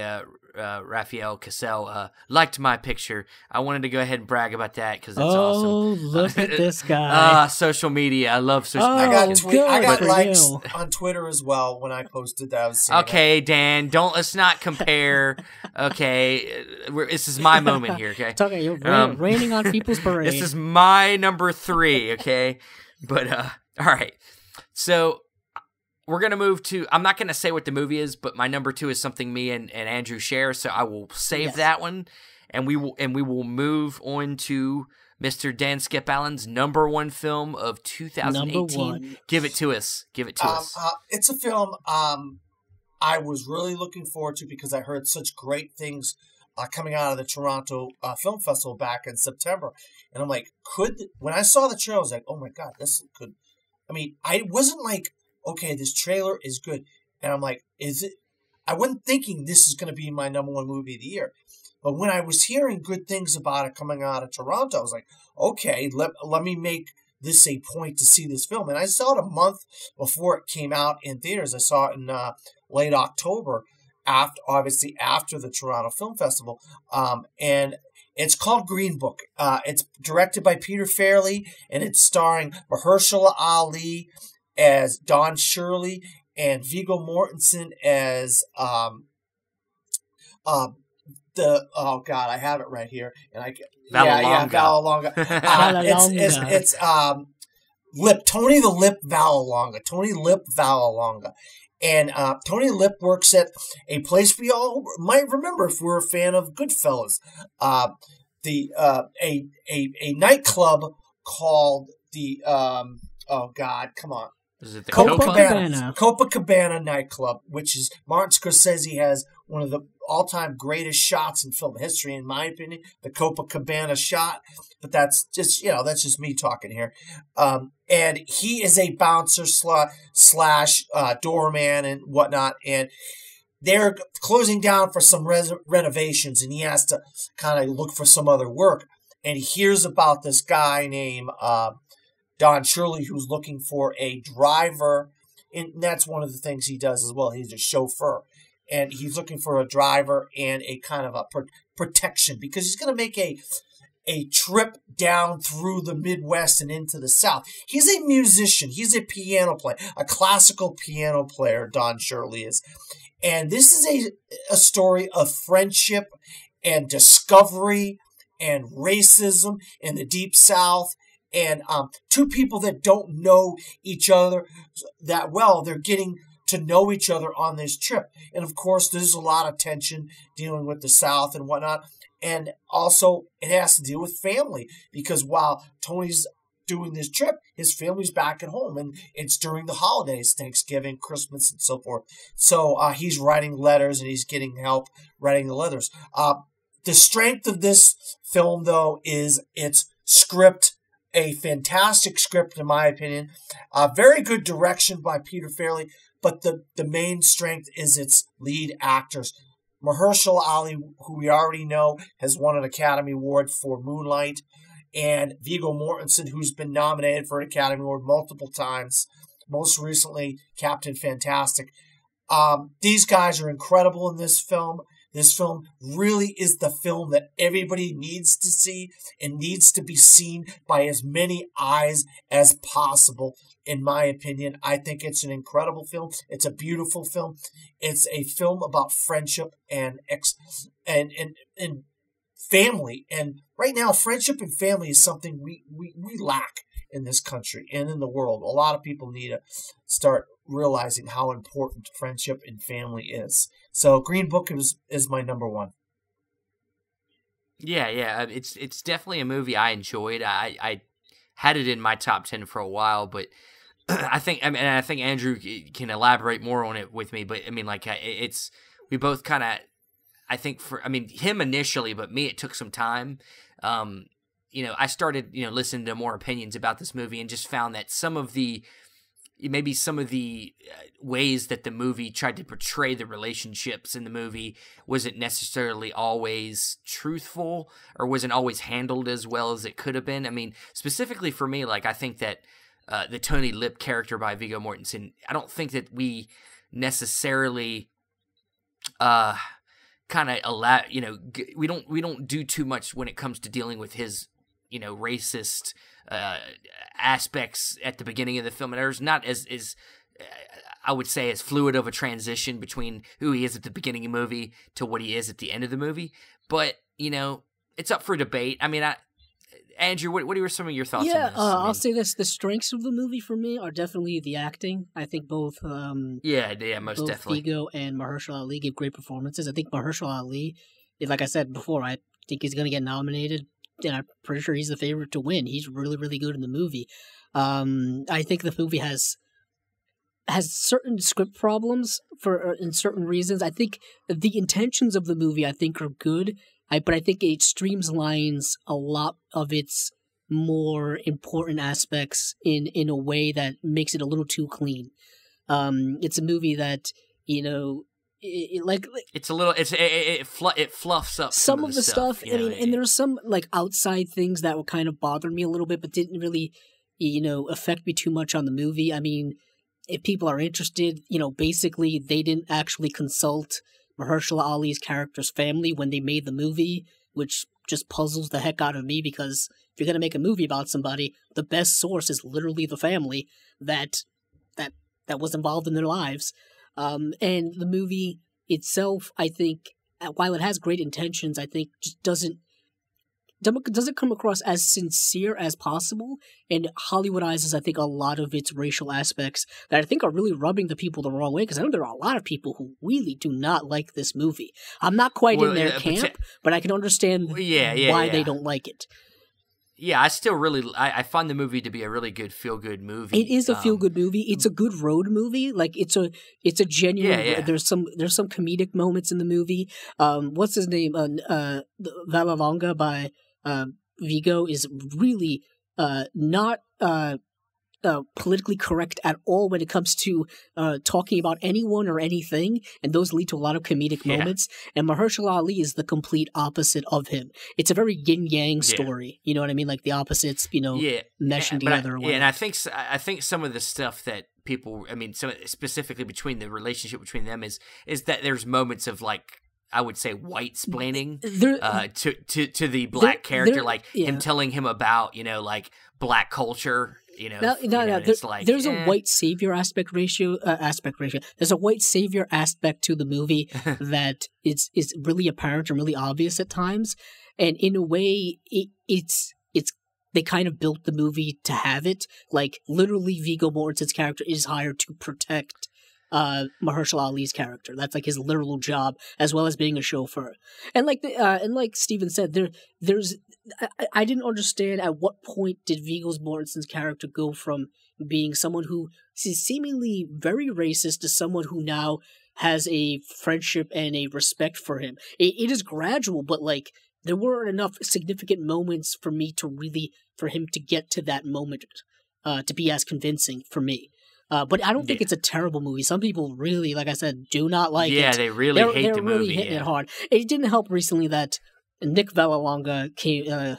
Raphael Cassell, liked my picture. I wanted to go ahead and brag about that because it's awesome. Oh, look at this guy. Social media. I love social Oh, media. I got good for likes you. on Twitter as well when I posted that. I was seeing Okay, Dan, let's not compare. Okay, this is my moment here, okay? You're raining on people's parade. This is my number 3, okay? But, all right. So, we're going to move to, I'm not going to say what the movie is, but my number 2 is something me and Andrew share, so I will save that one, and we will move on to Mr. Dan Skip Allen's number 1 film of 2018. Number 1. Give it to us. It's a film I was really looking forward to because I heard such great things coming out of the Toronto Film Festival back in September. And I'm like, when I saw the trailer, I was like, oh my God, this could, I wasn't like, okay, this trailer is good. And I'm like, is it? I wasn't thinking this is going to be my number 1 movie of the year. But when I was hearing good things about it coming out of Toronto, I was like, okay, let me make this a point to see this film. And I saw it a month before it came out in theaters. I saw it in late October, after the Toronto Film Festival. And it's called Green Book. It's directed by Peter Farrelly, and it's starring Mahershala Ali as Don Shirley and Viggo Mortensen as I have it right here, and Vallelonga. It's Tony the Lip Vallelonga. And Tony Lip works at a place we all might remember if we're a fan of Goodfellas, a nightclub called the Is it the Copacabana nightclub, which is Martin Scorsese has one of the all-time greatest shots in film history, in my opinion, the Copacabana shot. But that's just me talking here. And he is a bouncer slash doorman and whatnot. And they're closing down for some renovations, and he has to kind of look for some other work. And he hears about this guy named Don Shirley, who's looking for a driver, and that's one of the things he does as well. He's a chauffeur, and he's looking for a driver and a kind of a protection because he's going to make a trip down through the Midwest and into the South. He's a musician. He's a piano player, a classical piano player, Don Shirley is. And this is a story of friendship and discovery and racism in the Deep South. And two people that don't know each other that well, they're getting to know each other on this trip. And of course, there's a lot of tension dealing with the South and whatnot. And also, it has to deal with family because while Tony's doing this trip, his family's back at home, and it's during the holidays, Thanksgiving, Christmas, and so forth. So he's writing letters, and he's getting help writing the letters. The strength of this film, though, is its script. A fantastic script, in my opinion. Very good direction by Peter Farrelly, but the main strength is its lead actors. Mahershala Ali, who we already know, has won an Academy Award for Moonlight, and Viggo Mortensen, who's been nominated for an Academy Award multiple times, most recently Captain Fantastic. These guys are incredible in this film. This film really is the film that everybody needs to see and needs to be seen by as many eyes as possible, in my opinion. I think it's an incredible film. It's a beautiful film. It's a film about friendship and family. And right now, friendship and family is something we lack in this country and in the world. A lot of people need to start realizing how important friendship and family is. So Green Book is my number one. Yeah, it's definitely a movie I enjoyed. I had it in my top 10 for a while, but I think Andrew can elaborate more on it with me. But I mean, like we both kind of, I think him initially, but me, it took some time. I started listening to more opinions about this movie and just found that some of the ways that the movie tried to portray the relationships in the movie wasn't necessarily always truthful or wasn't always handled as well as it could have been. I mean, specifically for me, like I think that the Tony Lip character by Viggo Mortensen, I don't think that we necessarily kind of allow, we don't do too much when it comes to dealing with his, racist aspects at the beginning of the film. And there's not as I would say, as fluid of a transition between who he is at the beginning of the movie to what he is at the end of the movie. But, it's up for debate. I mean, Andrew, what are some of your thoughts on this? I'll say this. The strengths of the movie for me are definitely the acting. I think both most both definitely. Viggo and Mahershala Ali gave great performances. I think Mahershala Ali, like I said before, I think he's going to get nominated, and I'm pretty sure he's the favorite to win. He's really, really good in the movie. I think the movie has certain script problems for in certain reasons. I think the intentions of the movie, I think, are good. But I think it streamlines a lot of its more important aspects in a way that makes it a little too clean. It's a movie that it fluffs up some of the stuff. And there's some like outside things that were kind of bothering me a little bit, but didn't really affect me too much on the movie. I mean, if people are interested, basically they didn't actually consult Mahershala Ali's character's family when they made the movie, which just puzzles the heck out of me, because if you're going to make a movie about somebody, the best source is literally the family that was involved in their lives. And the movie itself, I think, while it has great intentions, I think just doesn't come across as sincere as possible, and Hollywoodizes, I think, a lot of its racial aspects that I think are really rubbing the people the wrong way, because I know there are a lot of people who really do not like this movie. I'm not quite in their camp, but I can understand why they don't like it. Yeah, I still I find the movie to be a really good feel-good movie. It is a feel-good movie. It's a good road movie. Like it's a genuine. Yeah. There's some comedic moments in the movie. What's his name? Vallelonga by Viggo is really not politically correct at all when it comes to talking about anyone or anything, and those lead to a lot of comedic moments. And Mahershala Ali is the complete opposite of him. It's a very yin-yang story, you know what I mean? Like the opposites, meshing together. And I think some of the stuff that people, specifically between the relationship between them is that there's moments of like, I would say white splaining to the black character, him telling him about like black culture. There's a white savior aspect ratio. There's a white savior aspect to the movie that is really apparent and really obvious at times, and in a way, it's they kind of built the movie to have it. Like literally, Viggo Mortensen's character is hired to protect Mahershala Ali's character. That's like his literal job, as well as being a chauffeur. And like Steven said, I didn't understand at what point did Viggo Mortensen's character go from being someone who is seemingly very racist to someone who now has a friendship and a respect for him. It is gradual, but like there weren't enough significant moments for him to get to that moment to be as convincing for me. But I don't think it's a terrible movie. Some people really, like I said, do not like it. Yeah, they really hate the movie. They're really hitting it hard. It didn't help recently that Nick Vallelonga came.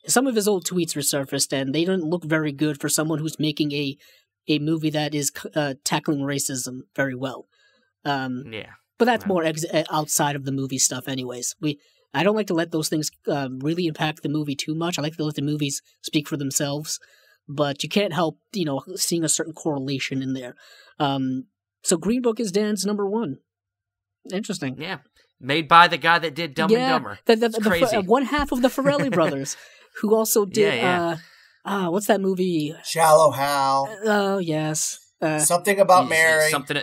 Some of his old tweets resurfaced, and they don't look very good for someone who's making a movie that is tackling racism very well. But that's more outside of the movie stuff, anyways. I don't like to let those things really impact the movie too much. I like to let the movies speak for themselves. But you can't help, seeing a certain correlation in there. So Green Book is Dan's number one. Interesting. Yeah. Made by the guy that did Dumb and Dumber. It's crazy. One half of the Farrelly brothers, who also did, what's that movie? Shallow Hal. Oh, yes. Something About Mary. Something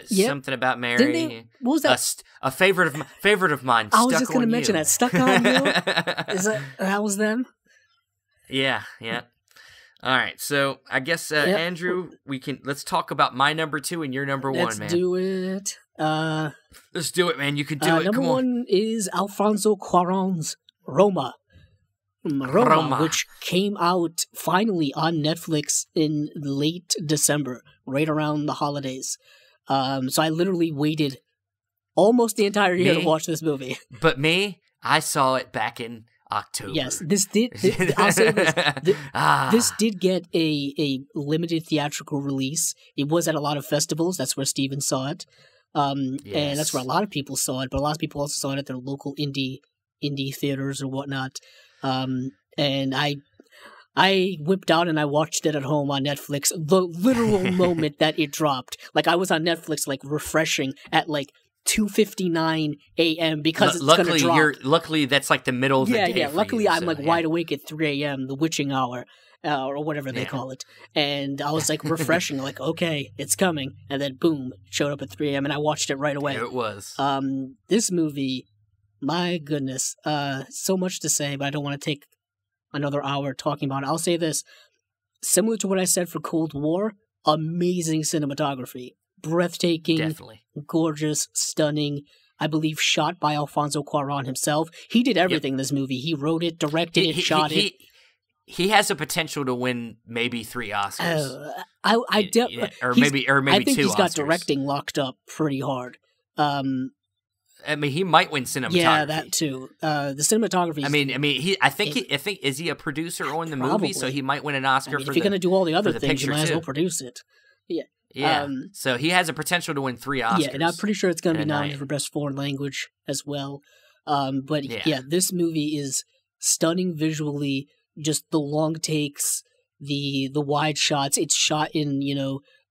About Mary. What was that? A favorite of mine. I was just going to mention that. Stuck on You. That was them? Yeah. All right, so I guess Andrew, let's talk about my number 2 and your number 1, man. Let's do it. Let's do it, man. You can do it. Number 1 is Alfonso Cuarón's Roma, which came out finally on Netflix in late December, right around the holidays. So I literally waited almost the entire year to watch this movie. But I saw it back in October. Yes, this did. I'll say this. This did get a limited theatrical release. It was at a lot of festivals. That's where Steven saw it, and that's where a lot of people saw it. But a lot of people also saw it at their local indie theaters or whatnot. And I whipped out and I watched it at home on Netflix. The literal moment that it dropped, like I was on Netflix, like refreshing at like 2:59 a.m. because it's going to drop. Luckily, that's like the middle of the day. Yeah. Luckily, I'm like wide awake at 3 a.m., the witching hour, or whatever they call it. And I was like refreshing, like, okay, it's coming. And then boom, it showed up at 3 a.m. and I watched it right away. There it was. This movie, my goodness, so much to say, but I don't want to take another hour talking about it. I'll say this. Similar to what I said for Cold War, amazing cinematography. Breathtaking, definitely gorgeous, stunning. I believe shot by Alfonso Cuarón himself. He did everything in this movie. He wrote it, directed it, shot it. He has the potential to win maybe 3 Oscars. Or maybe 2 I think he's got Oscars. Directing locked up pretty hard. I mean, he might win cinematography. Yeah, that too. The cinematography. I think is he a producer on the movie? So he might win an Oscar. If you're going to do all the other things, you might as well too. Produce it. Yeah. Yeah. So he has a potential to win 3 Oscars. Yeah, and I'm pretty sure it's going to be nominated for Best Foreign Language as well. But this movie is stunning visually. Just the long takes, the wide shots. It's shot in,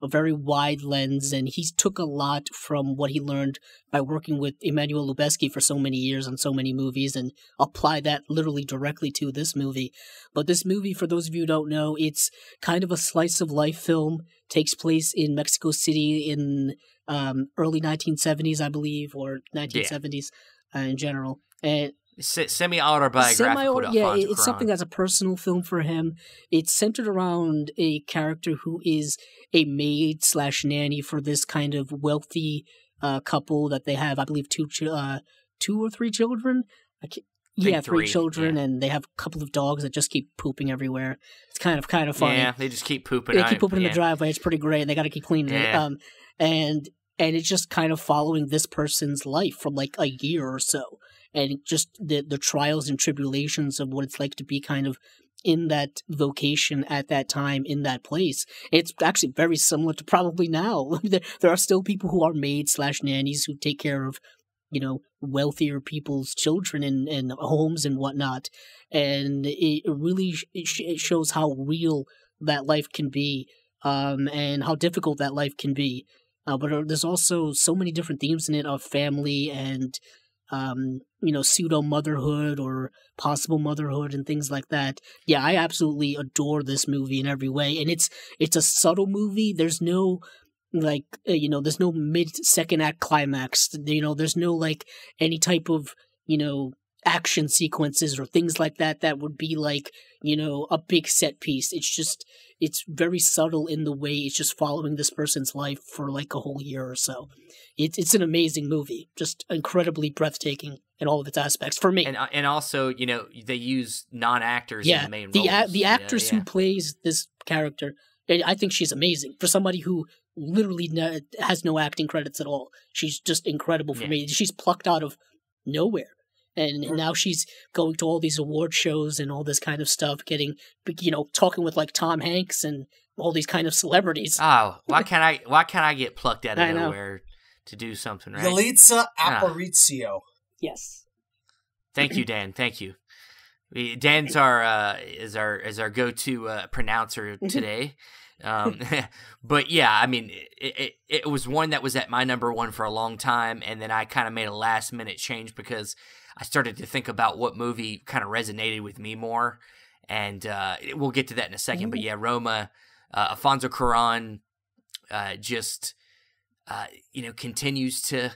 a very wide lens, and he took a lot from what he learned by working with Emmanuel Lubezki for so many years on so many movies and applied that literally directly to this movie. But this movie, for those of you who don't know, it's kind of a slice of life film, takes place in Mexico City in early 1970s, I believe, or 1970s in general. And semi-autobiographical. It's something that's a personal film for him. It's centered around a character who is a maid/nanny for this kind of wealthy couple that they have, I believe, 2 or 3 children. Three children, and they have a couple of dogs that just keep pooping everywhere. It's kind of funny. Yeah, they just keep pooping. They keep pooping in the driveway. It's pretty great. And they got to keep cleaning it. And it's just kind of following this person's life from like a year or so. And just the trials and tribulations of what it's like to be kind of in that vocation at that time, in that place. It's actually very similar to probably now. There are still people who are maids/nannies who take care of, wealthier people's children and homes and whatnot. And it really it shows how real that life can be, and how difficult that life can be. But there's also so many different themes in it of family and pseudo motherhood or possible motherhood and things like that. Yeah, I absolutely adore this movie in every way, and it's a subtle movie. There's no there's no mid-second act climax. There's no like any type of action sequences or things like that would be like a big set piece. It's very subtle in the way it's just following this person's life for like a whole year or so. It's an amazing movie, just incredibly breathtaking in all of its aspects for me. And also, they use non-actors in the main roles. The actress who plays this character, I think she's amazing for somebody who literally has no acting credits at all. She's just incredible for me. She's plucked out of nowhere. And now she's going to all these award shows and all this kind of stuff, getting, talking with like Tom Hanks and all these kind of celebrities. Oh, why can't I get plucked out of nowhere to do something, right? Yalitza Aparicio. Yes. Thank you, Dan. Thank you. Dan's is our go-to pronouncer today. But yeah, I mean, it was one that was at my number 1 for a long time, and then I kind of made a last-minute change because I started to think about what movie kind of resonated with me more, and we'll get to that in a second. But yeah, Roma, Alfonso Cuarón, just continues to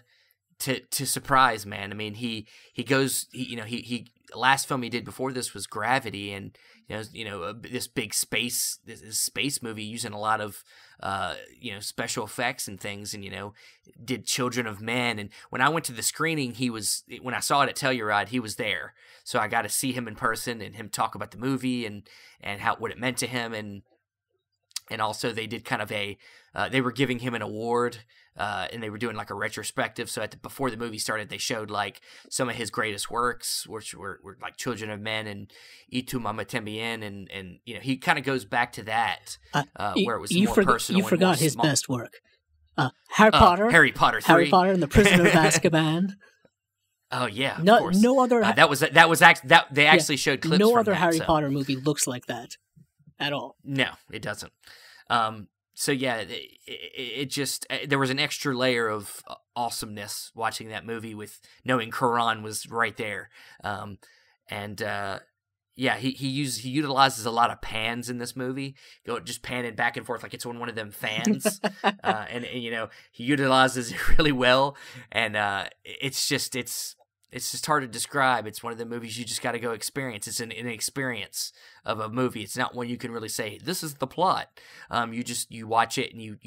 surprise, man. I mean, he goes, he last film he did before this was Gravity, and this big space movie using a lot of special effects and things, and did Children of Men. And when I went to the screening, when I saw it at Telluride, he was there, so I got to see him in person and him talk about the movie and what it meant to him, and also they did kind of they were giving him an award and they were doing like a retrospective. So before the movie started, they showed like some of his greatest works, which were like Children of Men and Y Tu Mama Tambien, and he kind of goes back to that where it was more personal. You forgot his best work, Harry Potter 3. Harry Potter and the Prisoner of Azkaban. Oh yeah, of course. No other. They actually showed clips. No from other that, Harry so. Potter movie looks like that at all. No, it doesn't. So yeah, it just there was an extra layer of awesomeness watching that movie with knowing Quran was right there, yeah, he utilizes a lot of pans in this movie, just panning back and forth like it's on one of them fans, and he utilizes it really well, and it's just hard to describe. It's one of the movies you just got to go experience. It's an experience of a movie. It's not one you can really say, this is the plot. You watch it and you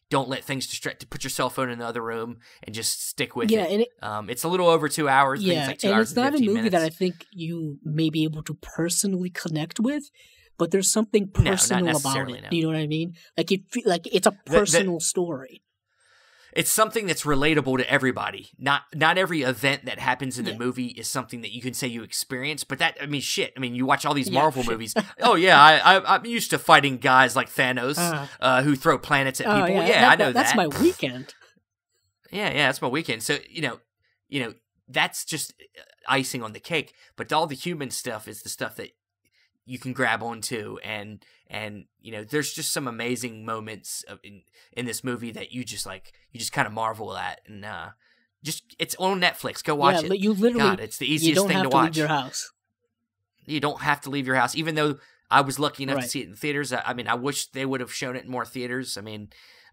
don't let things distract. Put your cell phone in the other room and just stick with it. And it's a little over 2 hours. Yeah, like 2 and hours it's not a movie minutes. that I think you may be able to personally connect with, but there's something personal about it. No. You know what I mean? Like it's a personal story. It's something that's relatable to everybody. Not every event that happens in the movie is something that you can say you experience. But you watch all these Marvel movies. Oh yeah, I'm used to fighting guys like Thanos who throw planets at people. I know that's my weekend. Yeah, that's my weekend. So that's just icing on the cake. But all the human stuff is the stuff that you can grab onto, and there's just some amazing moments in this movie that you just kind of marvel at, and it's on Netflix. Go watch it. You literally, God, it's the easiest thing to watch. You don't have to leave your house. You don't have to leave your house, even though I was lucky enough to see it in theaters. I wish they would have shown it in more theaters.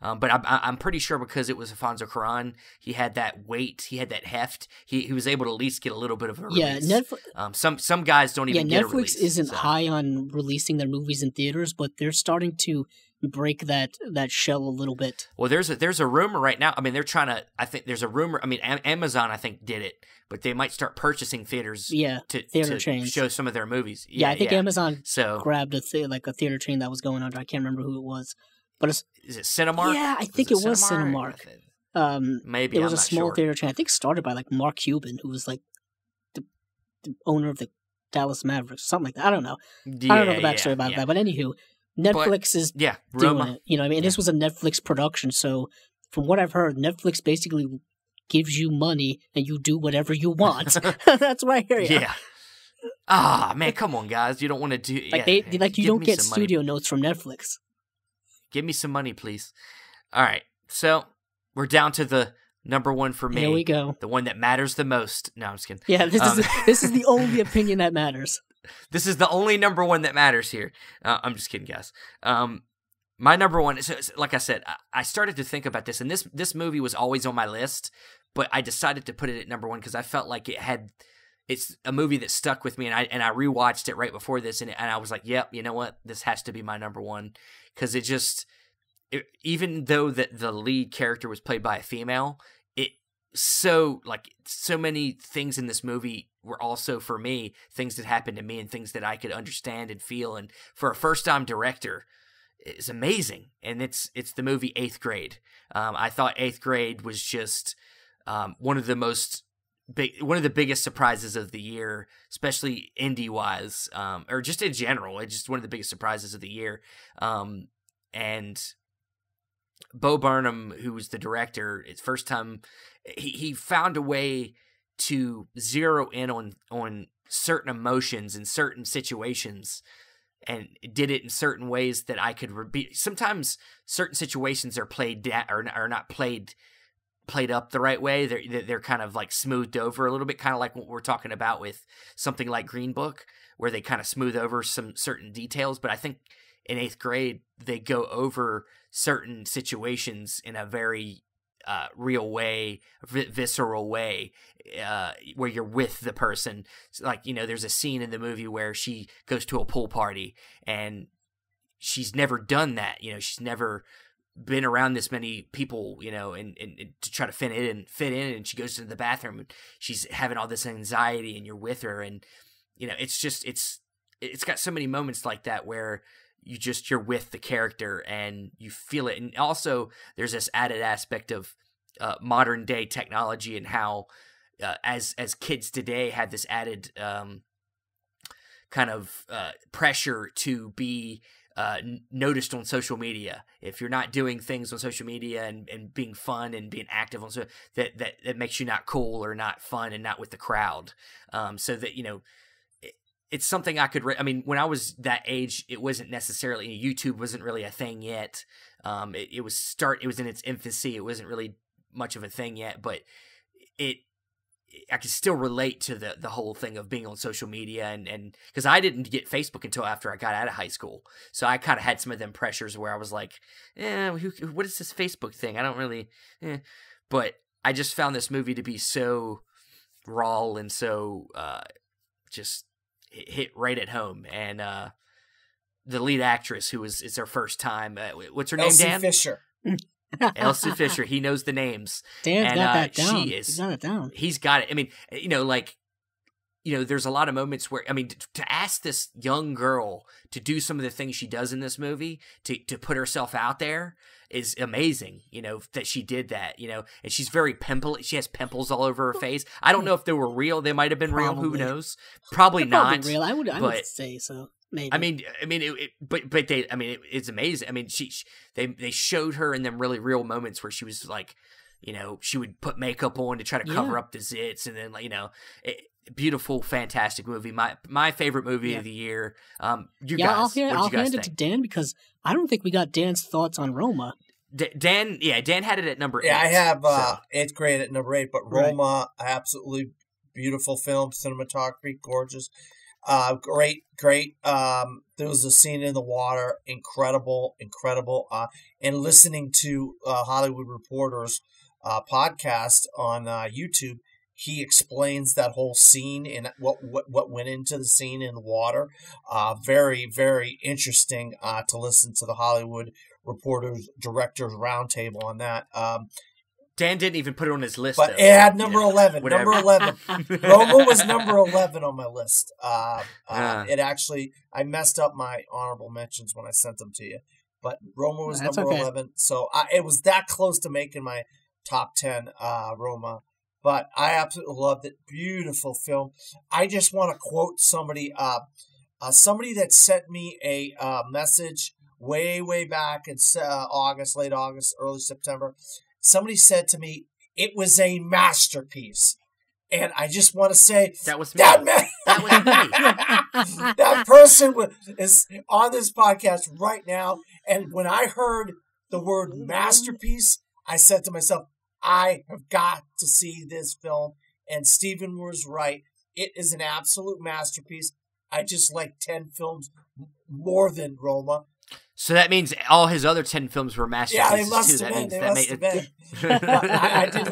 But I'm pretty sure because it was Alfonso Cuarón, he had that weight, he had that heft. He was able to at least get a little bit of a release. Yeah, Netflix. Some guys don't even get a release. Netflix isn't high on releasing their movies in theaters, but they're starting to break that shell a little bit. Well, there's a rumor right now. They're trying to. I think there's a rumor. Amazon I think did it, but they might start purchasing theaters. Theater chains show some of their movies. I think Amazon grabbed a theater chain that was going under. I can't remember who it was. But is it Cinemark? Yeah, I think it was Cinemark. Maybe it was a small theater chain. I think started by like Mark Cuban, who was like the owner of the Dallas Mavericks, something like that. I don't know. I don't know the backstory about that. But anywho, Netflix is doing it. You know what I mean? This was a Netflix production, so from what I've heard, Netflix basically gives you money and you do whatever you want. That's what I hear. Yeah. Ah, man, come on, guys! You don't want to do you don't get studio notes from Netflix. Give me some money, please. All right, so we're down to the number one for me. Here we go. The one that matters the most. No, I'm just kidding. Yeah, this is the only opinion that matters. This is the only number one that matters here. I'm just kidding, guys. My number one is, like I said, I started to think about this, and this movie was always on my list, but I decided to put it at number one because I felt like it's a movie that stuck with me, and I rewatched it right before this, and I was like, yep, you know what? This has to be my number one. Because even though the lead character was played by a female, so many things in this movie were also, for me, things that happened to me and things that I could understand and feel. And for a first-time director, it's amazing. And it's the movie 8th Grade. I thought 8th Grade was just one of the biggest surprises of the year, especially indie-wise, or just in general. It's just one of the biggest surprises of the year. And Bo Burnham, who was the director, his first time, he found a way to zero in on certain emotions in certain situations, and did it in certain ways that I could sometimes certain situations are played or not played up the right way. They're kind of like smoothed over a little bit, kind of like what we're talking about with something like Green Book, where they kind of smooth over some certain details. But I think in 8th Grade, they go over certain situations in a very real way, visceral way, where you're with the person. Like, there's a scene in the movie where she goes to a pool party and she's never done that. She's never been around this many people, and to try to fit in, and she goes to the bathroom and she's having all this anxiety, and you're with her, and it's got so many moments like that where you're with the character and you feel it. And also there's this added aspect of modern day technology and how as kids today had this added kind of pressure to be noticed on social media. If you're not doing things on social media and being fun and being active on social, that makes you not cool or not fun and not with the crowd. So that, you know, it's something I could, I mean, when I was that age, it wasn't necessarily, YouTube wasn't really a thing yet. It was in its infancy. It wasn't really much of a thing yet, but I can still relate to the whole thing of being on social media and because I didn't get Facebook until after I got out of high school. So I kind of had some of them pressures where I was like, what is this Facebook thing? I don't really, but I just found this movie to be so raw and so just hit right at home. And the lead actress it's her first time. What's her name, Dan? Elsie Fisher. Elsie Fisher, he knows the names. Dan's got that down. He's got it down. He's got it. I mean, there's a lot of moments where, I mean, to ask this young girl to do some of the things she does in this movie, to put herself out there is amazing, that she did that, and she's very pimply. She has pimples all over her face. I don't know if they were real. They might have been real. Who knows? Probably not. Probably real. I would say so. Maybe. I mean, it's amazing. I mean, they showed her in them really real moments where she was like, she would put makeup on to try to cover up the zits, and then beautiful, fantastic movie. My favorite movie of the year. I'll hand it to Dan because I don't think we got Dan's thoughts on Roma. Dan had it at number 8. Yeah, I have 8th grade at number 8, but Roma, absolutely beautiful film, cinematography, gorgeous. Great. There was a scene in the water, incredible. And listening to Hollywood Reporter's podcast on YouTube, he explains that whole scene and what went into the scene in the water. Very, very interesting to listen to the Hollywood Reporter's Directors Roundtable on that. Dan didn't even put it on his list, but it had number 11. Whatever. Number 11. Roma was number 11 on my list. It actually, I messed up my honorable mentions when I sent them to you, but Roma was number 11. So it was that close to making my top 10, Roma. But I absolutely loved it. Beautiful film. I just want to quote somebody, somebody that sent me a message way back in late August, early September. Somebody said to me, it was a masterpiece. And I just want to say, that was me. That person is on this podcast right now. And when I heard the word masterpiece, I said to myself, I have got to see this film. And Stephen was right. It is an absolute masterpiece. I just like 10 films more than Roma. So that means all his other 10 films were masterpieces. Yeah, they must have been. They must have been. I did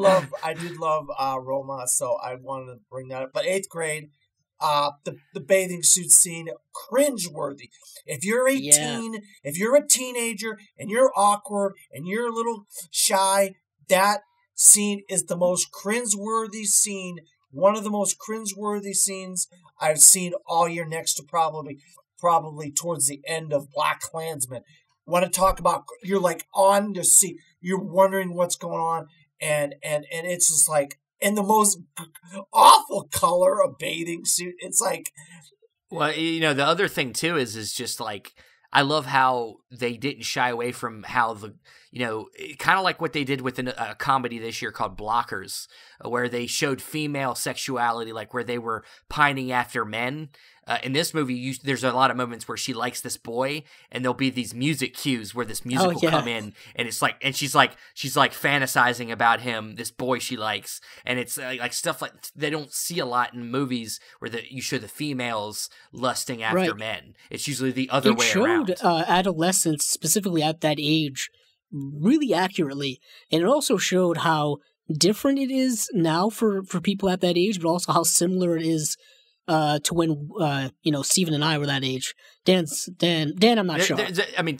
love Roma, so I wanted to bring that up. But 8th grade, the bathing suit scene, cringeworthy. If you're 18, if you're a teenager and you're awkward and you're a little shy, that scene is the most cringeworthy scene. One of the most cringeworthy scenes I've seen all year, next to probably towards the end of BlacKkKlansman. Want to talk about, you're like on the seat, you're wondering what's going on, and it's just like, in the most awful color of bathing suit. It's like, well, the other thing too is just like, I love how they didn't shy away from how kind of like what they did with a comedy this year called Blockers, where they showed female sexuality, like where they were pining after men. In this movie, there's a lot of moments where she likes this boy, and there'll be these music cues where this music will come in, and it's like, and she's like fantasizing about him, this boy she likes, and it's like stuff like they don't see a lot in movies where you show the females lusting after men. It's usually the other way around. It showed adolescence, specifically at that age, really accurately, and it also showed how different it is now for people at that age, but also how similar it is to when Steven and I were that age. Dan, I'm not sure. I mean,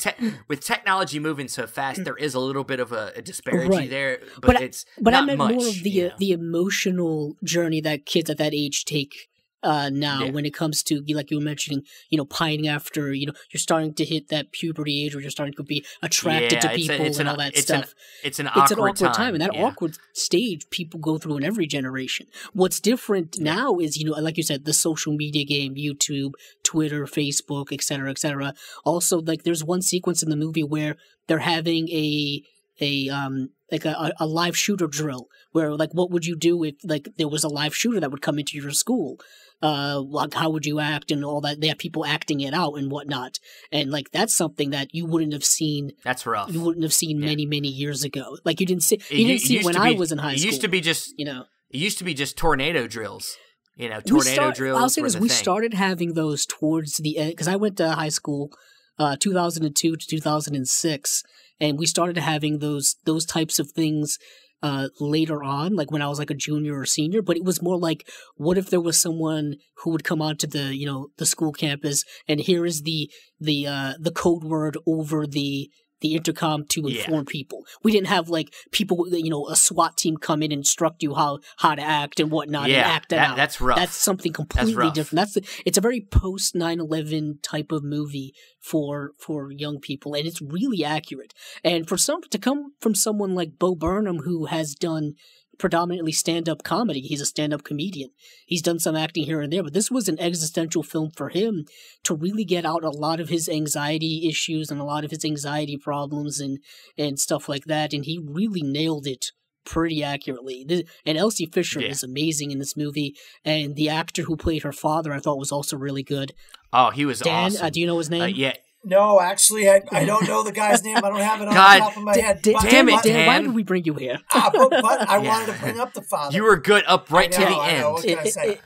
with technology moving so fast, there is a little bit of a disparity there, but it's not I meant much, more of the emotional journey that kids at that age take now when it comes to, like you were mentioning, pining after, you're starting to hit that puberty age where you're starting to be attracted to people and all that stuff. It's an awkward time. And that awkward stage people go through in every generation. What's different now is, like you said, the social media game, YouTube, Twitter, Facebook, et cetera, et cetera. Also, like there's one sequence in the movie where they're having a live shooter drill where, like, what would you do if, like, there was a live shooter that would come into your school? Like, how would you act and all that? They have people acting it out and whatnot. And, like, that's something that you wouldn't have seen. That's rough. You wouldn't have seen many, many years ago. Like, you didn't see when I was in high school. It used to be just, it used to be just tornado drills. Drills. I'll say this, we started having those towards the end, because I went to high school 2002 to 2006, and we started having those types of things later on, like when I was like a junior or senior. But it was more like, what if there was someone who would come onto the the school campus, and here is the code word over the intercom to inform people. We didn't have like people, a SWAT team come in and instruct you how to act and whatnot and act that out. That's rough. That's something completely different. It's a very post 9/11 type of movie for young people, and it's really accurate. And to come from someone like Bo Burnham, who has done predominantly stand-up comedy. He's a stand-up comedian. He's done some acting here and there, but this was an existential film for him to really get out a lot of his anxiety issues and a lot of his anxiety problems and stuff like that, and he really nailed it pretty accurately. And Elsie Fisher is amazing in this movie, and the actor who played her father I thought was also really good. Oh, he was awesome. Dan, do you know his name? Yeah. No, actually, I don't know the guy's name. I don't have it on the top of my head. Damn it, Dan. Why did we bring you here? But I wanted to bring up the father. You were good up right to the end. What can I say?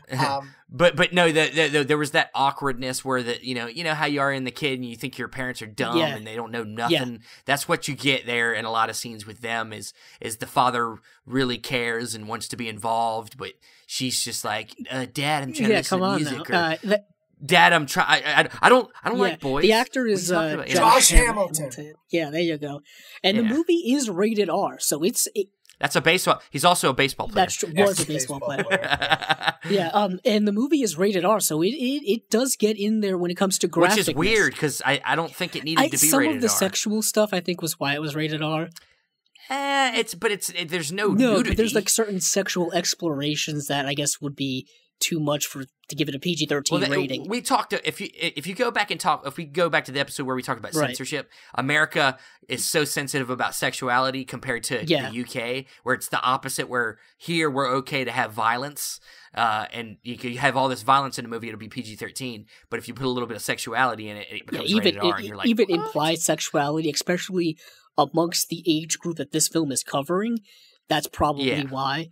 But no, there was that awkwardness where you know how you are in the kid and you think your parents are dumb and they don't know nothing. Yeah. That's what you get there in a lot of scenes with them is the father really cares and wants to be involved, but she's just like, Dad, I'm trying to listen to music. Dad, I'm trying. I don't like boys. The actor is Josh Hamilton. Yeah, there you go. And the movie is rated R, so that's a baseball. He's also a baseball player. That's true. Was a baseball player. Yeah. And the movie is rated R, so it does get in there when it comes to graphicness. Which is weird because I don't think it needed to be rated R. Some of the sexual stuff I think was why it was rated R. There's no nudity. But there's like certain sexual explorations that I guess would be too much to give it a PG-13 rating. We talked if we go back to the episode where we talked about censorship, America is so sensitive about sexuality compared to the UK, where it's the opposite. Where here we're okay to have violence, and you could have all this violence in a movie, it'll be PG-13. But if you put a little bit of sexuality in it, it becomes rated R. And you're like, even implied sexuality, especially amongst the age group that this film is covering, that's probably why.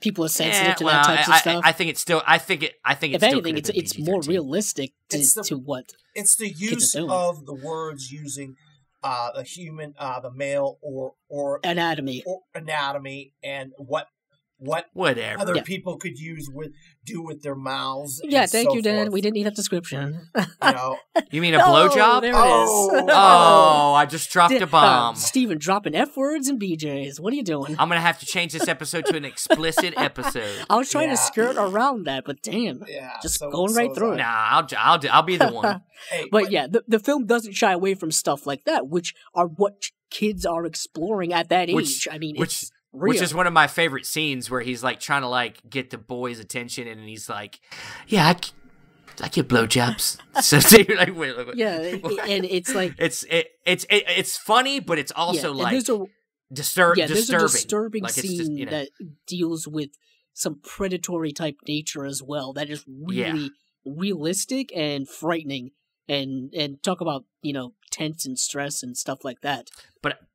People are sensitive to that type of stuff. I think it's still. I think it. If anything, it's more realistic to what. It's the use of the words using the human, the male, or anatomy, and what whatever other people could do with their mouths. Yeah, thank you, Dan. We didn't need that description. You mean a blowjob? There it is. Oh, I just dropped a bomb. Steven, dropping F words and BJs. What are you doing? I'm gonna have to change this episode to an explicit episode. I was trying to skirt around that, but damn, going right through it. Nah, I'll be the one. But the film doesn't shy away from stuff like that, which are what kids are exploring at that age. I mean, it's real. Which is one of my favorite scenes where he's like trying to like get the boys' attention, and he's like, "Yeah, I get blowjobs." So you're like, "Wait, and it's like it's funny, but it's also like disturbing. There's a disturbing scene that deals with some predatory type nature as well. That is really realistic and frightening, and talk about tense and stress and stuff like that.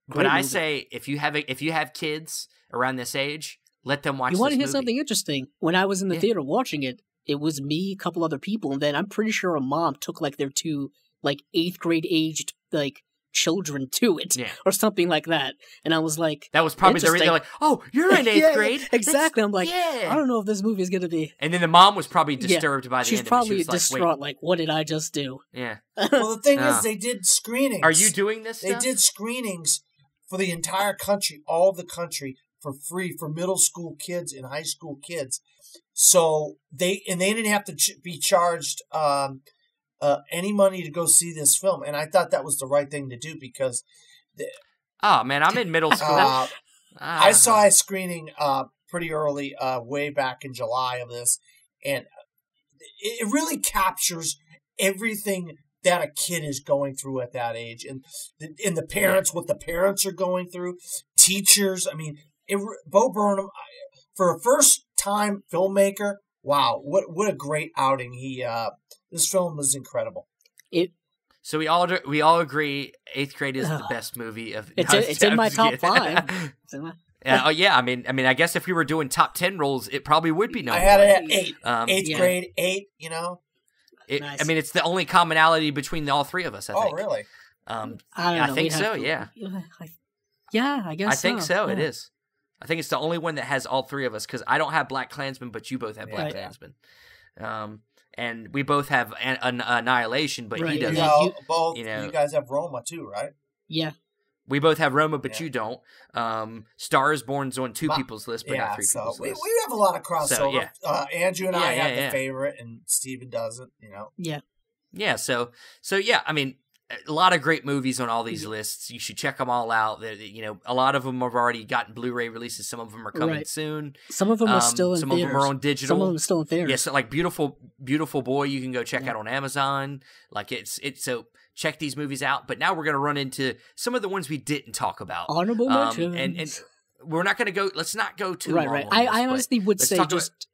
But I say if you have kids around this age, let them watch. You want to hear movie. something interesting? When I was in the theater watching it, it was me, a couple other people, and then I'm pretty sure a mom took like their two 8th grade aged children to it or something like that. And I was like, that was probably the reason. They're like, "Oh, you're in 8th grade." Exactly. I'm like, I don't know if this movie is going to be. And then the mom was probably disturbed by the end. She's probably distraught. Like, what did I just do? Yeah. Well, the thing is, they did screenings. Are you doing this? They did screenings for the entire country, all of the country, for free for middle school kids and high school kids. So they didn't have to be charged any money to go see this film, and I thought that was the right thing to do because. Oh man, I'm in middle school. I saw a screening pretty early, way back in July of this, and it really captures everything that a kid is going through at that age, and the parents, what the parents are going through, teachers. I mean, Bo Burnham, for a first-time filmmaker, wow, what a great outing! This film was incredible. So we all agree Eighth Grade is the best movie of. It's in my top 5. Oh yeah, I mean, I guess if we were doing top 10 roles, it probably would be number I had one. it at 8. Eighth grade, 8. You know. Nice. I mean, it's the only commonality between all three of us. I think. Oh really? I don't know. I think so. Yeah. Yeah, I guess. I think so. Yeah. It is. I think it's the only one that has all three of us because I don't have Black Klansman, but you both have Black Klansman. And we both have Annihilation, but he doesn't. You guys have Roma too, right? Yeah. We both have Roma, but you don't. Star is Born's on 2 people's list, but not 3 people's list. We have a lot of crossover. So, Andrew and I have the favorite, and Steven doesn't, you know. Yeah. Yeah, so yeah, I mean, a lot of great movies on all these lists. You should check them all out. You know, a lot of them have already gotten Blu-ray releases. Some of them are coming soon. Some of them are still in Some theaters. of them are on digital. Some of them are still in theaters. Yes, so like Beautiful Boy, you can go check out on Amazon. Like it's so check these movies out. But now we're gonna run into some of the ones we didn't talk about. Honorable mentions. And we're not gonna go. Let's not go too long. Right. I honestly would say just.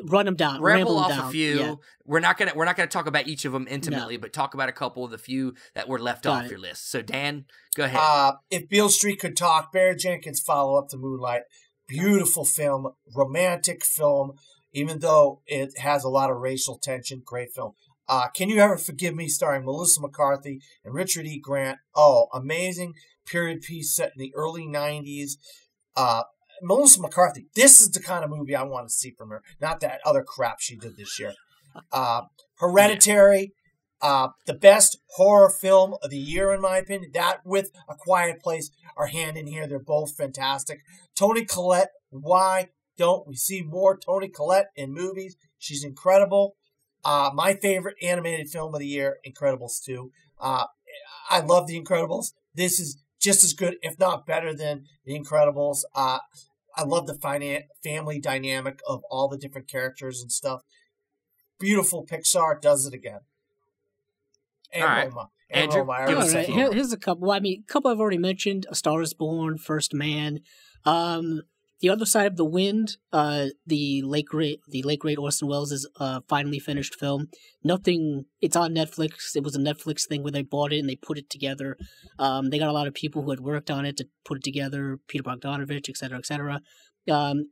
Run them down. Ramble off down. a few. Yeah. We're not gonna talk about each of them intimately, but talk about a couple of the few that were left off your list. So Dan, go ahead. If Beale Street Could Talk, Barry Jenkins' follow-up to Moonlight, beautiful film, romantic film, even though it has a lot of racial tension. Great film. Can You Ever Forgive Me, starring Melissa McCarthy and Richard E. Grant. Oh, amazing period piece set in the early 90s. Melissa McCarthy, this is the kind of movie I want to see from her, not that other crap she did this year. Hereditary, the best horror film of the year, in my opinion. That with A Quiet Place are hand in here. They're both fantastic. Toni Collette, why don't we see more Toni Collette in movies? She's incredible. My favorite animated film of the year, Incredibles 2. I love The Incredibles. This is just as good, if not better than The Incredibles. I love the family dynamic of all the different characters and stuff. Beautiful. Pixar does it again. And all right. Roma. Andrew, give us a few. Here's a couple. Well, I mean, a couple I've already mentioned. A Star is Born, First Man. The Other Side of the Wind, the late great Orson Welles' finally finished film. It's on Netflix. It was a Netflix thing where they bought it and they put it together. They got a lot of people who had worked on it to put it together, Peter Bogdanovich, et cetera, et cetera.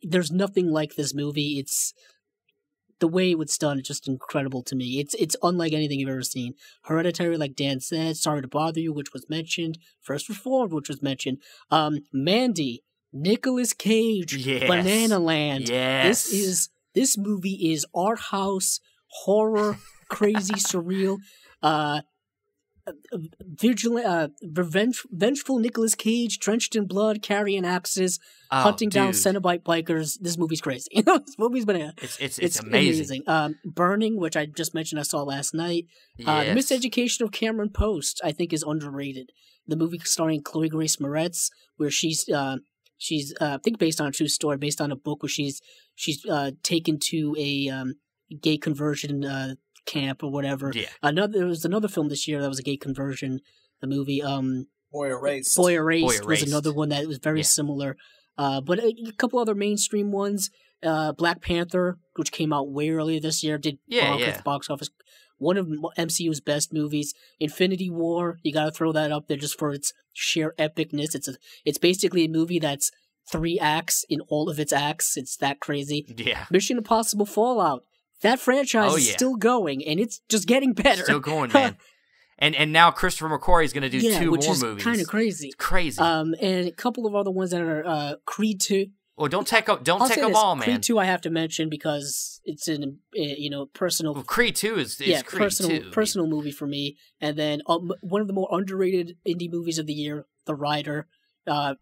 There's nothing like this movie. It's the way it was done. It's just incredible to me. It's unlike anything you've ever seen. Hereditary, like Dan said, Sorry to Bother You, which was mentioned. First Reformed, which was mentioned. Mandy, Nicolas Cage, yes. Banana Land. Yes. This movie is art house, horror, crazy, surreal, vengeful Nicolas Cage, drenched in blood, carrying axes, hunting down Cenobite bikers. This movie's crazy. This movie's banana. It's amazing. Burning, which I just mentioned I saw last night. Yes. The Miseducation of Cameron Post, I think, is underrated. The movie starring Chloe Grace Moretz, where she's I think based on a true story, based on a book where she's taken to a gay conversion camp or whatever. Yeah. There was another film this year that was a gay conversion. The movie Boy Erased. Boy Erased was another one that was very similar. But a couple other mainstream ones. Black Panther, which came out way earlier this year, did bonkers box office. One of MCU's best movies. Infinity War, you gotta throw that up there just for its sheer epicness. It's basically a movie that's 3 acts in all of its acts. It's that crazy. Yeah. Mission Impossible Fallout. That franchise is still going, and it's just getting better. Still going, man. And now Christopher McQuarrie is going to do 2 more movies. Kind of crazy. It's crazy. And a couple of other ones that are Creed 2. Well, don't take them all, man. Creed 2 I have to mention because it's an personal. Well, Creed 2 is Creed 2. Personal movie for me. And then one of the more underrated indie movies of the year, The Rider.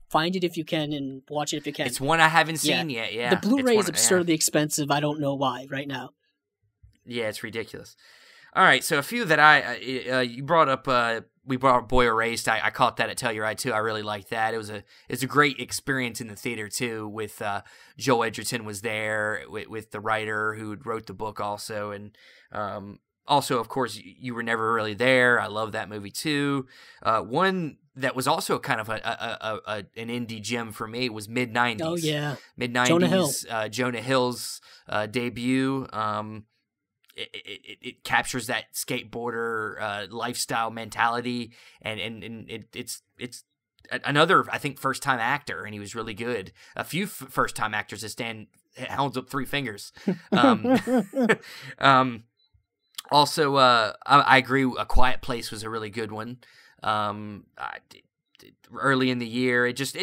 Find it if you can and watch it if you can. It's one I haven't seen yet. Yeah, the Blu-ray is It's one- absurdly expensive. I don't know why right now. Yeah, it's ridiculous. All right, so a few that you brought up. We brought up Boy Erased. I caught that at Telluride too. I really liked that. It's a great experience in the theater too. With Joel Edgerton was there with the writer who wrote the book also, and also of course You Were Never Really There. I love that movie too. One that was also kind of an indie gem for me was mid-90s. Oh yeah, mid-90s. Jonah Hill. Jonah Hill's debut. It captures that skateboarder lifestyle mentality, and it's another, I think, first time actor, and he was really good. A few first time actors that stand holds up three fingers. Also, I agree. A Quiet Place was a really good one. Early in the year, it just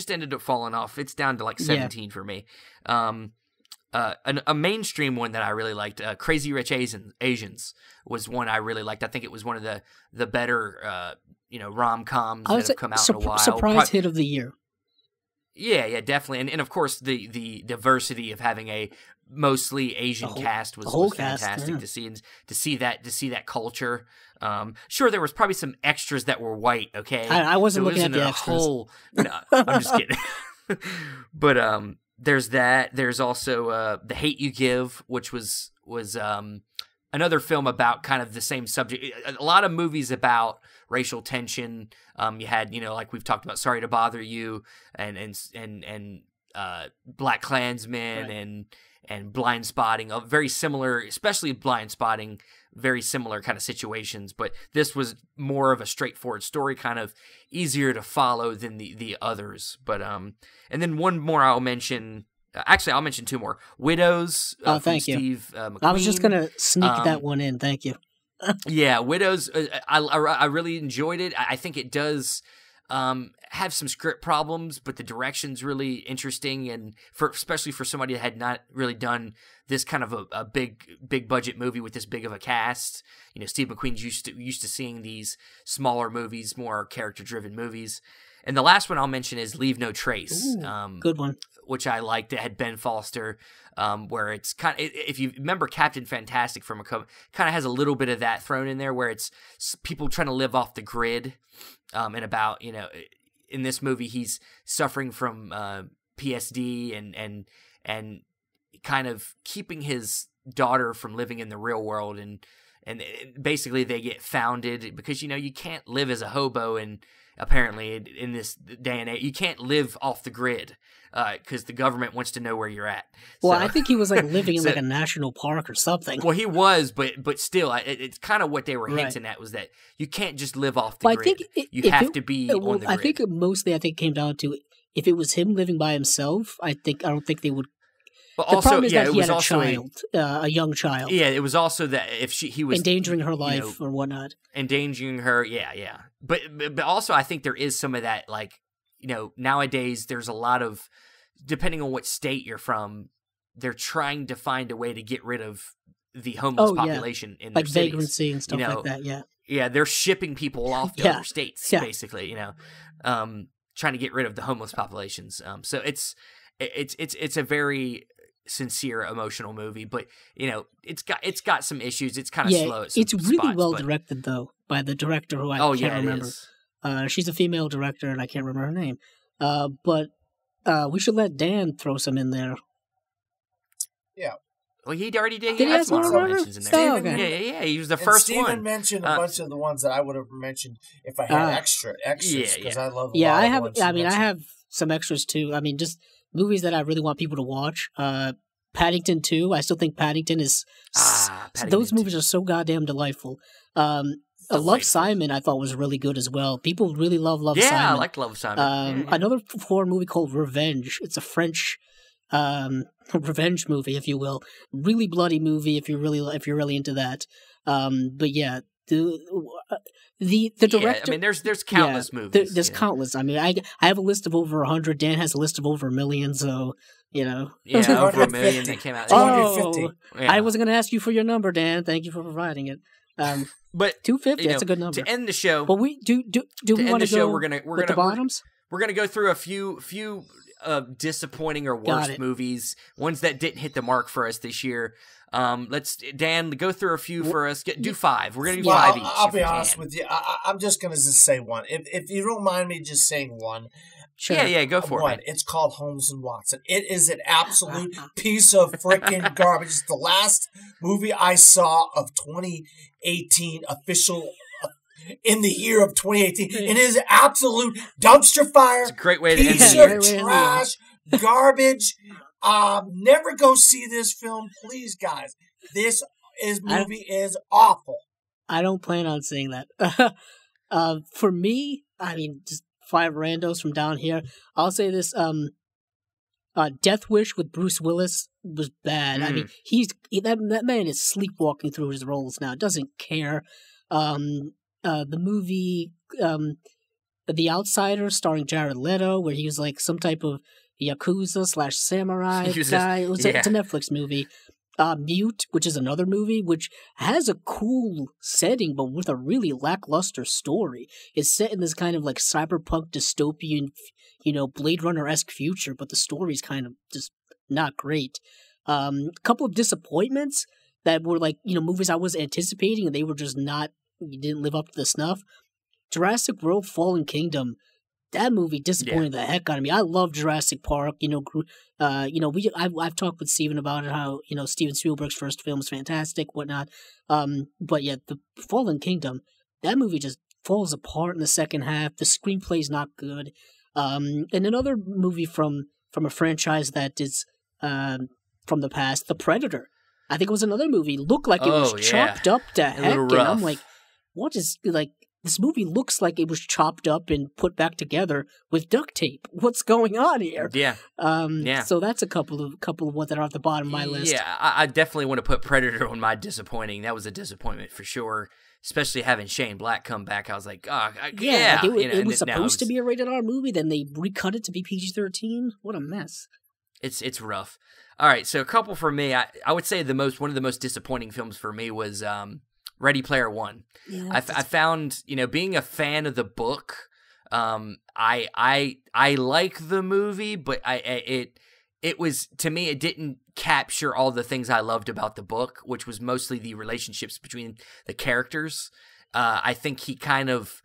ended up falling off. It's down to like 17 for me. A mainstream one that I really liked, Crazy Rich Asians was one I really liked. I think it was one of the better rom-coms that have come out in a while. Surprise hit of the year. Yeah, definitely, and of course the diversity of having a mostly Asian cast was fantastic to see that culture. Sure, there was probably some extras that were white. Okay, I wasn't looking at the extras. No, I'm just kidding. But there's that. There's also The Hate U Give, which was another film about kind of the same subject. A lot of movies about racial tension. You had, like we've talked about, Sorry to Bother You, and Black Klansman, right. and Blind Spotting. Very similar, especially Blind Spotting. Very similar kind of situations, but this was more of a straightforward story, kind of easier to follow than the others. But and then one more I'll mention. Actually, I'll mention two more. Widows. Thank you. Steve McQueen. I was just gonna sneak that one in. Thank you. Yeah, Widows. I really enjoyed it. I think it does have some script problems, but the direction's really interesting, and especially for somebody that had not really done this kind of a big budget movie with this big of a cast. Steve McQueen's used to seeing these smaller movies, more character driven movies. And the last one I'll mention is Leave No Trace. Ooh, good one. Which I liked. It had Ben Foster, where it's kind of, if you remember Captain Fantastic from kind of has a little bit of that thrown in there, where it's people trying to live off the grid, and about, in this movie he's suffering from PSD and kind of keeping his daughter from living in the real world, and basically they get founded because you can't live as a hobo, and apparently in this day and age you can't live off the grid because the government wants to know where you're at. Well, I think he was like living in like a national park or something. Well, he was, but still, it's kind of what they were hinting at, was that you can't just live off the grid. I think you have to be on the grid. I think mostly, it came down to, if it was him living by himself, I don't think they would. But the also, problem is that it he was had a also child, a young child. Yeah, it was also that if he was endangering her life or whatnot. Endangering her, yeah. But also, I think there is some of that, like, nowadays there's a lot of, depending on what state you're from, they're trying to find a way to get rid of the homeless population in their cities. Like vagrancy and stuff like that, yeah. Yeah, they're shipping people off to other states, basically, trying to get rid of the homeless populations. So it's a very sincere, emotional movie, but it's got some issues. It's kind of slow at some it's really spots, well directed though, by the director who I can't remember. She's a female director and I can't remember her name. But we should let Dan throw some in there. Yeah. Well, he already did. Did he have some mentions in there? Okay. Yeah. He was the first one. Steven mentioned a bunch of the ones that I would have mentioned if I had extras because I love. I have. I have some extras too. I mean, just movies that I really want people to watch. Paddington 2. I still think Paddington is. Those movies are so goddamn delightful. Love, Simon, I thought was really good as well. People really love Simon. Yeah, I liked Love, Simon. Another horror movie called Revenge. It's a French revenge movie, if you will. Really bloody movie if you're really into that. But yeah, the director. Yeah, I mean, there's countless movies. There's countless. I mean, I have a list of over 100. Dan has a list of over 1 million. So Yeah, over 1 million that came out. 250. I wasn't going to ask you for your number, Dan. Thank you for providing it. But 250, that's a good number. To end the show, well, we do we want to go we're gonna with the bottoms? we're gonna go through a few disappointing or worst movies, ones that didn't hit the mark for us this year. Let's Dan go through a few for us. Do 5. We're gonna do 5 each. I'll be honest with you. I'm just gonna say one. If you don't mind me just saying one. Sure. Yeah, go for it. It's called Holmes and Watson. It is an absolute piece of freaking garbage. It's the last movie I saw of 2018 official. In the year of 2018, it is absolute dumpster fire. It's a great way to end the year. Piece of trash, garbage. Never go see this film, please, guys. This movie is awful. I don't plan on seeing that. For me, I mean, just 5 randos from down here. I'll say this: Death Wish with Bruce Willis was bad. I mean, that man is sleepwalking through his roles now. Doesn't care. The movie, The Outsider, starring Jared Leto, where he was like some type of Yakuza/samurai guy. It's a Netflix movie. Mute, which is another movie, which has a cool setting, but with a really lackluster story. It's set in this kind of like cyberpunk dystopian, Blade Runner-esque future, but the story's kind of just not great. A couple of disappointments that were like, movies I was anticipating, and they were just not. You didn't live up to the snuff. Jurassic World: Fallen Kingdom. That movie disappointed the heck out of me. I love Jurassic Park. I've talked with Steven about it, how Steven Spielberg's first film is fantastic, whatnot. But yeah, the Fallen Kingdom. That movie just falls apart in the second half. The screenplay's not good. And another movie from a franchise that is from the past, The Predator. I think it was another movie. Looked like it was chopped up to heck, and I'm like, what is this movie looks like it was chopped up and put back together with duct tape. What's going on here? Yeah. So that's a couple of ones that are at the bottom of my list. Yeah, I definitely want to put Predator on my disappointing. That was a disappointment for sure. Especially having Shane Black come back, I was like, it was supposed to be a rated R movie. Then they recut it to be PG-13. What a mess. It's rough. All right, so a couple for me. I would say one of the most disappointing films for me was Ready Player One. Yeah, I found, being a fan of the book, I like the movie, but it was, to me, it didn't capture all the things I loved about the book, which was mostly the relationships between the characters. I think he kind of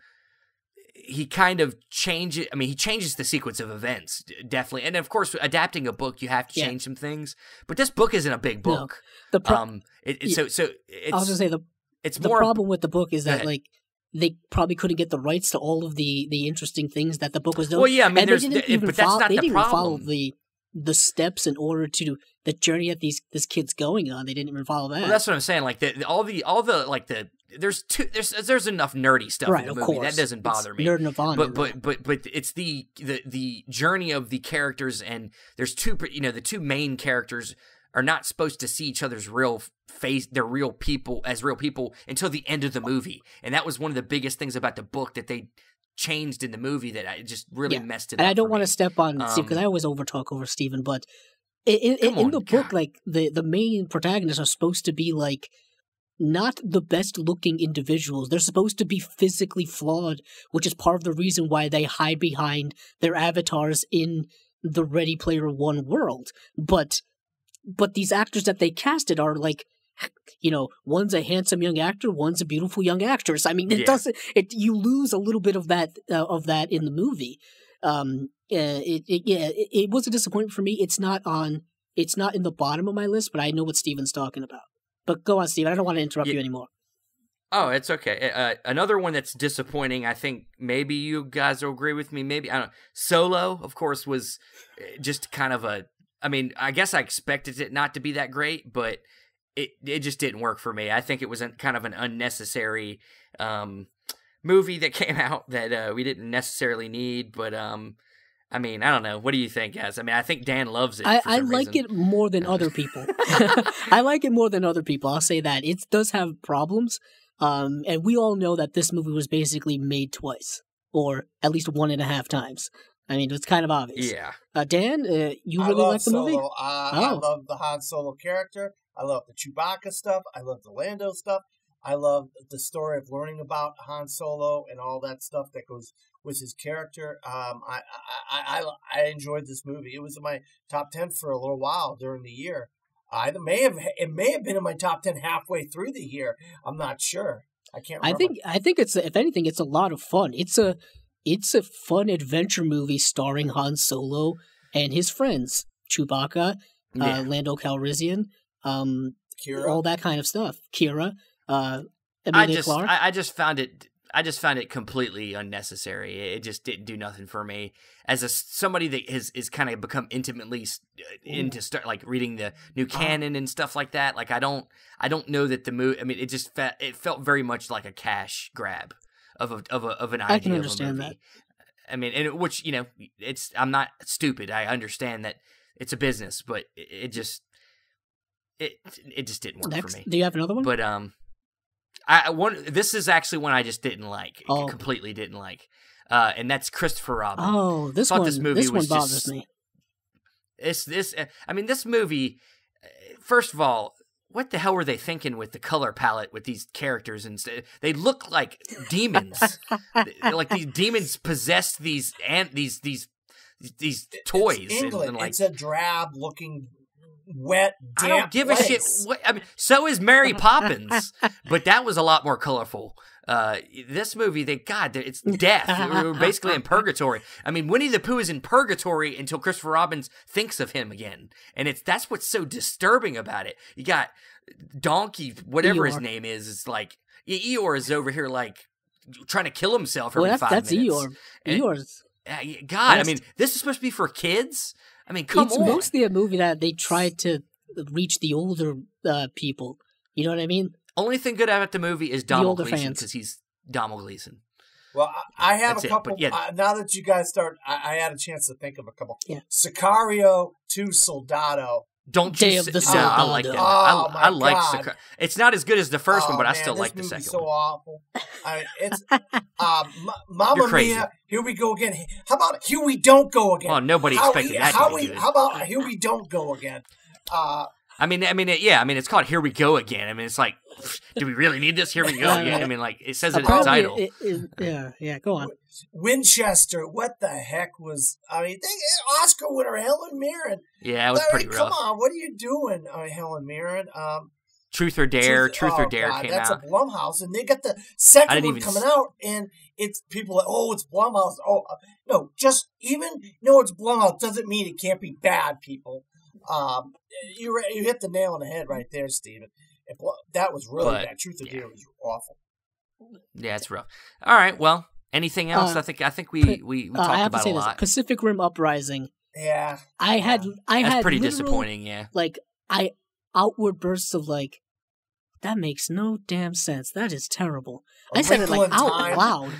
changes. I mean, he changes the sequence of events, definitely. And of course, adapting a book, you have to change some things. But this book isn't a big book. No, I was gonna say the problem with the book is that they probably couldn't get the rights to all of the interesting things that the book was doing. Well, yeah, I mean, they didn't even follow the steps in order to the journey that this kid's going on. They didn't even follow that. Well, that's what I'm saying. Like there's enough nerdy stuff in the movie. Course. That doesn't bother me. Nerd Nirvana. But it's the journey of the characters, and there's the two main characters are not supposed to see each other's real face, their real people until the end of the movie. And that was one of the biggest things about the book that they changed in the movie that I just really messed it up. And I don't want to step on Steve because I always overtalk over Steven, but in the book, like the main protagonists are supposed to be like not the best looking individuals. They're supposed to be physically flawed, which is part of the reason why they hide behind their avatars in the Ready Player One world. But these actors that they casted are like, one's a handsome young actor, one's a beautiful young actress. I mean, you lose a little bit of that in the movie. It was a disappointment for me. It's not in the bottom of my list, but I know what Steven's talking about. But go on, Steven. I don't want to interrupt you anymore. Oh, it's okay. Another one that's disappointing, I think maybe you guys will agree with me. Maybe, I don't know. Solo, of course, was just kind of I guess I expected it not to be that great, but it just didn't work for me. I think it was kind of an unnecessary movie that came out that we didn't necessarily need, but I don't know. What do you think, guys? I think Dan loves it. I like it more than other people. I like it more than other people. I'll say that. It does have problems, and we all know that this movie was basically made twice, or at least 1.5 times. It's kind of obvious. Yeah. Dan, you really like the movie? I love the Han Solo character. I love the Chewbacca stuff. I love the Lando stuff. I love the story of learning about Han Solo and all that stuff that goes with his character. I enjoyed this movie. It was in my top 10 for a little while during the year. It may have been in my top 10 halfway through the year. I'm not sure. I can't remember. I think it's, if anything, it's a lot of fun. It's a fun adventure movie starring Han Solo and his friends, Chewbacca, Lando Calrissian, Kira. all that kind of stuff. Kira, Emilia Clarke. I just found it completely unnecessary. It just didn't do nothing for me. As somebody that is kind of become intimately into like reading the new canon and stuff like that. Like I don't know that the movie. I mean, it felt very much like a cash grab of an idea. I can understand of a movie. I mean, which I'm not stupid. I understand that it's a business, but it just didn't work for me. Do you have another one? But this is actually one I just didn't like. Completely didn't like. And that's Christopher Robin. Oh, this one bothers me. I mean, this movie, first of all, what the hell were they thinking with the color palette with these characters? And they look like demons. Like these demons possessed these toys. It's England. And like, it's a drab looking, wet, damp I don't give a shit. I mean, so is Mary Poppins, but that was a lot more colorful. This movie, it's death. We're basically in purgatory. I mean, Winnie the Pooh is in purgatory until Christopher Robin thinks of him again, and that's what's so disturbing about it. You got Donkey, whatever his name is like Eeyore is over here like trying to kill himself every 5 minutes. That's Eeyore. Eeyore's. God, I mean, this is supposed to be for kids. I mean, come on. It's mostly a movie that they tried to reach the older people. You know what I mean? Only thing good about the movie is Domhnall Gleeson because he's Domhnall Gleeson. Well, I have a couple. Yeah. Now that you guys start, I had a chance to think of a couple. Yeah. Sicario to Soldado. Day of the Soldado. I like that. I like Sicario. It's not as good as the first one, but I still like the second one. So awful. It's Mamma Mia. Here we go again. How about Here We Don't Go Again? Oh, nobody expected that to be good. How about Here We Don't Go Again? I mean, it's called Here We Go Again. I mean, it's like, do we really need this? Here we go again. I mean, like, it says it in the title. Yeah, go on. Winchester, what the heck was? I mean, Oscar winner Helen Mirren. Yeah, it was pretty rough. Come on, what are you doing, Helen Mirren? Truth or Dare. Truth or Dare came that's out. That's a Blumhouse, and they got the second one coming out, and it's people like, it's Blumhouse. No, it's Blumhouse doesn't mean it can't be bad, people. You hit the nail on the head right there, Steven. That was really bad. Truth or Dare was awful. Yeah, it's rough. All right, well, anything else? I think we talked about a lot. Pacific Rim Uprising. Yeah, I had pretty disappointing. Yeah, like outward bursts of like, that makes no damn sense. That is terrible. I said it like out loud.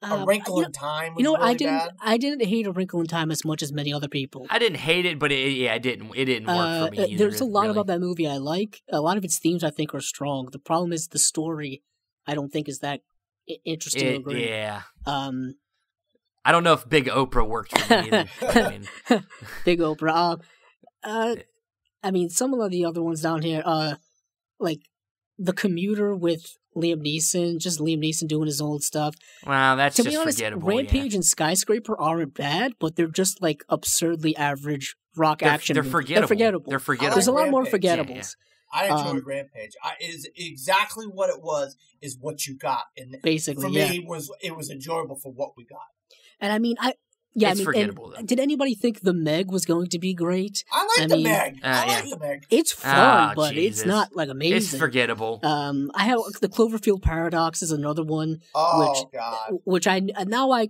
A Wrinkle in Time was really bad. I didn't hate A Wrinkle in Time as much as many other people. I didn't hate it, but it didn't work for me either. There's a lot about that movie I like. A lot of its themes I think are strong. The problem is the story I don't think is that interesting or great. Yeah. I don't know if Big Oprah worked for me either. I mean. Big Oprah. I mean, some of the other ones down here, like The Commuter with Liam Neeson, just Liam Neeson doing his old stuff. Wow, that's to just be honest, forgettable. Rampage and Skyscraper aren't bad, but they're just like absurdly average rock action. They're forgettable. They're forgettable. There's a lot more forgettables. I enjoyed Rampage. Is exactly what it was. Is what you got. And basically, for me, it was enjoyable for what we got. And I mean, it's forgettable. Did anybody think The Meg was going to be great? I like The Meg. I like The Meg. It's fun, but it's not like amazing. It's forgettable. I have The Cloverfield Paradox is another one. God. Which I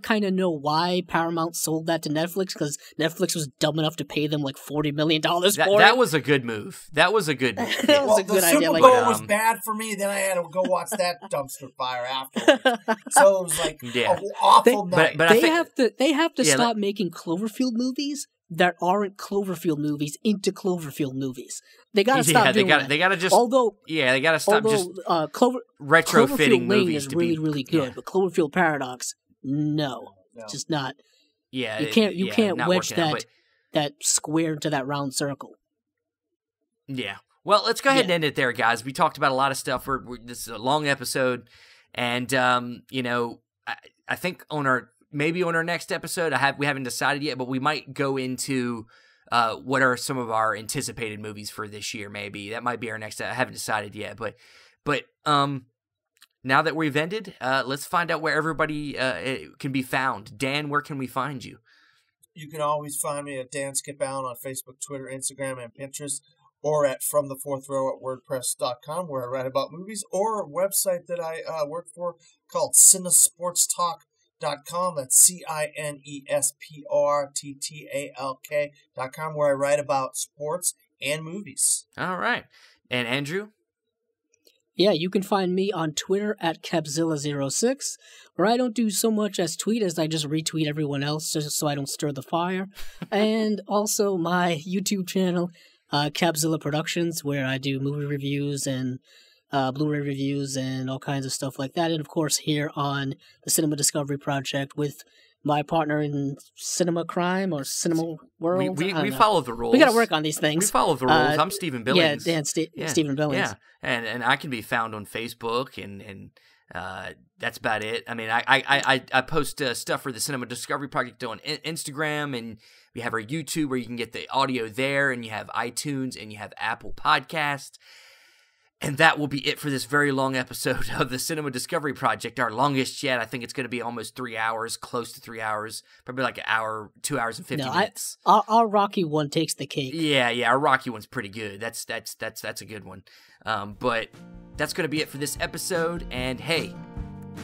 kind of know why Paramount sold that to Netflix, because Netflix was dumb enough to pay them like $40 million for it. That was a good move. That was a good move. That was a good idea. The Super Bowl was bad for me. Then I had to go watch that dumpster fire afterwards. So it was like an awful night. But they have to stop making Cloverfield movies that aren't Cloverfield movies into Cloverfield movies. They gotta stop doing that. They gotta just. they gotta stop just retrofitting Cloverfield movies Lane is to really, be really good, but Cloverfield Paradox, no, just not. Yeah, you can't wedge that square into that round circle. Yeah. Well, let's go ahead and end it there, guys. We talked about a lot of stuff. This is a long episode, and I think on our maybe on our next episode, we haven't decided yet, but we might go into what are some of our anticipated movies for this year. Maybe that might be our next. I haven't decided yet, but now that we've ended, let's find out where everybody can be found. Dan, where can we find you? You can always find me at Dan Skip Allen on Facebook, Twitter, Instagram, and Pinterest, or at From the Fourth Row at WordPress.com, where I write about movies, or a website that I work for called Cinesportstalk.com. That's CINESPORTTALK.com, where I write about sports and movies. All right. And Andrew? Yeah, you can find me on Twitter at Capzilla06, where I don't do so much as tweet as I just retweet everyone else just so I don't stir the fire. And also my YouTube channel, Capzilla Productions, where I do movie reviews and Blu-ray reviews and all kinds of stuff like that. And of course here on the Cinema Discovery Project with my partner in Cinema Crime or Cinema World. We follow the rules. We got to work on these things. We follow the rules. I'm Stephen Billings. Yeah, Stephen Billings. Yeah, and I can be found on Facebook, and that's about it. I mean, I post stuff for the Cinema Discovery Project on Instagram, and we have our YouTube where you can get the audio there, and you have iTunes, and you have Apple Podcast. And that will be it for this very long episode of the Cinema Discovery Project, our longest yet. I think it's going to be almost 3 hours, close to 3 hours, probably like an hour, 2 hours and 50 minutes. Our Rocky one takes the cake. Yeah, our Rocky one's pretty good. That's a good one. But that's going to be it for this episode. And hey,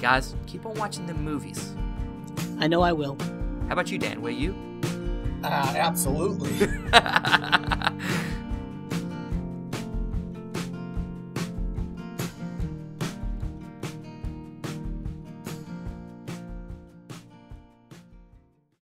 guys, keep on watching the movies. I know I will. How about you, Dan? Will you? Absolutely.